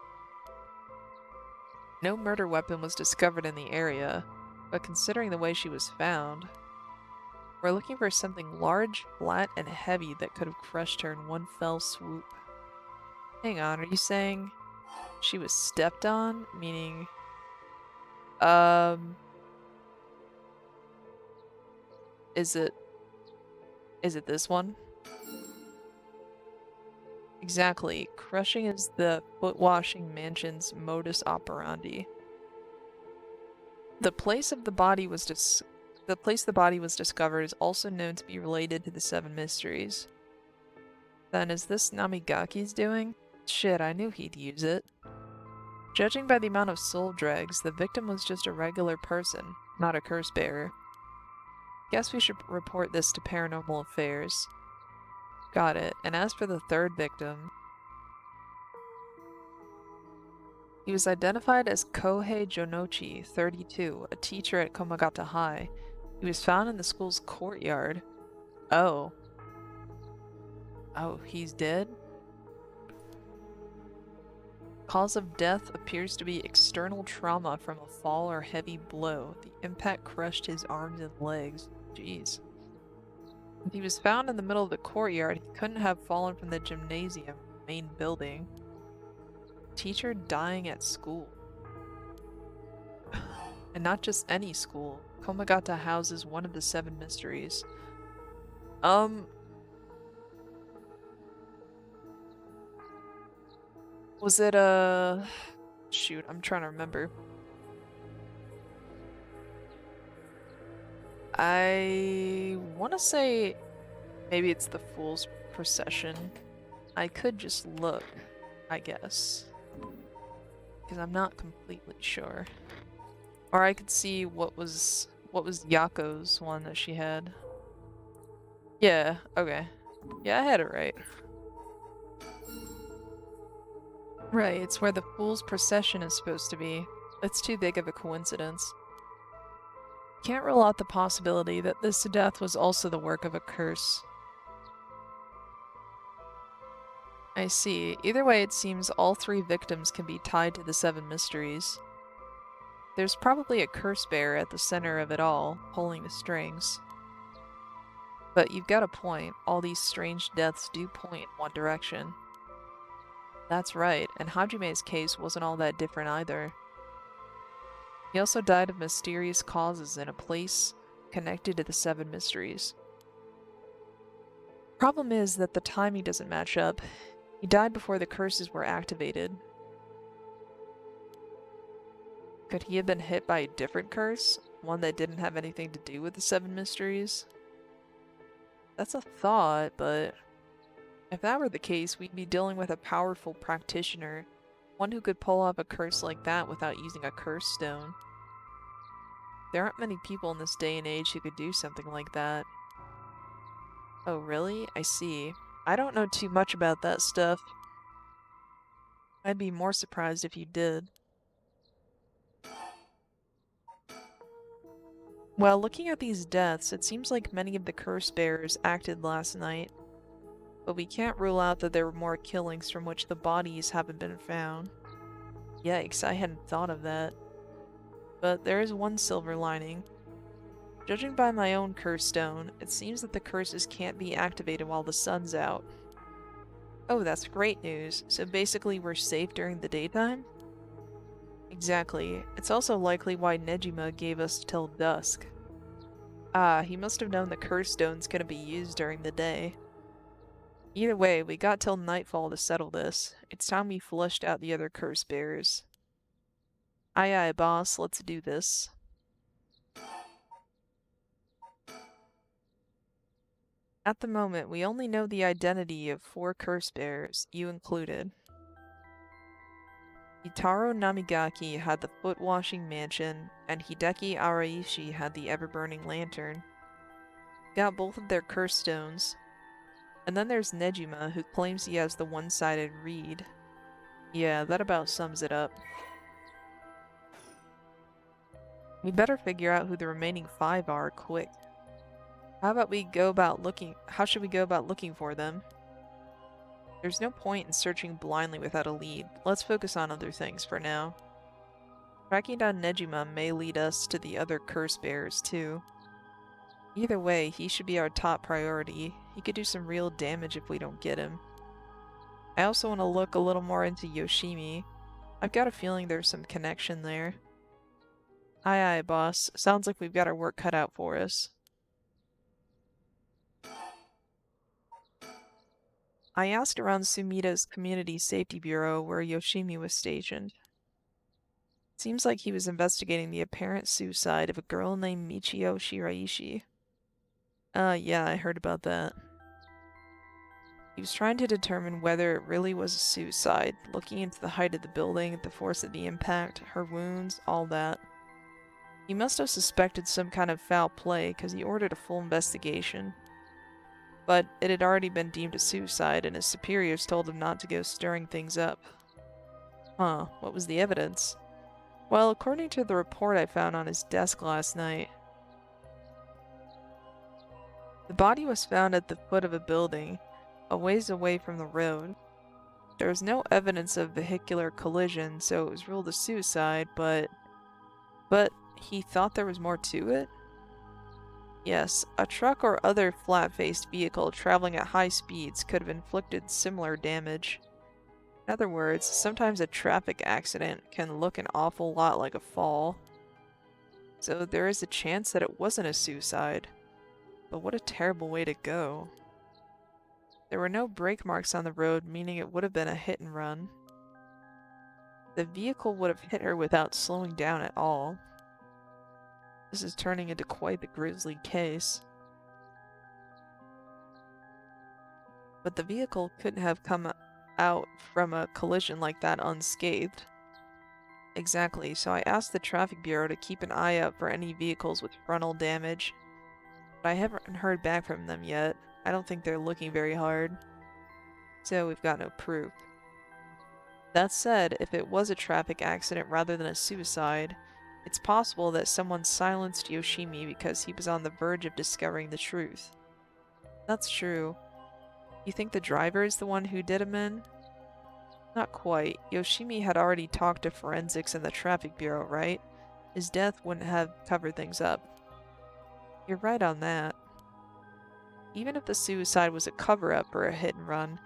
No murder weapon was discovered in the area, but considering the way she was found, we're looking for something large, flat, and heavy that could have crushed her in one fell swoop. Hang on, are you saying she was stepped on? Meaning, is it this one? Exactly. Crushing is the foot-washing mansion's modus operandi. The place the body was discovered is also known to be related to the Seven Mysteries. Then is this Namigaki's doing? Shit, I knew he'd use it. Judging by the amount of soul dregs, the victim was just a regular person, not a curse bearer. Guess we should report this to Paranormal Affairs. Got it. And as for the third victim, he was identified as Kohei Jonochi, 32, a teacher at Komagata High. He was found in the school's courtyard. Oh. Oh, he's dead? Cause of death appears to be external trauma from a fall or heavy blow. The impact crushed his arms and legs. Jeez. If he was found in the middle of the courtyard, he couldn't have fallen from the gymnasium, main building. Teacher dying at school. And not just any school. Komagata houses one of the Seven Mysteries. Was it shoot, I'm trying to remember. I want to say maybe it's the Fool's Procession. I could just look, I guess. Because I'm not completely sure. Or I could see what was Yako's one that she had. Yeah, okay. Yeah, I had it right. Right, it's where the Fool's Procession is supposed to be. It's too big of a coincidence. Can't rule out the possibility that this death was also the work of a curse. I see. Either way, it seems all three victims can be tied to the Seven Mysteries. There's probably a curse bearer at the center of it all, pulling the strings. But you've got a point. All these strange deaths do point in one direction. That's right, and Hajime's case wasn't all that different either. He also died of mysterious causes in a place connected to the Seven Mysteries. Problem is that the timing doesn't match up. He died before the curses were activated. Could he have been hit by a different curse? One that didn't have anything to do with the Seven Mysteries? That's a thought, but if that were the case, we'd be dealing with a powerful practitioner, one who could pull off a curse like that without using a curse stone. There aren't many people in this day and age who could do something like that. Oh, really? I see. I don't know too much about that stuff. I'd be more surprised if you did. Well, looking at these deaths, it seems like many of the curse bearers acted last night. But we can't rule out that there were more killings from which the bodies haven't been found. Yikes, I hadn't thought of that. But there is one silver lining. Judging by my own curse stone, it seems that the curses can't be activated while the sun's out. Oh, that's great news. So basically we're safe during the daytime? Exactly. It's also likely why Nejima gave us till dusk. Ah, he must have known the curse stone's gonna be used during the day. Either way, we got till nightfall to settle this. It's time we flushed out the other curse bearers. Aye aye, boss, let's do this. At the moment, we only know the identity of 4 curse bearers, you included. Itaro Namigaki had the foot-washing mansion, and Hideki Araishi had the ever-burning lantern. Got both of their curse stones. And then there's Nejima, who claims he has the one-sided reed. Yeah, that about sums it up. We better figure out who the remaining 5 are quick. How should we go about looking for them? There's no point in searching blindly without a lead. Let's focus on other things for now. Tracking down Nejima may lead us to the other curse bearers too. Either way, he should be our top priority. He could do some real damage if we don't get him. I also want to look a little more into Yoshimi. I've got a feeling there's some connection there. Aye aye, boss. Sounds like we've got our work cut out for us. I asked around Sumida's Community Safety Bureau where Yoshimi was stationed. Seems like he was investigating the apparent suicide of a girl named Michio Shiraishi. Yeah, I heard about that. He was trying to determine whether it really was a suicide, looking into the height of the building, the force of the impact, her wounds, all that. He must have suspected some kind of foul play because he ordered a full investigation. But it had already been deemed a suicide, and his superiors told him not to go stirring things up. Huh, what was the evidence? Well, according to the report I found on his desk last night, the body was found at the foot of a building, a ways away from the road. There was no evidence of vehicular collision, so it was ruled a suicide, but he thought there was more to it? Yes, a truck or other flat-faced vehicle traveling at high speeds could have inflicted similar damage. In other words, sometimes a traffic accident can look an awful lot like a fall. So there is a chance that it wasn't a suicide. But what a terrible way to go. There were no brake marks on the road, meaning it would have been a hit and run. The vehicle would have hit her without slowing down at all. This is turning into quite the grisly case. But the vehicle couldn't have come out from a collision like that unscathed. Exactly, so I asked the traffic bureau to keep an eye out for any vehicles with frontal damage. But I haven't heard back from them yet. I don't think they're looking very hard. So we've got no proof. That said, if it was a traffic accident rather than a suicide, it's possible that someone silenced Yoshimi because he was on the verge of discovering the truth. That's true. You think the driver is the one who did him in? Not quite. Yoshimi had already talked to forensics and the traffic bureau, right? His death wouldn't have covered things up. You're right on that. Even if the suicide was a cover-up or a hit and run,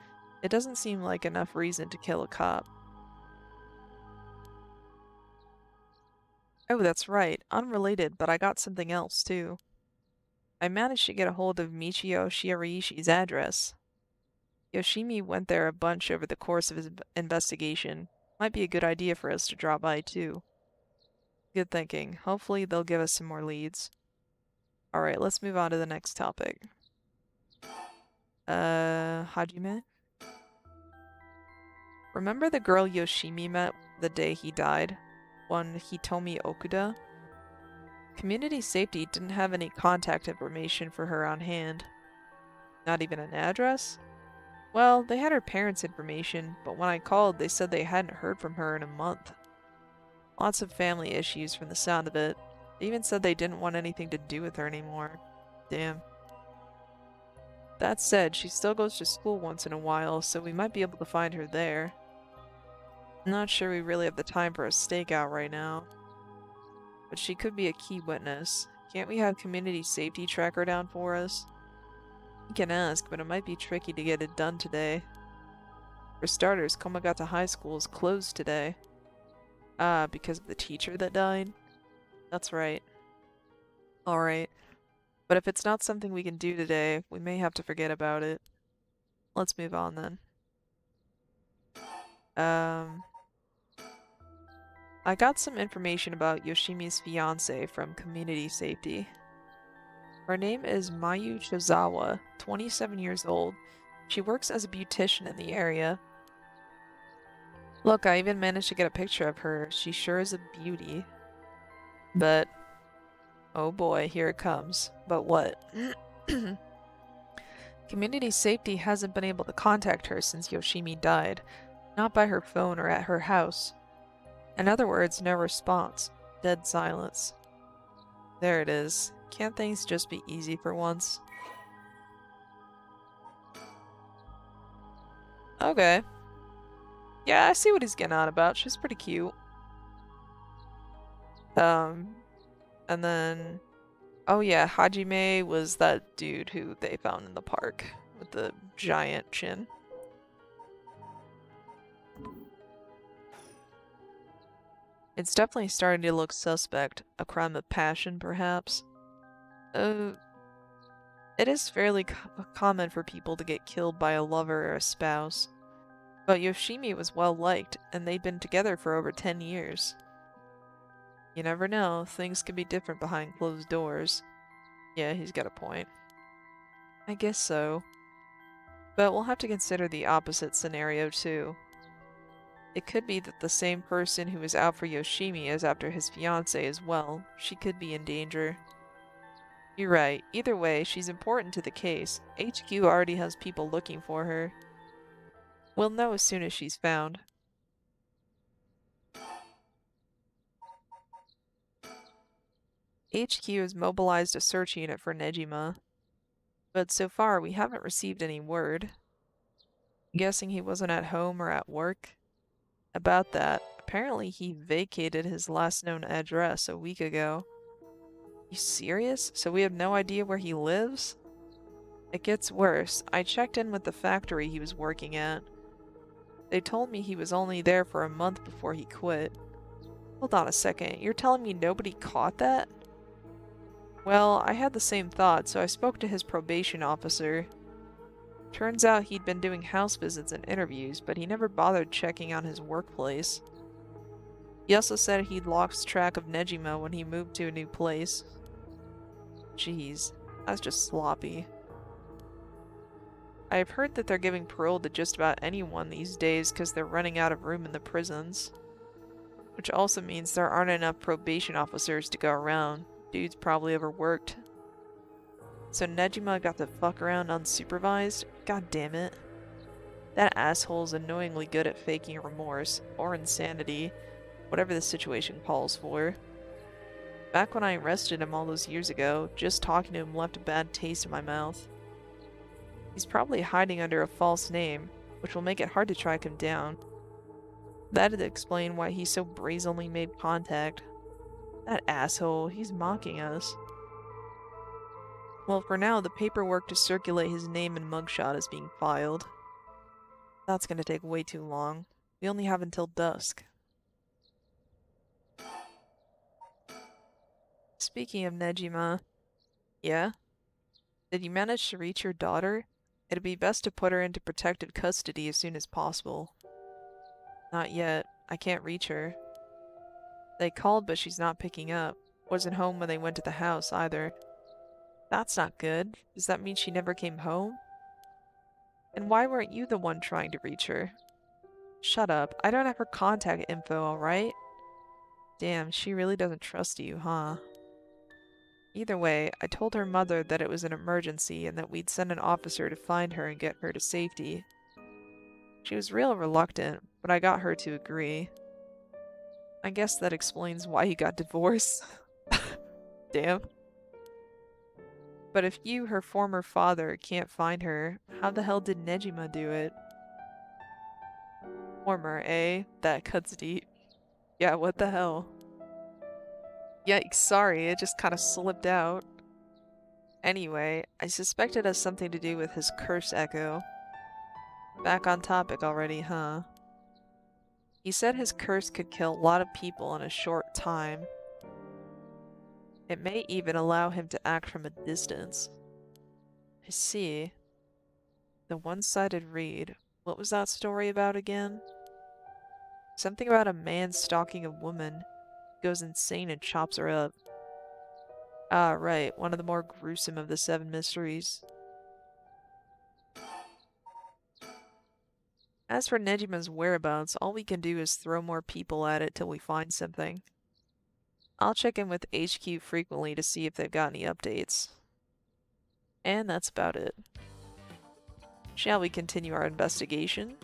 it doesn't seem like enough reason to kill a cop. Oh, that's right. Unrelated, but I got something else, too. I managed to get a hold of Michio Shiraishi's address. Yoshimi went there a bunch over the course of his investigation. Might be a good idea for us to drop by, too. Good thinking. Hopefully they'll give us some more leads. Alright, let's move on to the next topic. Hajime? Remember the girl Yoshimi met the day he died? One Hitomi Okuda? Community Safety didn't have any contact information for her on hand. Not even an address? Well, they had her parents' information, but when I called, they said they hadn't heard from her in a month. Lots of family issues from the sound of it. They even said they didn't want anything to do with her anymore. Damn. That said, she still goes to school once in a while, so we might be able to find her there. I'm not sure we really have the time for a stakeout right now. But she could be a key witness. Can't we have Community Safety track her down for us? We can ask, but it might be tricky to get it done today. For starters, Komagata High School is closed today. Ah, because of the teacher that died? That's right. Alright. But if it's not something we can do today, we may have to forget about it. Let's move on then. I got some information about Yoshimi's fiancée from Community Safety. Her name is Mayu Shozawa, 27 years old. She works as a beautician in the area. Look, I even managed to get a picture of her. She sure is a beauty. But, oh boy, here it comes. But what? Community safety hasn't been able to contact her since Yoshimi died. Not by her phone or at her house. In other words, no response. Dead silence. There it is. Can't things just be easy for once? Okay. Yeah, I see what he's getting on about. She's pretty cute. And then... Oh yeah, Hajime was that dude who they found in the park with the giant chin. It's definitely starting to look suspect. A crime of passion, perhaps? Uh, it is fairly common for people to get killed by a lover or a spouse. But Yoshimi was well liked, and they'd been together for over 10 years. You never know, things can be different behind closed doors. Yeah, he's got a point. I guess so. But we'll have to consider the opposite scenario too. It could be that the same person who was out for Yoshimi is after his fiancée as well. She could be in danger. You're right. Either way, she's important to the case. HQ already has people looking for her. We'll know as soon as she's found. HQ has mobilized a search unit for Nejima, but so far we haven't received any word. I'm guessing he wasn't at home or at work? About that, apparently he vacated his last known address a week ago. You serious? So we have no idea where he lives? It gets worse. I checked in with the factory he was working at. They told me he was only there for a month before he quit. Hold on a second, you're telling me nobody caught that? Well, I had the same thought, so I spoke to his probation officer. Turns out he'd been doing house visits and interviews, but he never bothered checking on his workplace. He also said he'd lost track of Nejima when he moved to a new place. Jeez, that's just sloppy. I've heard that they're giving parole to just about anyone these days because they're running out of room in the prisons. Which also means there aren't enough probation officers to go around. Dude's probably overworked. So Nejima got to fuck around unsupervised? God damn it. That asshole's annoyingly good at faking remorse, or insanity, whatever the situation calls for. Back when I arrested him all those years ago, just talking to him left a bad taste in my mouth. He's probably hiding under a false name, which will make it hard to track him down. That'd explain why he so brazenly made contact. That asshole, he's mocking us. Well, for now, the paperwork to circulate his name and mugshot is being filed. That's gonna take way too long. We only have until dusk. Speaking of Nejima... Yeah? Did you manage to reach your daughter? It'd be best to put her into protective custody as soon as possible. Not yet. I can't reach her. They called, but she's not picking up. Wasn't home when they went to the house, either. That's not good. Does that mean she never came home? And why weren't you the one trying to reach her? Shut up. I don't have her contact info, alright? Damn, she really doesn't trust you, huh? Either way, I told her mother that it was an emergency and that we'd send an officer to find her and get her to safety. She was real reluctant, but I got her to agree. I guess that explains why he got divorced. Damn. But if you, her former father, can't find her, how the hell did Nejima do it? Former, eh? That cuts deep. Yeah, what the hell? Yikes, sorry, it just kinda slipped out. Anyway, I suspect it has something to do with his curse echo. Back on topic already, huh? He said his curse could kill a lot of people in a short time. It may even allow him to act from a distance. I see. The one-sided read. What was that story about again? Something about a man stalking a woman. Goes insane and chops her up. Ah, right, one of the more gruesome of the 7 mysteries. As for Nejima's whereabouts, all we can do is throw more people at it till we find something. I'll check in with HQ frequently to see if they've got any updates. And that's about it. Shall we continue our investigation?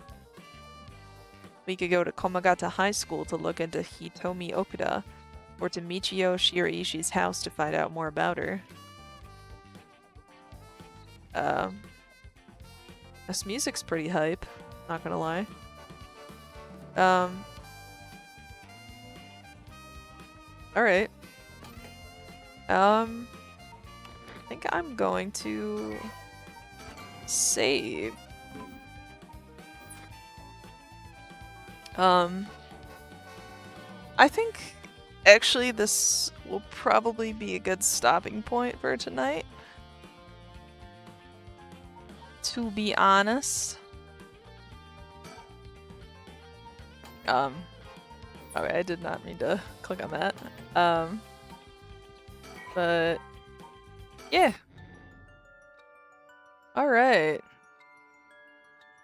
We could go to Komagata High School to look into Hitomi Okuda, or to Michio Shiraishi's house to find out more about her. This music's pretty hype, not gonna lie. Alright. I think I'm going to save. I think actually this will probably be a good stopping point for tonight. To be honest. Okay, I did not mean to click on that. But yeah. Alright.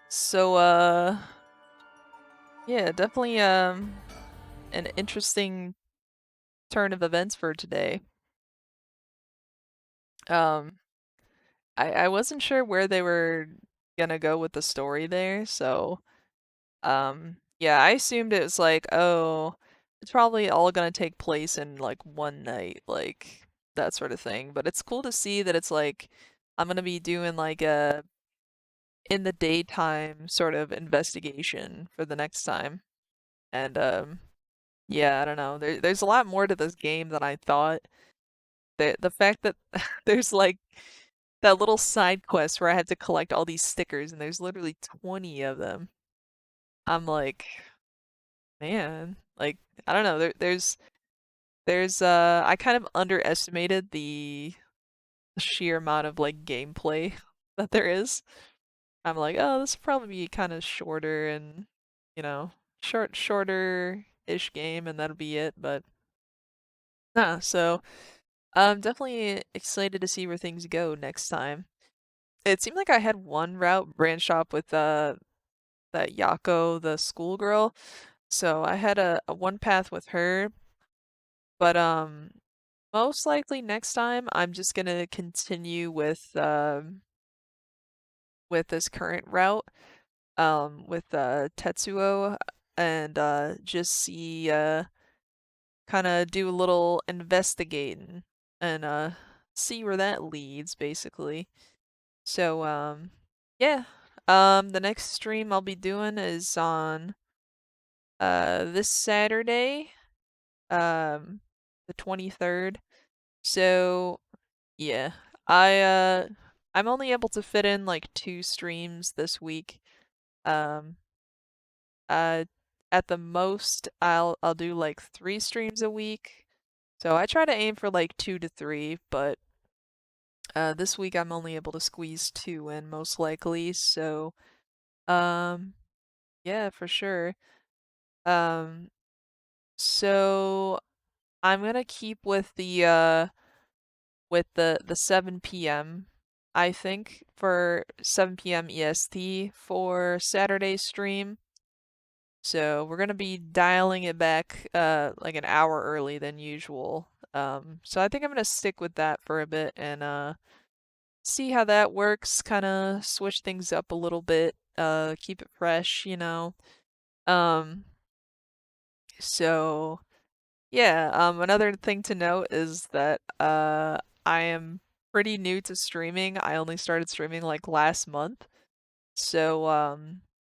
So, yeah, definitely, an interesting turn of events for today. I wasn't sure where they were gonna go with the story there, so, yeah, I assumed it was like, oh, it's probably all gonna take place in, like, one night, like, that sort of thing, but it's cool to see that it's like, I'm gonna be doing, like, a in the daytime sort of investigation for the next time, and, yeah, I don't know, there's a lot more to this game than I thought. The fact that there's, like, that little side quest where I have to collect all these stickers, and there's literally 20 of them. I'm like, man, like, I don't know, I kind of underestimated the sheer amount of, like, gameplay that there is. I'm like, oh, this will probably be kind of shorter and, you know, shorter-ish game, and that'll be it, but nah, so I'm definitely excited to see where things go next time. It seemed like I had one route branch off with that Yako, the schoolgirl. So I had a one path with her, but most likely next time I'm just gonna continue with this current route with Tetsuo and just see kind of do a little investigating and see where that leads basically. So yeah. The next stream I'll be doing is on this Saturday, um the 23rd. So yeah. I'm only able to fit in like 2 streams this week. Um uh at the most I'll do like 3 streams a week. So I try to aim for like 2 to 3, but this week I'm only able to squeeze 2 in most likely. So um yeah, for sure. Um so I'm gonna keep with the 7 p.m. I think for 7 p.m. EST for Saturday's stream. So we're gonna be dialing it back like an hour early than usual. So I think I'm gonna stick with that for a bit and see how that works, kind of switch things up a little bit, keep it fresh, you know. Um so yeah, another thing to note is that I am pretty new to streaming. I only started streaming like last month. So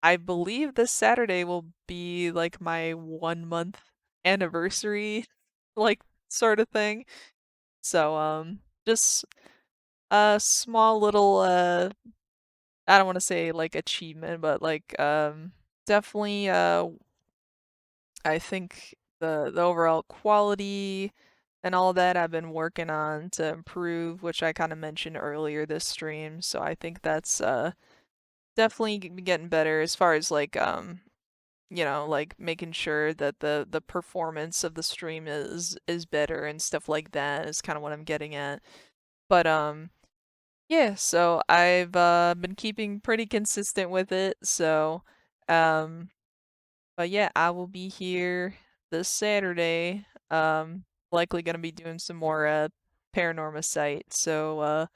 I believe this Saturday will be like my 1 month anniversary like sort of thing. So just a small little I don't want to say like achievement, but like definitely I think the overall quality and all that I've been working on to improve, which I kind of mentioned earlier this stream. So I think that's definitely getting better as far as like you know, like making sure that the performance of the stream is better and stuff like that is kind of what I'm getting at. But yeah, so I've been keeping pretty consistent with it. So Um, but yeah, I will be here this Saturday. Likely gonna be doing some more Paranormasight. So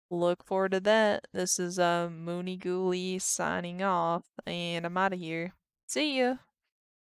look forward to that. This is Mooney Goolie signing off, and I'm out of here. See ya.